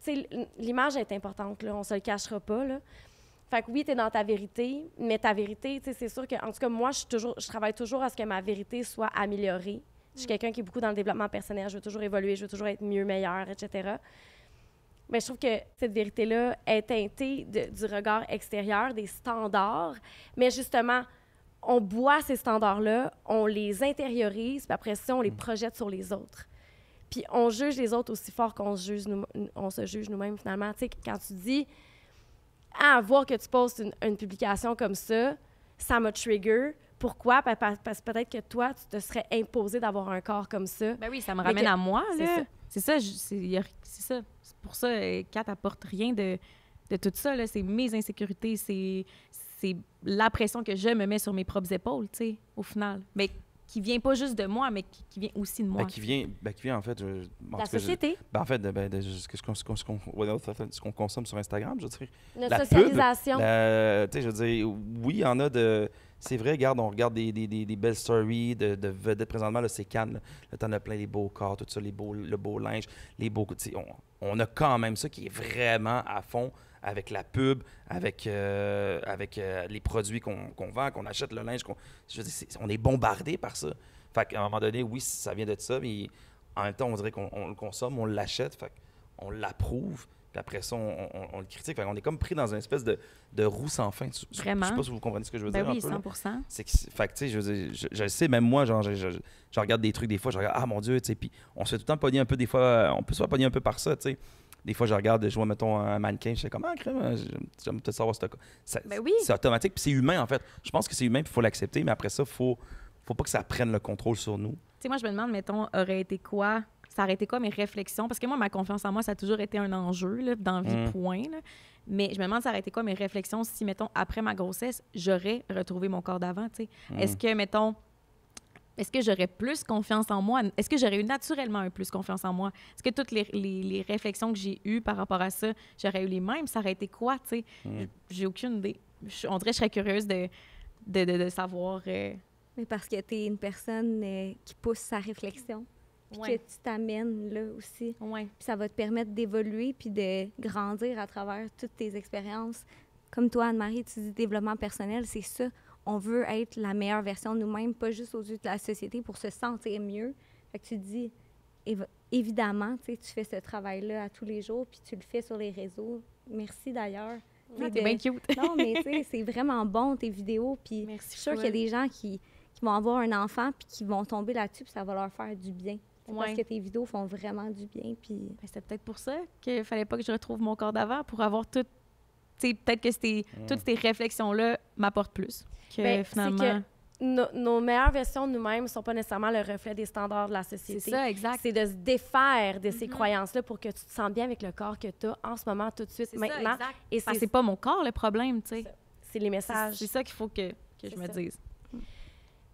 tu sais, l'image est importante, là, on se le cachera pas, là. Fait que oui, t'es dans ta vérité, mais ta vérité, tu sais, c'est sûr que, en tout cas, moi, je travaille toujours à ce que ma vérité soit améliorée. Je suis quelqu'un qui est beaucoup dans le développement personnel, je veux toujours évoluer, je veux toujours être mieux, meilleur, etc. Mais je trouve que cette vérité-là est teintée du regard extérieur, des standards, mais justement, on boit ces standards-là, on les intériorise, puis après ça, on les projette sur les autres. Puis on juge les autres aussi fort qu'on se juge nous-mêmes, finalement. Tu sais, quand tu dis, voir que tu postes une publication comme ça m'a trigger. Pourquoi? Parce que peut-être que toi, tu te serais imposé d'avoir un corps comme ça. Ben oui, ça me ramène à moi, là. C'est ça. C'est ça. C'est pour ça, Kat apporte rien de tout ça, là. C'est mes insécurités, c'est la pression que je me mets sur mes propres épaules, tu sais, au final. Mais qui vient pas juste de moi, mais qui vient aussi de moi. Qui vient en fait... La société. En fait, ce qu'on consomme sur Instagram, je veux dire. Notre socialisation. Tu sais, je veux dire, oui, il y en a de... C'est vrai, regarde, on regarde des belles stories de vedettes présentement, là, c'est Cannes. Là, t'en as plein, les beaux corps, tout ça, le beau linge, les beaux... On a quand même ça qui est vraiment à fond avec la pub, avec les produits qu'on vend, qu'on achète, le linge. Je veux dire, on est bombardé par ça. Fait qu'à un moment donné, oui, ça vient de ça, mais en même temps, on dirait qu'on le consomme, on l'achète, fait qu'on l'approuve, puis après ça, on le critique. Fait qu'on est comme pris dans une espèce de roue sans fin. Vraiment? Je sais pas si vous comprenez ce que je veux dire Oui, un peu. 100%. Fait que, tu sais, je veux dire, je le sais, même moi, genre, je regarde des trucs des fois, je regarde, ah mon Dieu, tu sais, puis on se fait tout le temps pogner un peu, des fois, on peut se faire pogner un peu par ça, tu sais. Des fois, je regarde, je vois, mettons, un mannequin, je sais comment, crème, j'aime peut-être savoir Ben oui. C'est automatique, puis c'est humain, en fait. Je pense que c'est humain, puis il faut l'accepter, mais après ça, faut pas que ça prenne le contrôle sur nous. Tu sais, moi, je me demande, mettons, ça aurait été quoi mes réflexions? Parce que moi, ma confiance en moi, ça a toujours été un enjeu, là, dans la vie, point. Là. Mais je me demande, ça aurait été quoi mes réflexions si, mettons, après ma grossesse, j'aurais retrouvé mon corps d'avant, tu sais? Est-ce que, mettons, est-ce que j'aurais plus confiance en moi? Est-ce que j'aurais eu naturellement plus confiance en moi? Est-ce que toutes les réflexions que j'ai eues par rapport à ça, j'aurais eu les mêmes? Ça aurait été quoi, tu sais? J'ai aucune idée. On dirait que je serais curieuse de savoir... Mais parce que tu es une personne qui pousse sa réflexion, puis que tu t'amènes là aussi. Ouais. Puis ça va te permettre d'évoluer puis de grandir à travers toutes tes expériences. Comme toi, Anne-Marie, tu dis développement personnel, c'est ça. On veut être la meilleure version de nous-mêmes, pas juste aux yeux de la société pour se sentir mieux. Fait que tu dis, évidemment, tu fais ce travail-là à tous les jours, puis tu le fais sur les réseaux. Merci d'ailleurs. T'es bien cute. Non, mais tu sais, c'est vraiment bon, tes vidéos. Puis je suis sûre qu'il y a des gens qui vont avoir un enfant, puis qui vont tomber là-dessus, puis ça va leur faire du bien. Parce que tes vidéos font vraiment du bien. Puis... C'est peut-être pour ça qu'il fallait pas que je retrouve mon corps d'avant, pour avoir tout tu sais, peut-être que toutes ces réflexions-là m'apportent plus que Ben, finalement... c'est que nos meilleures versions de nous-mêmes ne sont pas nécessairement le reflet des standards de la société. C'est ça, exact. C'est de se défaire de ces croyances-là pour que tu te sentes bien avec le corps que tu as en ce moment, tout de suite, C'est ça, maintenant. exact. Et Parce que c'est pas mon corps le problème, tu sais. c'est les messages. C'est ça qu'il faut que je C'est me ça. dise.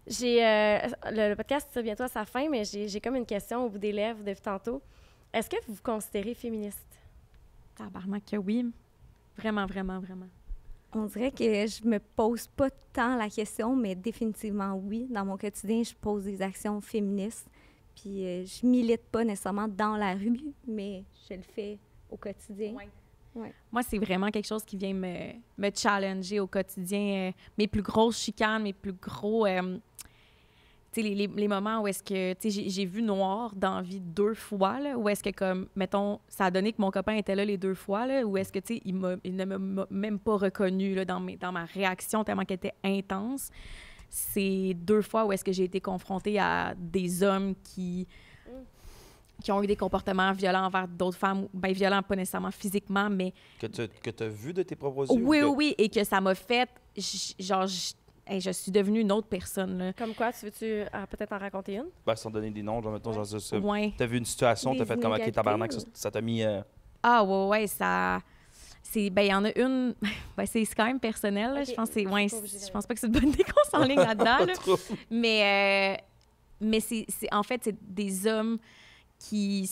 J'ai le podcast tire bientôt à sa fin, mais j'ai comme une question au bout des lèvres depuis tantôt. Est-ce que vous vous considérez féministe? Tabarnak que oui. Vraiment, vraiment, vraiment. On dirait que je me pose pas tant la question, mais définitivement oui. Dans mon quotidien, je pose des actions féministes. Puis je milite pas nécessairement dans la rue, mais je le fais au quotidien. Ouais. Moi, c'est vraiment quelque chose qui vient me challenger au quotidien. Mes plus grosses chicanes, mes plus gros... tu sais, les moments où est-ce que... Tu sais, j'ai vu noir dans la vie 2 fois, là, où est-ce que, comme, mettons, ça a donné que mon copain était là les 2 fois, là, où est-ce que, tu sais, il ne m'a même pas reconnu là, dans ma réaction tellement qu'elle était intense. C'est 2 fois où est-ce que j'ai été confrontée à des hommes qui ont eu des comportements violents envers d'autres femmes, bien violents, pas nécessairement physiquement, mais... Que tu as vu de tes propres yeux? Oui, ou que- oui, et que ça m'a fait... je suis devenue une autre personne, là. Comme quoi, tu veux-tu peut-être en raconter une? Ben, sans donner des noms, genre, mettons, genre, ça. Ouais. T'as vu une situation, Des t'as fait comme, OK, inégalités, tabarnak, ou- ça t'a mis... Ah, ouais, ça... Ben, il y en a une... Ben, c'est quand même personnel, là. Ok, Je pense que c'est... c'est Ouais, pas obligé je pense pas que c'est une bonne idée qu'on s'enligne là-dedans, là. trop. Mais en fait, c'est des hommes qui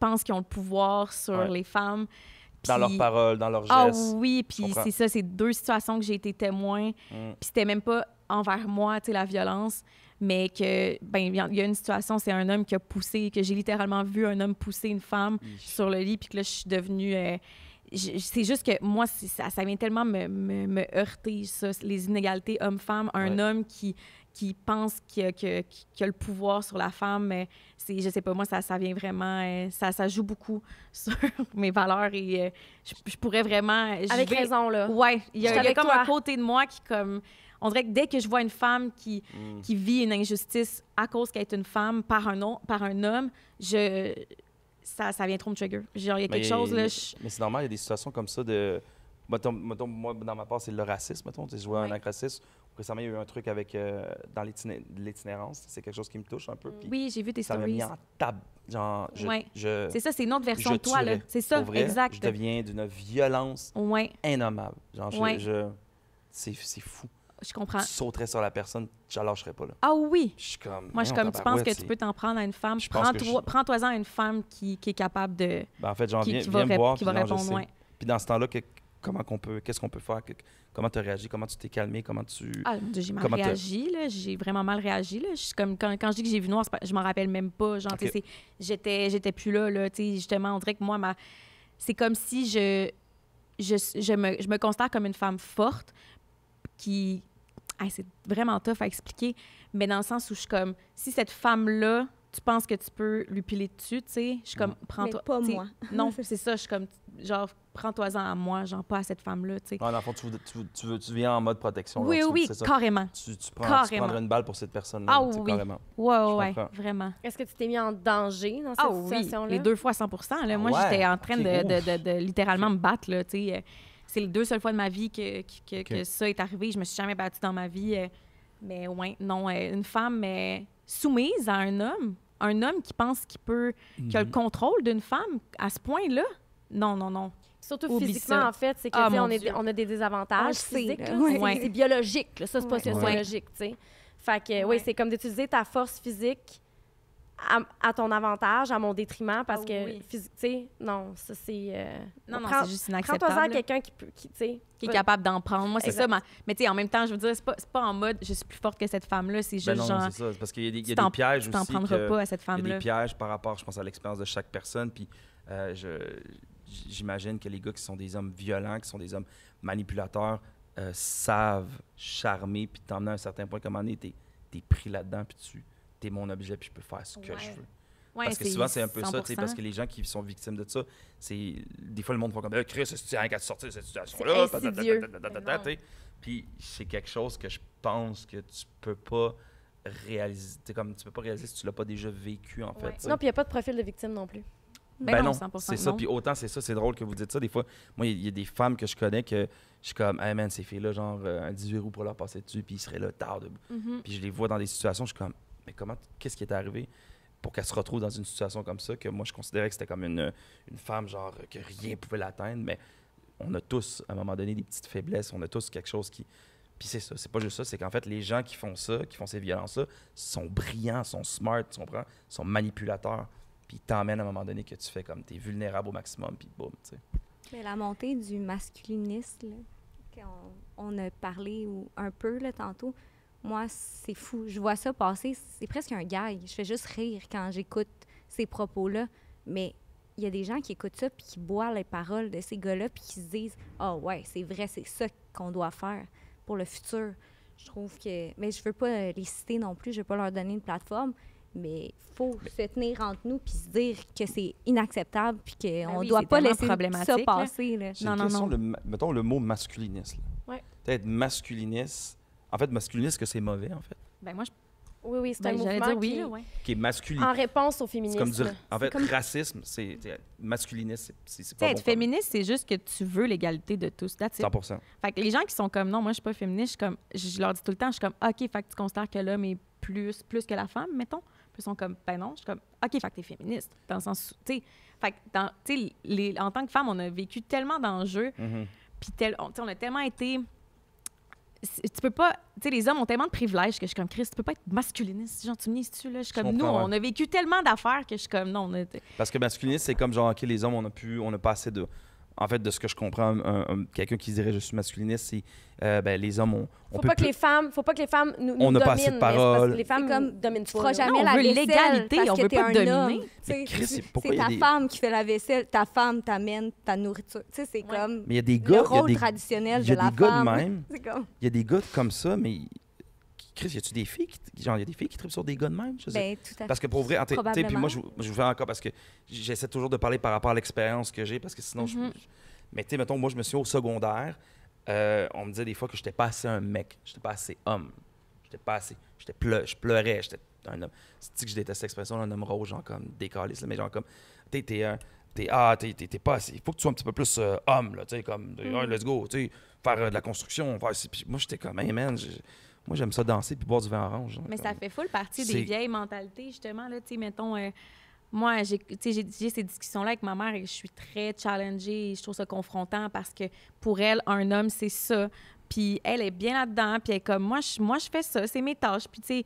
pensent qu'ils ont le pouvoir sur Ouais. les femmes. Dans leurs Puis- paroles, dans leurs Ah gestes. oui, puis comprends. c'est ça, c'est 2 situations que j'ai été témoin. Puis c'était même pas envers moi, tu sais, la violence, mais que, ben, il y a une situation, c'est un homme qui a poussé, que j'ai littéralement vu un homme pousser une femme sur le lit, puis que là, je suis devenue... c'est juste que moi, ça vient tellement me heurter, ça, les inégalités hommes-femmes. Un Ouais. homme qui pense qu'il a le pouvoir sur la femme, mais je sais pas, moi, ça vient vraiment... ça joue beaucoup sur mes valeurs et je pourrais vraiment... Avec raison, là. Ouais, il y Je suis a avec comme toi. un côté de moi qui, comme... On dirait que dès que je vois une femme qui vit une injustice à cause qu'elle est une femme par un homme, ça vient trop me trigger. Genre, il y a quelque chose, là... Mais c'est normal, il y a des situations comme ça de... Mettons, moi, dans ma part, c'est le racisme, mettons. Tu sais, je vois un acte raciste. Récemment, il y a eu un truc avec... dans l'itinérance. C'est quelque chose qui me touche un peu. Puis Oui, j'ai vu tes ça m'a stories. mis en table. Genre, Ouais. je C'est ça, c'est une autre version je de toi, là. tuerais. C'est ça, Pour vrai, exact. je deviens d'une violence Ouais, innommable. Genre, Ouais. c'est fou. je comprends. Tu sauterais sur la personne, je la lâcherais pas, là. Ah oui! Je suis comme... Moi, je suis voyons, comme, tu penses que tabarouette, tu peux t'en prendre à une femme. Je pense que Prends-toi-en à une femme qui est capable de... Ben, en fait, genre, qui viens va me voir, qui puis va non, je répondre, sais. ouais. Puis dans ce temps-là, qu'est-ce qu'on peut faire? Comment tu as réagi? Comment tu t'es calmé? Comment tu... Ah, mon Dieu, j'ai mal Comment t'as- réagi, là. J'ai vraiment mal réagi, là. Je suis comme, quand je dis que j'ai vu noir, je m'en rappelle même pas. Genre, tu sais, j'étais plus là, tu sais. Justement, on dirait que moi, c'est comme si je me considère comme une femme forte qui... Hey, c'est vraiment tough à expliquer, mais dans le sens où je suis comme, si cette femme-là, tu penses que tu peux lui piler dessus, tu sais, je suis comme, prends-toi... Mais pas tu sais, moi. Non, c'est ça, je suis comme, genre, prends-toi-en à moi, genre, pas à cette femme-là, tu sais. Ouais, dans le fond, tu viens en mode protection. Oui, là, oui, c'est ça. carrément. Tu Carrément. prendrais une balle pour cette personne-là. Ah tu sais, oui. carrément. Ouais, Je ouais, comprends. vraiment. Est-ce que tu t'es mis en danger dans cette Ah oui, situation-là? les 2 fois 100%. Là. Moi, Ouais, j'étais en train ok, de littéralement me battre. Là, tu sais. C'est les 2 seules fois de ma vie que ça est arrivé. Je me suis jamais battue dans ma vie. Mais ouais, non, une femme soumise à un homme qui pense qu'il a le contrôle d'une femme à ce point-là. Non, non, non. Surtout Oublie physiquement, ça. en fait, c'est que Ah, tu sais, mon Dieu. on a des On désavantages le sait, physiques. là. là. Ouais. C'est biologique, là. Ça, c'est pas Ouais. sociologique, tu sais. Fait que, Ouais. oui, c'est comme d'utiliser ta force physique à ton avantage, à mon détriment, parce Ah que, oui. tu sais, non, ça, c'est... Non, non, prends- c'est juste Prends-toi à inacceptable. quelqu'un qui peut, tu sais... Qui est capable d'en prendre. Moi, c'est Exact. ça. Mais tu sais, en même temps, je veux dire, c'est pas en mode je suis plus forte que cette femme-là. C'est juste Ben non, genre, c'est ça. C'est parce qu'il y a des, il y tu a t'en des pièges tu t'en aussi. prendras que- pas à cette Il y a femme-là. des pièges par rapport, je pense, à l'expérience de chaque personne. Puis j'imagine que les gars qui sont des hommes violents, qui sont des hommes manipulateurs, savent charmer puis t'emmener à un certain point. Comme on est, t'es pris là-dedans puis t'es mon objet puis je peux faire ce que Ouais. je veux. Ouais, Parce que souvent, c'est un peu ça, tu sais, 100%. parce que les gens qui sont victimes de ça, c'est... Des fois, le monde va comme « Chris, c'est rien qu'à sortir de cette situation-là. C'est insidieux. » Puis c'est quelque chose que je pense que tu peux pas réaliser. Tu peux pas réaliser si tu l'as pas déjà vécu, en fait. Ouais. tu sais. Non, puis il n'y a pas de profil de victime non plus. Ben non, non, 100% c'est ça. non. Puis autant, c'est ça, c'est drôle que vous dites ça. Des fois, moi, il y a des femmes que je connais que je suis comme, hey man, ces filles-là, genre, un 18 roues pour leur passer dessus, puis ils seraient là tard debout. Puis je les vois dans des situations, je suis comme, mais qu'est-ce qui est arrivé pour qu'elle se retrouve dans une situation comme ça, que moi, je considérais que c'était comme une femme, genre, que rien pouvait l'atteindre, mais on a tous, à un moment donné, des petites faiblesses, on a tous quelque chose qui. Puis c'est ça, c'est pas juste ça, c'est qu'en fait, les gens qui font ça, qui font ces violences-là, sont brillants, sont smart, tu comprends? Sont manipulateurs. Puis ils t'emmènent à un moment donné que tu fais comme t'es vulnérable au maximum, puis boum, tu sais. Mais la montée du masculinisme, là, on a parlé un peu là, tantôt, moi, c'est fou. Je vois ça passer, c'est presque un gag. Je fais juste rire quand j'écoute ces propos-là. Mais il y a des gens qui écoutent ça puis qui boivent les paroles de ces gars-là puis qui se disent « Ah ouais, c'est vrai, c'est ça qu'on doit faire pour le futur. » Je trouve que... Mais je veux pas les citer non plus, je veux pas leur donner une plateforme, mais il faut se tenir entre nous puis se dire que c'est inacceptable puis qu'on oui, doit c'est pas tellement laisser problématique, ça là. passer. Là. J'ai Non, une non, question, non. mettons le mot masculiniste. Ouais. Peut-être masculiniste. En fait, masculiniste, que c'est mauvais, en fait. Ben moi, Oui, c'est un j'allais mouvement dire oui, qui, là, ouais. Qui est masculin. en réponse au C'est féminisme. comme dire. En fait, comme- racisme, c'est masculiniste, c'est Tu sais, pas être bon comme- féministe, c'est juste que tu veux l'égalité de tous. That's it. 100%. Fait que les gens qui sont comme non, moi je suis pas féministe, je suis comme je leur dis tout le temps, je suis comme OK, fait que tu considères que l'homme est plus que la femme, mettons. Puis ils sont comme ben non, je suis comme OK, fait que t'es féministe. Dans le sens où, tu sais, fait que tu sais en tant que femme, on a vécu tellement d'enjeux, Mhm. puis on a tellement été tu peux pas, tu sais, les hommes ont tellement de privilèges que je suis comme Chris, tu peux pas être masculiniste. Genre, tu me niaises-tu, là? Je suis comme, nous, comprends, ouais. on a vécu tellement d'affaires que je suis comme, non, Parce que masculiniste, c'est comme genre, OK, les hommes, on a pas assez de. En fait, de ce que je comprends, quelqu'un qui dirait je suis masculiniste, c'est ben, les hommes, on Faut peut pas que plus- les femmes nous On n'a pas dominent, assez de mais c'est parce que parole. les femmes C'est comme, dominent tu pas. feras là. jamais Non, on la veut vaisselle l'égalité, parce on que veut t'es pas un dominer. homme. Mais Chris, C'est pourquoi il y a ta des- femme qui fait la vaisselle, ta femme t'amène ta nourriture. Tu sais, c'est Ouais. comme Mais il y a des le gars. il y a rôle des- traditionnel il y a de la des gars de femme. même. C'est comme, Il y a des gars comme ça, mais. Chris, y a-tu des filles genre, il y a des filles qui trippent sur des gars de même? Je sais. ben, tout à fait. Parce que pour vrai, tu sais, puis Probablement. moi, je vous fais encore parce que j'essaie toujours de parler par rapport à l'expérience que j'ai, parce que sinon, mais tu sais, mettons, moi, je me suis au secondaire, on me disait des fois que j'étais pas assez un mec, j'étais pas assez homme, j'étais pas assez, je pleurais, j'étais un homme. C'est que je déteste l'expression d'un homme rose, genre comme décaliste, là, mais genre comme, t'es pas assez, il faut que tu sois un petit peu plus homme, là, tu sais, comme, hey, let's go, tu sais, faire de la construction, faire ci. Puis moi, j'étais comme, hey man, moi, j'aime ça danser puis boire du vin orange. genre, Mais ça comme- fait full partie c'est- des vieilles mentalités, justement. Là, tu sais, mettons, moi, j'ai ces discussions-là avec ma mère et je suis très challengée et je trouve ça confrontant parce que pour elle, un homme, c'est ça. Puis elle est bien là-dedans. Puis elle est comme, moi, je fais ça, c'est mes tâches. Puis, tu sais,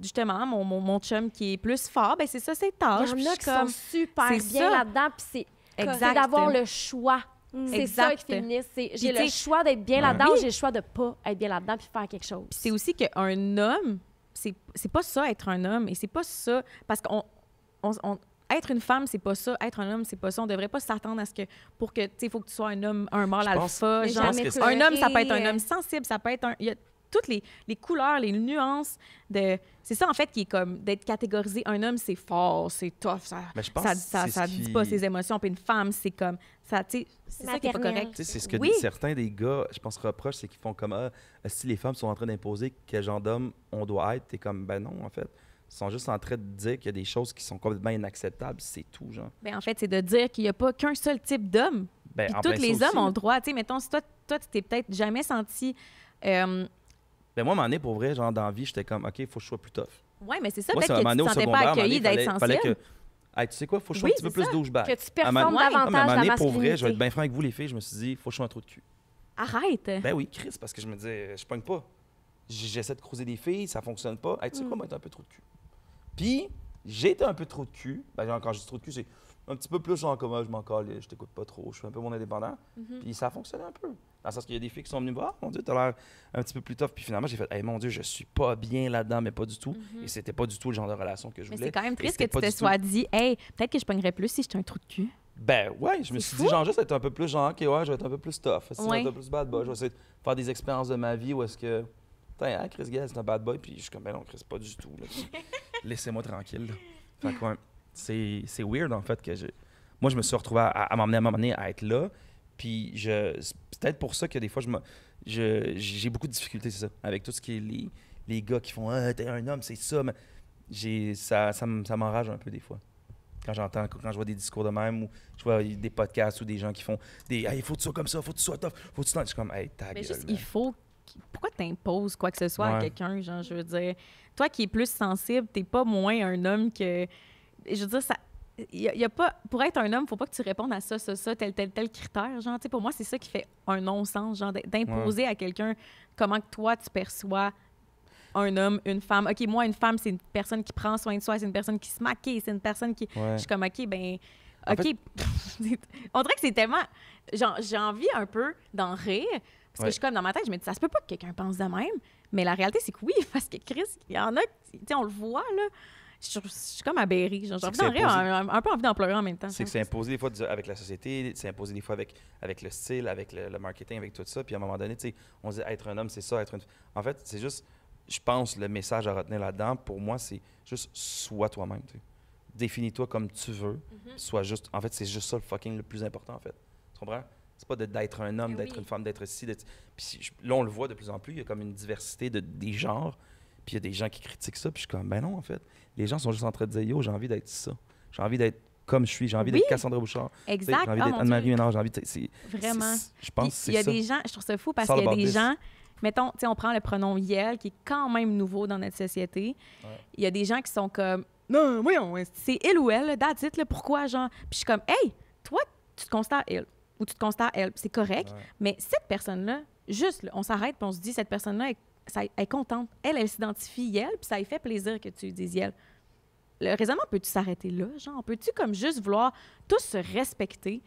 justement, mon chum qui est plus fort, ben c'est ça, ses tâches. Il Puis y en a je qui suis sont comme, super c'est bien ça. là-dedans, puis c'est Exact. d'avoir le choix. C'est ça Exact. qui est féministe. J'ai Puis, le tu sais, choix d'être bien là-dedans oui. ou j'ai le choix de pas être bien là-dedans puis faire quelque chose. Puis c'est aussi qu'un homme, c'est pas ça être un homme et c'est pas ça parce qu'on être une femme, c'est pas ça. Être un homme, c'est pas ça. On devrait pas s'attendre à ce que pour que tu sais, faut que tu sois un homme, un mâle Je pense- alpha. Mais Genre, jamais que un homme, ça peut être un pleurer, homme sensible, ça peut être un. Il y a toutes les couleurs, les nuances de. C'est ça en fait qui est comme d'être catégorisé. Un homme, c'est fort, c'est tough, Mais je pense ça, que c'est ça ce dit qui- pas ses émotions. Puis une femme, c'est comme ça, tu sais, c'est ça qui est pas Maternel. correct. Tu sais, c'est ce que Oui. certains des gars, je pense, reprochent, c'est qu'ils font comme si les femmes sont en train d'imposer quel genre d'homme on doit être, t'es comme ben non, en fait. Ils sont juste en train de dire qu'il y a des choses qui sont complètement inacceptables, c'est tout, genre. Ben, en fait, c'est de dire qu'il y a pas qu'un seul type d'homme. Ben, Puis en tous plein ça les aussi, hommes ont là. le droit. Tu sais, mettons, si toi, tu t'es peut-être jamais senti. Ben moi, à un moment donné, pour vrai, genre, dans la vie, j'étais comme, OK, il faut que je sois plus tough. Ouais, mais c'est ça, Moi, peut-être c'est que un tu moment te donné, sentais au pas secondaire, à un moment accueilli donné, d'être fallait sensible. que... Hey, tu sais quoi, faut que je sois Oui, un petit peu c'est plus ça. douchebag. Que tu À un moment- performes Ouais. Non, mais à un davantage moment la donné, pour vrai, je vais masculinité. être bien franc avec vous, les filles, je me suis dit, faut que je sois un trou de cul. Arrête. Ben oui, Chris, parce que je me disais, je pogne pas. J'essaie de creuser des filles, ça fonctionne pas. Hey, tu sais quoi, moi, être un peu trop de cul. Puis, j'ai été un peu trop de cul. Ben, genre, quand je dis trop de cul, c'est un petit peu plus genre comme je m'en calais, je t'écoute pas trop, je fais un peu mon indépendant. Puis ça a fonctionné un peu. Dans le sens qu'il y a des filles qui sont venues me voir, mon Dieu, t'as l'air un petit peu plus tough. Puis finalement, j'ai fait, hey, mon Dieu, je suis pas bien là-dedans, mais pas du tout. Et c'était pas du tout le genre de relation que je Mais voulais. c'est quand même Et triste que c'était tu pas te du tout- sois dit, hey, peut-être que je pognerais plus si j'étais un trou de cul. Ben ouais, je me suis dit, genre, juste être un peu plus genre, OK, ouais, je vais être un peu plus tough. Je vais Ouais. être un peu plus bad boy. Je vais essayer de faire des expériences de ma vie où est-ce que. Putain, hein, Chris Gale, c'est un bad boy. Puis je suis comme, ben non, Chris, pas du tout. là. Laissez-moi tranquille. là. Fait que, ouais, c'est weird, en fait, que moi, je me suis retrouvé à m'emmener à un moment donné à être là. Puis c'est peut-être pour ça que des fois, j'ai beaucoup de difficultés, c'est ça, avec tout ce qui est les gars qui font, ah, t'es un homme, c'est ça. Mais ça m'enrage un peu des fois. quand je vois des discours de même ou je vois des podcasts ou des gens qui font des « Hey, faut que tu sois comme ça, faut que tu sois tough, faut que tu t'en... » Je suis comme « Hey, ta Mais gueule. juste, il faut... Pourquoi t'imposes quoi que ce soit à Ouais. quelqu'un, genre, je veux dire... Toi qui es plus sensible, t'es pas moins un homme que... Je veux dire, ça... Y a pas... Pour être un homme, faut pas que tu répondes à ça, tel critère, genre. Tu sais, pour moi, c'est ça qui fait un non-sens, genre, d'imposer à quelqu'un comment que toi, tu perçois un homme, une femme. OK, moi, une femme, c'est une personne qui prend soin de soi, c'est une personne qui se maquille, c'est une personne qui... Ouais. Je suis comme, OK, ben... En OK. On dirait que c'est tellement... J'ai envie un peu d'en rire, parce que Ouais. je suis comme, dans ma tête, je me dis, ça se peut pas que quelqu'un pense de même. Mais la réalité, c'est que oui, parce que Chris, il y en a, tu sais, on le voit, là. Je suis comme aberrée. J'ai envie d'en rire, un peu envie d'en pleurer en même temps. C'est que c'est imposé des fois avec la société, c'est imposé des fois avec le style, avec le marketing, avec tout ça. Puis à un moment donné, tu sais, on dit être un homme, c'est ça, être une... En fait, c'est juste, je pense, le message à retenir là-dedans, pour moi, c'est juste sois toi-même, tu sais. Définis-toi comme tu veux, sois juste... En fait, c'est juste ça le plus important, en fait. Tu comprends? C'est pas d'être un homme, d'être une femme, d'être ci, d'être... Puis là, on le voit de plus en plus, il y a comme une diversité des genres, puis il y a des gens qui critiquent ça, puis je suis comme, ben non, en fait. Les gens sont juste en train de dire, yo, j'ai envie d'être ça. J'ai envie d'être comme je suis, j'ai envie d'être Cassandra Bouchard. Exact. J'ai envie d'être Anne-Marie Ménard, j'ai envie de... Vraiment. Je pense que Il y a c'est ça. des gens, je trouve ça fou parce It's all qu'il y a about des this. gens, mettons, tu sais, on prend le pronom Yel, qui est quand même nouveau dans notre société. Ouais. Il y a des gens qui sont comme, non, voyons, c'est il ou elle, that's it, là, pourquoi, genre? Puis je suis comme, hey, toi, tu te considères il ou tu te considères elle, c'est correct, Ouais. mais cette personne-là, juste, là, on s'arrête puis on se dit, cette personne-là, elle est contente. Elle s'identifie elle, puis ça lui fait plaisir que tu dises elle. Le raisonnement, peut-tu s'arrêter là, genre? Peux-tu comme juste vouloir tous se respecter?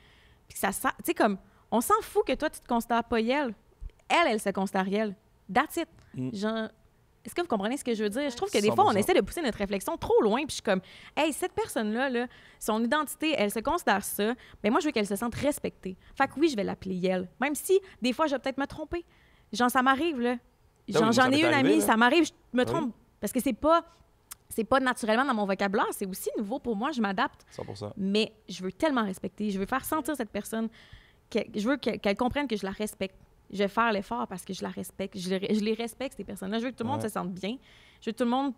Puis que ça, tu sais, comme, on s'en fout que toi, tu te considères pas elle. Elle se considère elle. That's it. Mm. Genre, est-ce que vous comprenez ce que je veux dire? Je trouve que des fois, on 100%. essaie de pousser notre réflexion trop loin, puis je suis comme, hey, cette personne-là, là, son identité, elle se considère ça, mais moi, je veux qu'elle se sente respectée. Fait que oui, je vais l'appeler elle. Même si, des fois, je vais peut-être me tromper. Genre, ça m'arrive, là. Genre, oui, ça j'en ai m'est une arrivé, amie, là. ça m'arrive, je me Oui. trompe. Parce que c'est pas naturellement dans mon vocabulaire, c'est aussi nouveau pour moi, je m'adapte. 100%. Mais je veux tellement respecter, je veux faire sentir cette personne, je veux qu'elle comprenne que je la respecte. Je vais faire l'effort parce que je la respecte. Je les respecte, ces personnes-là. Je veux que tout le monde Ouais. se sente bien. Je veux que tout le monde...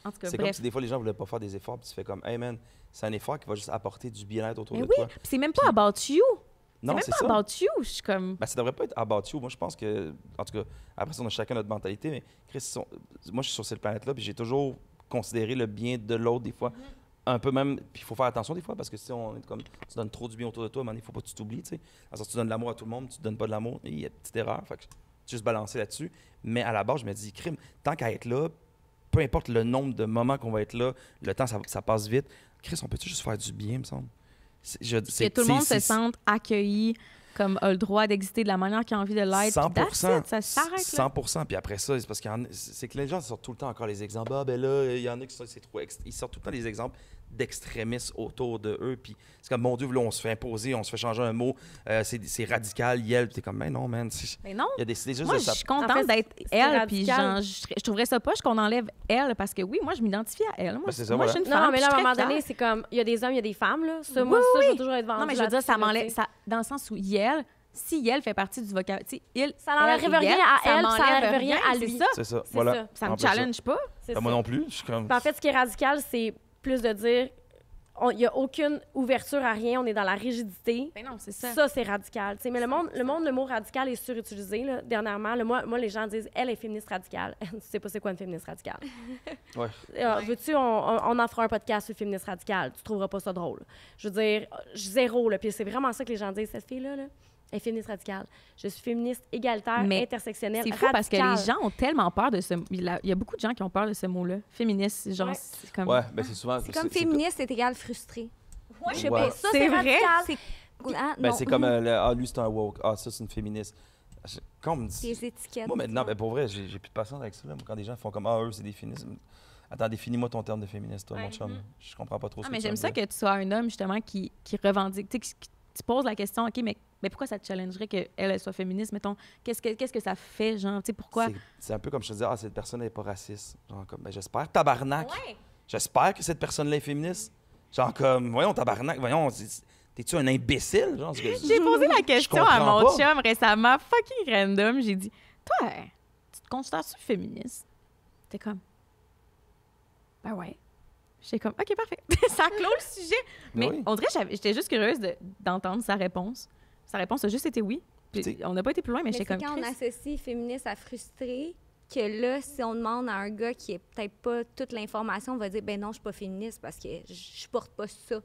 En tout cas, C'est comme bref. si des fois, les gens voulaient pas faire des efforts, puis tu fais comme, hey man, c'est un effort qui va juste apporter du bien-être autour Mais de oui, toi. puis c'est même pas about you. Non, c'est c'est même ça. pas about you. Je suis comme... Ben, ça devrait pas être about you. Moi, je pense que, en tout cas, après ça, on a chacun notre mentalité, mais Chris, moi, je suis sur cette planète-là, puis j'ai toujours considéré le bien de l'autre, des fois, un peu même, puis il faut faire attention des fois, parce que si on est comme, tu donnes trop du bien autour de toi, il ne faut pas que tu t'oublies, tu sais. Alors, tu donnes de l'amour à tout le monde, tu ne donnes pas de l'amour, il y a une petite erreur, fait que juste balancer là-dessus. Mais à la base, je me dis, crime, tant qu'à être là, peu importe le nombre de moments qu'on va être là, le temps, ça passe vite. Chris, on peut-tu juste faire du bien, me semble? Que tout le monde se sente accueilli, comme a le droit d'exister de la manière qu'il a envie de l'être. 100%. Puis that's it, ça s'arrête là. 100%. Puis après ça, c'est parce c'est que les gens sortent tout le temps encore les exemples. Ah, ben là, il y en a qui sont, c'est trop... Ils sortent tout le temps des exemples d'extrémistes autour de eux. Puis c'est comme, mon Dieu, là, on se fait imposer, on se fait changer un mot. C'est radical, yel. Puis t'es comme, ben non, man. Mais non. Il y a des juste Moi, de je ça. suis contente En fait, d'être c'est elle, puis radical. genre, je trouverais ça poche qu'on enlève elle, parce que oui, moi, je m'identifie à elle. Moi, Ben, c'est ça, moi voilà. je suis une femme. Non, mais là, à puis un je moment suis très donné, fière. c'est comme, il y a des hommes, il y a des femmes, là. Ça, Oui, moi, ça, je oui. vais toujours être vendue Non, mais je veux dire, ça là-dessus, m'enlève, tu sais. ça, dans le sens où Yel, si Yel fait partie du vocabulaire, tu sais, il, Ça n'enlève elle et rien Yel, à elle, m'enlève ça n'enlève rien à c'est lui. ça. C'est ça, C'est voilà. ça. Ça me En plus, challenge pas. C'est Ben, moi ça. non plus. Je suis comme... Puis en fait, ce qui est radical, c'est plus de dire, il n'y a aucune ouverture à rien, on est dans la rigidité. Ben non, c'est ça. Ça, c'est radical. Tu sais, mais le mot radical est surutilisé, là, dernièrement. Là, moi, les gens disent, elle est féministe radicale. Tu sais pas c'est quoi une féministe radicale. Ouais. Veux-tu, on en fera un podcast sur féministe radicale. Tu trouveras pas ça drôle. Je veux dire, zéro, là. Puis c'est vraiment ça que les gens disent, cette fille-là, là, elle est féministe radicale. Je suis féministe égalitaire, Mais intersectionnelle, C'est fou parce que radicale. les gens ont tellement peur de ce... Il y a beaucoup de gens qui ont peur de ce mot-là. Féministe, genre, Ouais. c'est comme... Ouais, ben c'est souvent... C'est comme féministe, c'est égal frustré. Ouais, je sais Ouais. pas. Ça, C'est c'est vrai. radical. C'est ah, Ben non. c'est comme, lui, c'est un woke. Ah, ça, c'est une féministe. Quand on me dit... Des étiquettes. Moi, maintenant, ben, pour vrai, j'ai plus de patience avec ça. Là. Moi, quand des gens font comme, ah, eux, c'est des féministes. Attends, définis-moi ton terme de féministe, toi, mon Ouais. chum. Je comprends pas trop ce Ah, que mais tu j'aime veux ça me dire. que tu sois un homme, justement, qui revendique, tu sais, tu poses la question, OK, mais pourquoi ça te challengerait qu'elle soit féministe, mettons? Qu'est-ce que ça fait, genre, tu sais, pourquoi? C'est un peu comme je te disais, ah, cette personne n'est pas raciste. Genre comme, ben, j'espère, tabarnak. J'espère que cette personne-là est féministe. Genre comme, voyons, tabarnak, voyons, t'es-tu un imbécile? Genre, J'ai posé la question à comprends mon pas. chum récemment, fucking random. J'ai dit, toi, tu te considères-tu féministe? T'es comme, ben ouais. J'étais comme, OK, parfait. Ça clôt le sujet. Mais oui. on dirait que j'étais juste curieuse d'entendre sa réponse. Sa réponse a juste été oui. Puis T'sais- on n'a pas été plus loin, mais Mais j'étais c'est comme, quand on Chris, associe féministe à frustré que là, si on demande à un gars qui est peut-être pas toute l'information, on va dire, ben non, je suis pas féministe parce que je porte pas ça.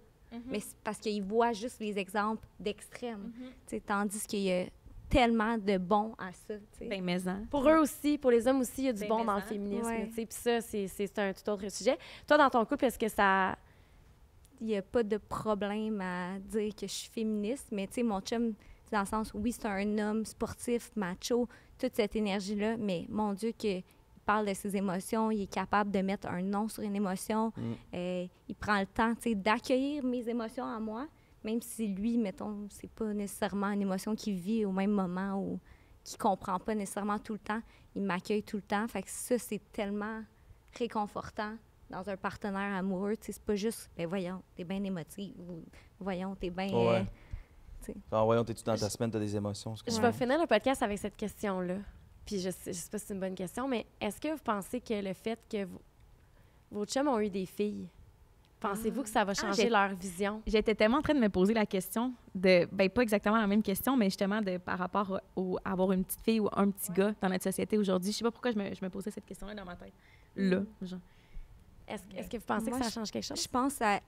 Mais c'est parce qu'il voit juste les exemples d'extrême. Tu sais, tandis qu'il y a tellement de bons à ça. Tu sais. ben maison. Pour eux aussi, pour les hommes aussi, il y a du Ben, bon mais dans le ça. féminisme. Ouais. tu sais. Puis ça, c'est un tout autre sujet. Toi, dans ton couple, est-ce que ça... Il n'y a pas de problème à dire que je suis féministe, mais tu sais, mon chum, c'est dans le sens, oui, c'est un homme sportif, macho, toute cette énergie-là, mais mon Dieu, qu'il parle de ses émotions, il est capable de mettre un nom sur une émotion, il prend le temps, tu sais, d'accueillir mes émotions en moi, même si lui, mettons, c'est pas nécessairement une émotion qu'il vit au même moment ou qu'il comprend pas nécessairement tout le temps, il m'accueille tout le temps, fait que ça, c'est tellement réconfortant dans un partenaire amoureux, tu sais, c'est pas juste, ben voyons, t'es bien émotive, ou voyons, t'es bien... Ouais. Voyons, t'es-tu dans ta semaine, t'as des émotions. Je vais finir le podcast avec cette question-là. Puis je sais pas si c'est une bonne question, mais est-ce que vous pensez que le fait que vos chums ont eu des filles, pensez-vous que ça va changer leur vision? J'étais tellement en train de me poser la question de, ben pas exactement la même question, mais justement de par rapport à avoir une petite fille ou un petit gars dans notre société aujourd'hui. Je sais pas pourquoi je me posais cette question-là dans ma tête. Là, genre. Est-ce que vous pensez Moi, que ça change quelque chose? Je pense à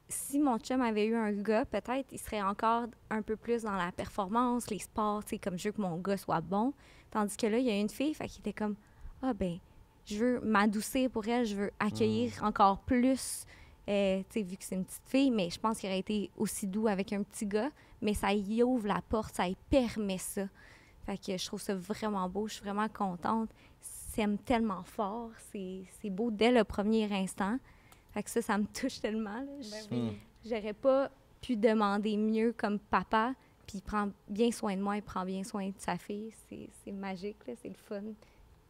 si mon chum avait eu un gars, peut-être il serait encore un peu plus dans la performance, les sports, tu sais, comme je veux que mon gars soit bon. Tandis que là, il y a une fille, fait qu'il était comme, ah ben, je veux m'adoucir pour elle, je veux accueillir encore plus, tu sais, vu que c'est une petite fille, mais je pense qu'il aurait été aussi doux avec un petit gars, mais ça y ouvre la porte, ça y permet ça. Fait que je trouve ça vraiment beau, je suis vraiment contente. S'aime tellement fort, c'est beau dès le premier instant. Fait que ça me touche tellement. Là. J'aurais pas pu demander mieux comme papa, puis il prend bien soin de moi, il prend bien soin de sa fille. C'est magique, là, c'est le fun.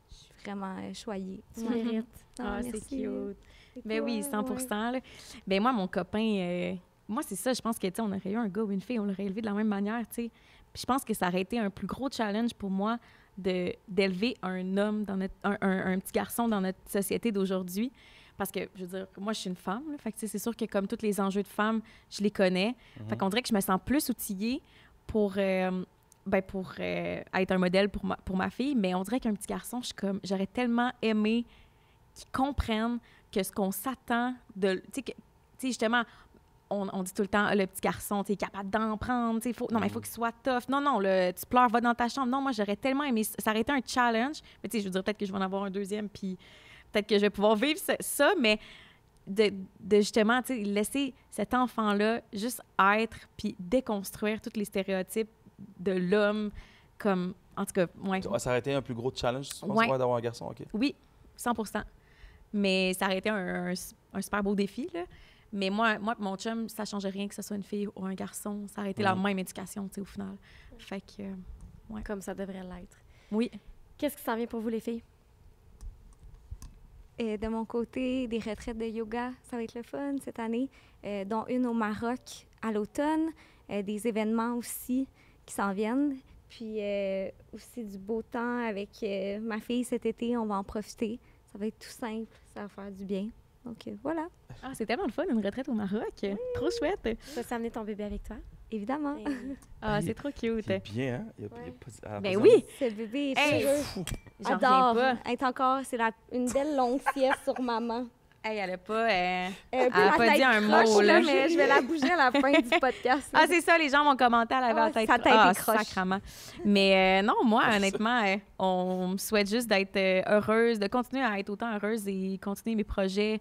Je suis vraiment choyée. Tu mérites. Ah, c'est merci. cute. Ben oui, 100%. Là. Ben moi, mon copain, moi, c'est ça, je pense que, tu sais, on aurait eu un gars ou une fille, on l'aurait élevé de la même manière, tu sais. Puis je pense que ça aurait été un plus gros challenge pour moi d'élever un homme, un petit garçon dans notre société d'aujourd'hui. Parce que, je veux dire, moi, je suis une femme. Là, fait que, c'est sûr que comme tous les enjeux de femmes, je les connais. Fait qu'on dirait que je me sens plus outillée pour être un modèle pour ma fille. Mais on dirait qu'un petit garçon, j'aurais tellement aimé qu'il comprenne que ce qu'on s'attend de... Tu sais, justement... On dit tout le temps, le petit garçon, tu es capable d'en prendre, non, mais il faut qu'il soit tough. Non, tu pleures, va dans ta chambre. Non, moi, j'aurais tellement aimé... Ça aurait été un challenge. Mais tu sais, je veux dire, peut-être que je vais en avoir un deuxième, puis peut-être que je vais pouvoir vivre ça, mais de justement, tu sais, laisser cet enfant-là juste être, puis déconstruire tous les stéréotypes de l'homme, comme... En tout cas, ouais. Ça aurait été un plus gros challenge, tu penses, Ouais. d'avoir un garçon, OK. Oui, 100%. Mais ça aurait été un super beau défi, là. Mais moi, mon chum, ça ne changeait rien que ce soit une fille ou un garçon. Ça aurait été la même éducation, tu sais, au final. Fait que, Comme ça devrait l'être. oui. Qu'est-ce qui s'en vient pour vous, les filles? De mon côté, des retraites de yoga, ça va être le fun cette année, dont une au Maroc à l'automne, des événements aussi qui s'en viennent, puis aussi du beau temps avec ma fille cet été, on va en profiter. Ça va être tout simple, ça va faire du bien. Donc voilà, Ah, c'est tellement le fun, une retraite au Maroc. Trop chouette. Tu vas amener ton bébé avec toi? évidemment. Ah, c'est trop cute. C'est bien, hein? Il y a Ouais. pas Ben besoin oui, Ce bébé est Hey, heureux. j'en Adore reviens pas. être encore, une belle longue sieste sur maman. Hey, elle a pas... Un Elle peu a la pas tête dit un croche, mot, là. mais je vais la bouger à la fin du podcast. Ah, c'est ça, les gens vont commenter, elle avait Ah, la tête... sa tête est croche. sacrement. Mais non, moi, honnêtement, on me souhaite juste d'être heureuse, de continuer à être autant heureuse et continuer mes projets,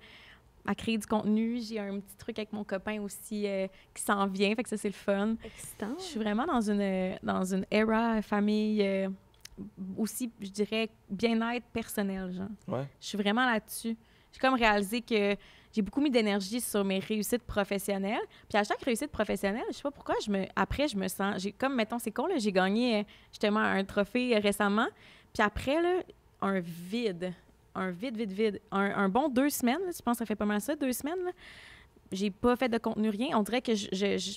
à créer du contenu. J'ai un petit truc avec mon copain aussi qui s'en vient, fait que ça, c'est le fun. Excitant. Je suis vraiment dans une era famille, aussi, je dirais, bien-être personnel, genre. Ouais. Je suis vraiment là-dessus. J'ai comme réalisé que j'ai beaucoup mis d'énergie sur mes réussites professionnelles. Puis à chaque réussite professionnelle, je sais pas pourquoi, après, je me sens... Comme, mettons, c'est con, là, j'ai gagné justement un trophée récemment. Puis après, là, un vide. Un bon 2 semaines, là, je pense que ça fait pas mal ça, 2 semaines. Là. J'ai pas fait de contenu, rien. On dirait que je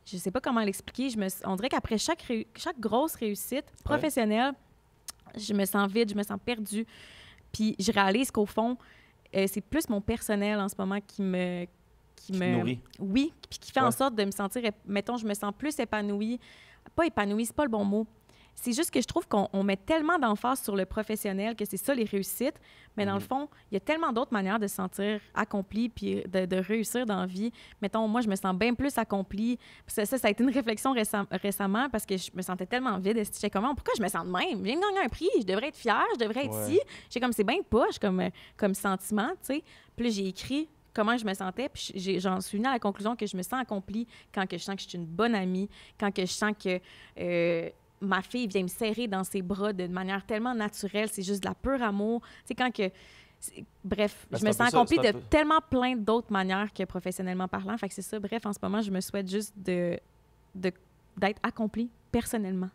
sais pas comment l'expliquer. On dirait qu'après chaque grosse réussite professionnelle, je me sens vide, je me sens perdue. Puis je réalise qu'au fond, c'est plus mon personnel en ce moment qui me nourrit. Oui, puis qui fait en Ouais. sorte de me sentir, mettons, je me sens plus épanouie. Pas épanouie, c'est pas le bon mot. C'est juste que je trouve qu'on met tellement d'emphase sur le professionnel que c'est ça les réussites, mais dans le fond, il y a tellement d'autres manières de se sentir accompli puis de réussir dans la vie. Mettons, moi, je me sens bien plus accomplie. Ça a été une réflexion récemment parce que je me sentais tellement vide. J'étais comment, pourquoi je me sens de même? Je viens de gagner un prix, je devrais être fière, je devrais être Ouais. ici. J'étais comme, c'est bien poche comme sentiment, tu sais. Puis là, j'ai écrit comment je me sentais, puis j'en suis venue à la conclusion que je me sens accomplie quand que je sens que je suis une bonne amie, quand que je sens que ma fille vient me serrer dans ses bras de manière tellement naturelle, c'est juste de la pure amour. Tu sais, quand que... Bref, Ben, je c'est me un sens peu ça, accomplie c'est un de peu- tellement plein d'autres manières que professionnellement parlant. Fait que c'est ça. Bref, en ce moment, je me souhaite juste d'être accomplie personnellement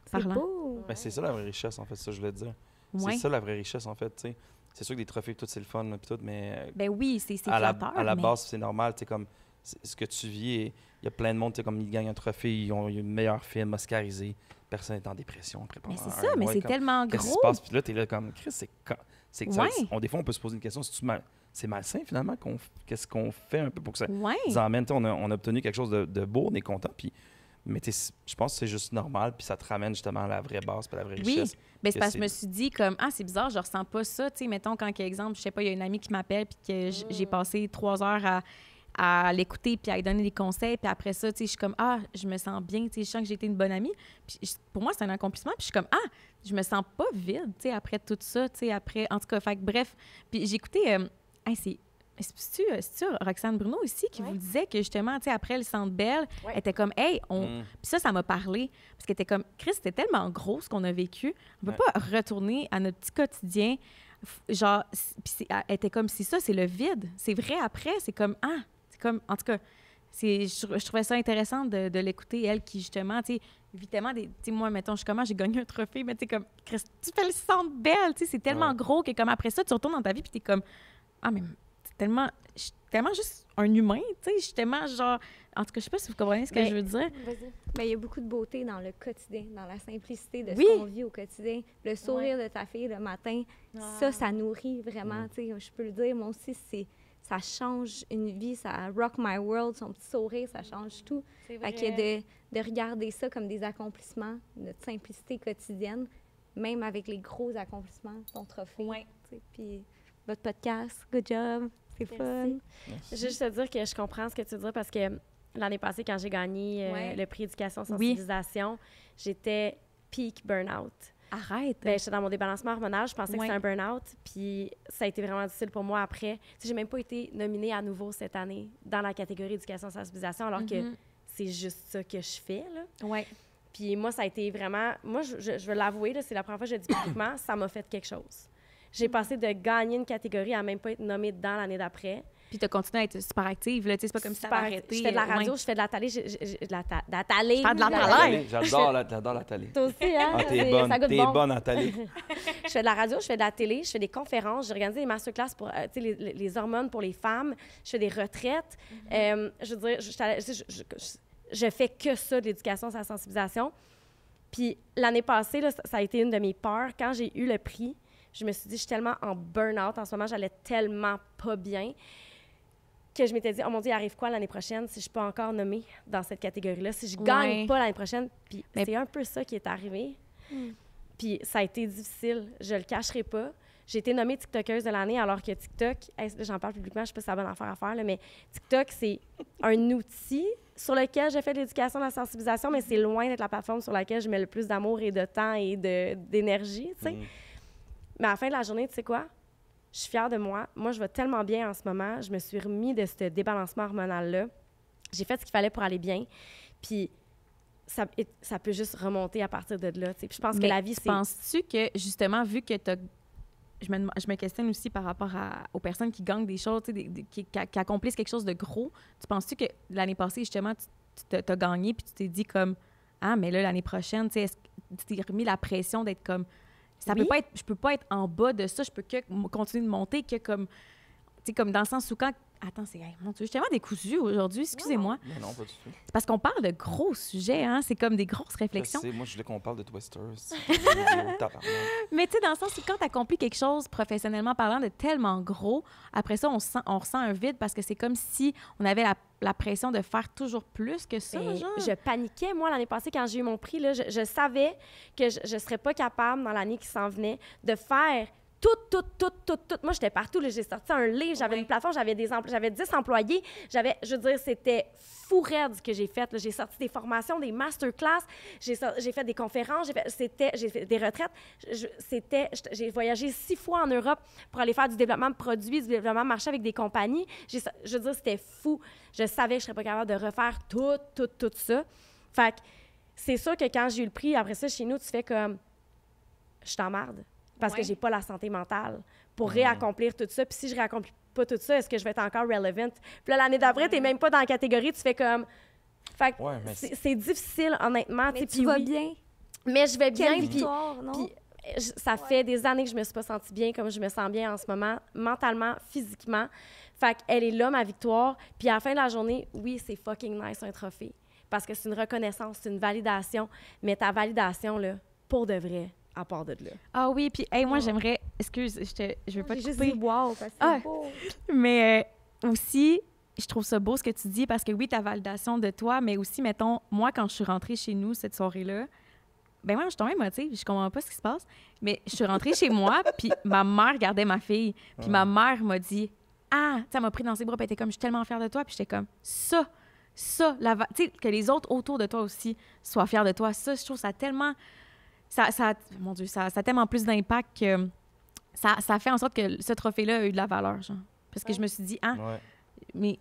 C'est parlant. beau. Ben, c'est ça la vraie richesse, en fait, ça, je voulais te dire. Ouais. C'est ça la vraie richesse, en fait, tu sais. C'est sûr que des trophées, tout, c'est le fun, là, puis tout, mais Ben oui, c'est à flatteur. la mais- base, c'est normal, tu sais, comme ce que tu vis, et il y a plein de monde, tu sais, comme ils gagnent un trophée, ils ont eu le meilleur film oscarisé, personne n'est en dépression après Mais pendant c'est un ça, mais mois, c'est comme, tellement qu'est-ce qui se gros. passe? Puis là, t'es là comme, Chris, c'est que ça- Ouais. des fois, on peut se poser une question, c'est malsain, finalement, qu'est-ce qu'on fait un peu pour que ça Ouais. nous emmène, tu sais, on a obtenu quelque chose de beau, on est content, puis mais je pense que c'est juste normal, puis ça te ramène justement à la vraie base, puis à la vraie Oui, richesse. ben, c'est que parce que je me suis dit comme c'est bizarre, je ressens pas ça, tu sais, mettons quand exemple, je sais pas, il y a une amie qui m'appelle puis que j'ai passé 3 heures à l'écouter puis à lui donner des conseils, puis après ça, tu sais, je suis comme je me sens bien, tu sais, je sens que j'ai été une bonne amie. Puis pour moi, c'est un accomplissement, puis je suis comme je me sens pas vide, tu sais, après tout ça, tu sais, après en tout cas, fait que bref, puis j'ai écouté c'est-tu Roxane Bruno ici qui Ouais. vous disait que justement, tu sais, après le Centre Bell, Ouais. elle était comme, hey, Mm. Puis ça m'a parlé. Parce qu'elle était comme, Chris, c'était tellement gros ce qu'on a vécu. On peut Ouais. pas retourner à notre petit quotidien. Genre, elle était comme, c'est ça, c'est le vide. C'est vrai après. C'est comme, c'est comme, en tout cas, je trouvais ça intéressant de l'écouter, elle qui, justement, tu sais, évidemment, tu sais, moi, mettons, j'ai gagné un trophée, mais tu sais, comme, Chris, tu fais le Centre Bell, tu sais, c'est tellement Ouais. gros que, comme, après ça, tu retournes dans ta vie, puis t'es comme, mais c'est tellement, je suis tellement juste un humain, tu sais, je suis tellement, genre, en tout cas, je sais pas si vous comprenez ce que Mais- je veux dire. Vas-y. Mais il y a beaucoup de beauté dans le quotidien, dans la simplicité de Oui. ce qu'on vit au quotidien. Le sourire de ta fille le matin, ça nourrit vraiment. Tu sais, je peux le dire, moi aussi, ça change une vie, ça rock my world, son petit sourire, ça change tout. C'est Fait que de regarder ça comme des accomplissements, notre simplicité quotidienne, même avec les gros accomplissements, ton trophée. Ouais. Tu sais, puis votre podcast, good job, c'est fun. Juste te dire que je comprends ce que tu veux dire parce que l'année passée, quand j'ai gagné Ouais. le prix éducation sensibilisation, j'étais peak burn-out. Arrête. Ben, j'étais dans mon débalancement hormonal, je pensais que Ouais. c'était un burn-out, puis ça a été vraiment difficile pour moi après. Tu sais, j'ai même pas été nominée à nouveau cette année dans la catégorie éducation sensibilisation, alors que c'est juste ça que je fais, là. Ouais. Puis moi, ça a été vraiment... Moi, je veux l'avouer, là, c'est la première fois que je le dis publiquement, ça m'a fait quelque chose. J'ai passé de gagner une catégorie à même pas être nommée dedans l'année d'après. Puis t'as continué à être super active, là, tu sais, c'est pas comme si t'avais arrêté. Je fais de la radio, ouais. je fais de la télé, de la télé. Faire de la télé. J'adore la télé. Toi aussi, hein? Ah, t'es Ça goûte t'es bon. bonne en télé. Je fais de la radio, je fais de la télé, je fais des conférences, j'ai organisé des masterclass pour tu sais, les hormones pour les femmes, je fais des retraites. Je veux dire, je fais que ça de l'éducation, sur la sensibilisation. Puis l'année passée, là, ça a été une de mes peurs. Quand j'ai eu le prix, je me suis dit, je suis tellement en burn-out en ce moment, j'allais tellement pas bien que je m'étais dit, oh mon Dieu, il arrive quoi l'année prochaine si je suis pas encore nommée dans cette catégorie-là, si je gagne Ouais. pas l'année prochaine. Puis Mais- c'est un peu ça qui est arrivé. Puis ça a été difficile, je le cacherai pas. J'ai été nommée TikTokeuse de l'année alors que TikTok, là, j'en parle publiquement, je sais pas si c'est la bonne affaire à faire, là, mais TikTok, c'est un outil sur lequel j'ai fait de l'éducation, de la sensibilisation, mais c'est loin d'être la plateforme sur laquelle je mets le plus d'amour et de temps et d'énergie, tu sais. Mais à la fin de la journée, tu sais quoi? Je suis fière de moi. Moi, je vais tellement bien en ce moment. Je me suis remis de ce débalancement hormonal-là. J'ai fait ce qu'il fallait pour aller bien. Puis ça peut juste remonter à partir de là, tu sais. Puis je pense que Mais la vie, tu c'est... penses-tu que, justement, vu que je me questionne aussi par rapport aux personnes qui gagnent des choses, tu sais, qui accomplissent quelque chose de gros. Tu penses-tu que l'année passée, justement, tu t'as gagné puis tu t'es dit comme, mais là, l'année prochaine, tu sais, est-ce que tu t'es remis la pression d'être comme, ça Oui. peut pas être, je peux pas être en bas de ça, je peux que continuer de monter, que comme, tu sais, comme dans le sens où quand Attends, mon Dieu, je suis tellement décousue aujourd'hui, excusez-moi. Mais non, pas du tout. C'est parce qu'on parle de gros sujets, hein? C'est comme des grosses réflexions. Moi, je voulais qu'on parle de Twister. Mais tu sais, dans le sens où quand tu accomplis quelque chose professionnellement parlant de tellement gros, après ça, on ressent un vide parce que c'est comme si on avait la pression de faire toujours plus que ça, Ben, genre. je paniquais, moi, l'année passée, quand j'ai eu mon prix. Là, je savais que je ne serais pas capable, dans l'année qui s'en venait, de faire tout. Moi, j'étais partout. Là, j'ai sorti un livre, j'avais une plateforme, j'avais 10 employés. Je veux dire, c'était fou raide ce que j'ai fait. Là. J'ai sorti des formations, des masterclass, j'ai fait des conférences, j'ai fait des retraites. J'ai voyagé 6 fois en Europe pour aller faire du développement de produits, du développement de marché avec des compagnies. Je veux dire, c'était fou. Je savais que je ne serais pas capable de refaire tout ça. Fait que c'est sûr que quand j'ai eu le prix, après ça, chez nous, tu fais comme... Je t'emmerde. Parce que j'ai pas la santé mentale pour réaccomplir tout ça. Puis si je réaccomplis pas tout ça, est-ce que je vais être encore relevant? Puis là, l'année d'après, t'es même pas dans la catégorie, tu fais comme... Fait que c'est difficile, honnêtement. Mais tu vas bien. Mais je vais bien. Quelle victoire, non? Puis ça fait des années que je me suis pas sentie bien comme je me sens bien en ce moment, mentalement, physiquement. Fait qu'elle est là, ma victoire. Puis à la fin de la journée, oui, c'est fucking nice, un trophée. Parce que c'est une reconnaissance, c'est une validation. Mais ta validation, là, pour de vrai... à part de là. Ah oui, puis moi, j'aimerais... Excuse, je veux pas te J'ai juste couper. dit wow, parce que c'est beau. Mais aussi, je trouve ça beau ce que tu dis, parce que oui, ta validation de toi, mais aussi, mettons, moi, quand je suis rentrée chez nous cette soirée-là, ben moi, je suis tombée émotive, je comprends pas ce qui se passe, mais je suis rentrée chez moi, puis ma mère gardait ma fille, puis ma mère m'a dit « Ah! » Tu sais, elle m'a pris dans ses bras, puis elle était comme « Je suis tellement fière de toi », puis j'étais comme « Ça! » Tu sais, que les autres autour de toi aussi soient fiers de toi, ça, je trouve ça tellement... Mon Dieu, ça a tellement plus d'impact que ça fait en sorte que ce trophée-là a eu de la valeur, genre. Parce que je me suis dit, mes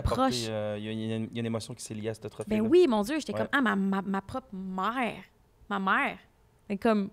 proches... Il y a une émotion qui s'est liée à ce trophée. Ben oui, mon Dieu, j'étais comme, ma propre mère. Ma mère. C'est comme...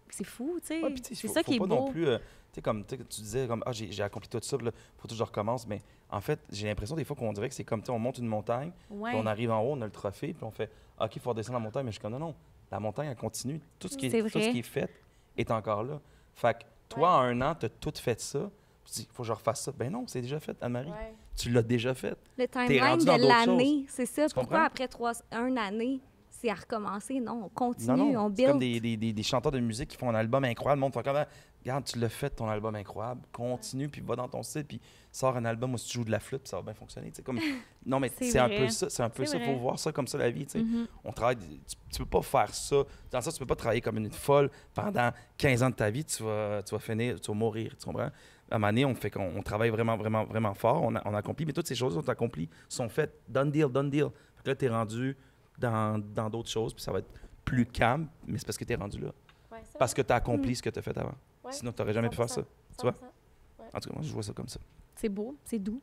C'est fou, tu sais. C'est ça qui est beau. Non plus... tu sais, comme tu disais, comme, j'ai accompli tout ça, il faut que je recommence. Mais en fait, j'ai l'impression des fois qu'on dirait que c'est comme, tu sais, on monte une montagne, puis on arrive en haut, on a le trophée, puis on fait, OK, il faut redescendre la montagne. Mais je suis comme, non. La montagne, elle continue. Tout ce qui est fait est encore là. Fait que toi, en 1 an, tu as tout fait ça. Tu dis, il faut que je refasse ça. Ben non, c'est déjà fait, Anne-Marie. Ouais. Tu l'as déjà fait. Le timeline de l'année, c'est ça. Pourquoi après 1 année, c'est à recommencer? Non, on continue, on build. C'est comme des chanteurs de musique qui font un album incroyable. Le monde fait comme, regarde, tu l'as fait, ton album incroyable. Continue, puis va dans ton site, puis sors un album où tu joues de la flûte, puis ça va bien fonctionner. Comme... Non, mais c'est un peu ça. C'est un peu ça. Il faut voir ça comme ça, la vie. On travaille... Tu peux pas faire ça. Dans ça, tu peux pas travailler comme une folle pendant 15 ans de ta vie. Tu vas finir, tu vas mourir. Tu comprends? À un moment donné, on travaille vraiment, vraiment, vraiment fort. On accomplit, mais toutes ces choses qu'on a accomplies sont faites. Done deal. Fait que là, tu es rendu dans d'autres choses, puis ça va être plus calme, mais c'est parce que tu es rendu là. Ouais, parce que tu as accompli ce que tu as fait avant. Ouais. Sinon, tu n'aurais jamais pu faire ça. Tu vois? Ouais. En tout cas, moi, je vois ça comme ça. C'est beau, c'est doux.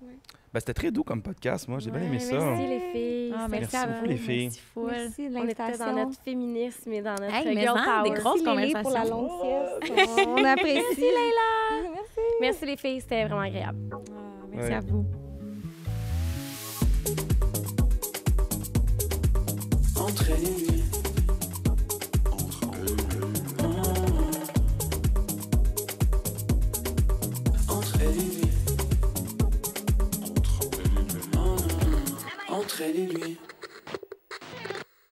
Ouais. Ben, c'était très doux comme podcast, moi. J'ai bien aimé ça. Merci les filles. Merci beaucoup les filles. Merci de on était dans notre féminisme et dans notre girl power. Des grosses conversations. Pour la longue sieste. On apprécie, Leila. Merci. Merci les filles, c'était vraiment agréable. Merci à vous. Entre elle et lui. Entre elle et lui. Entre elle et lui.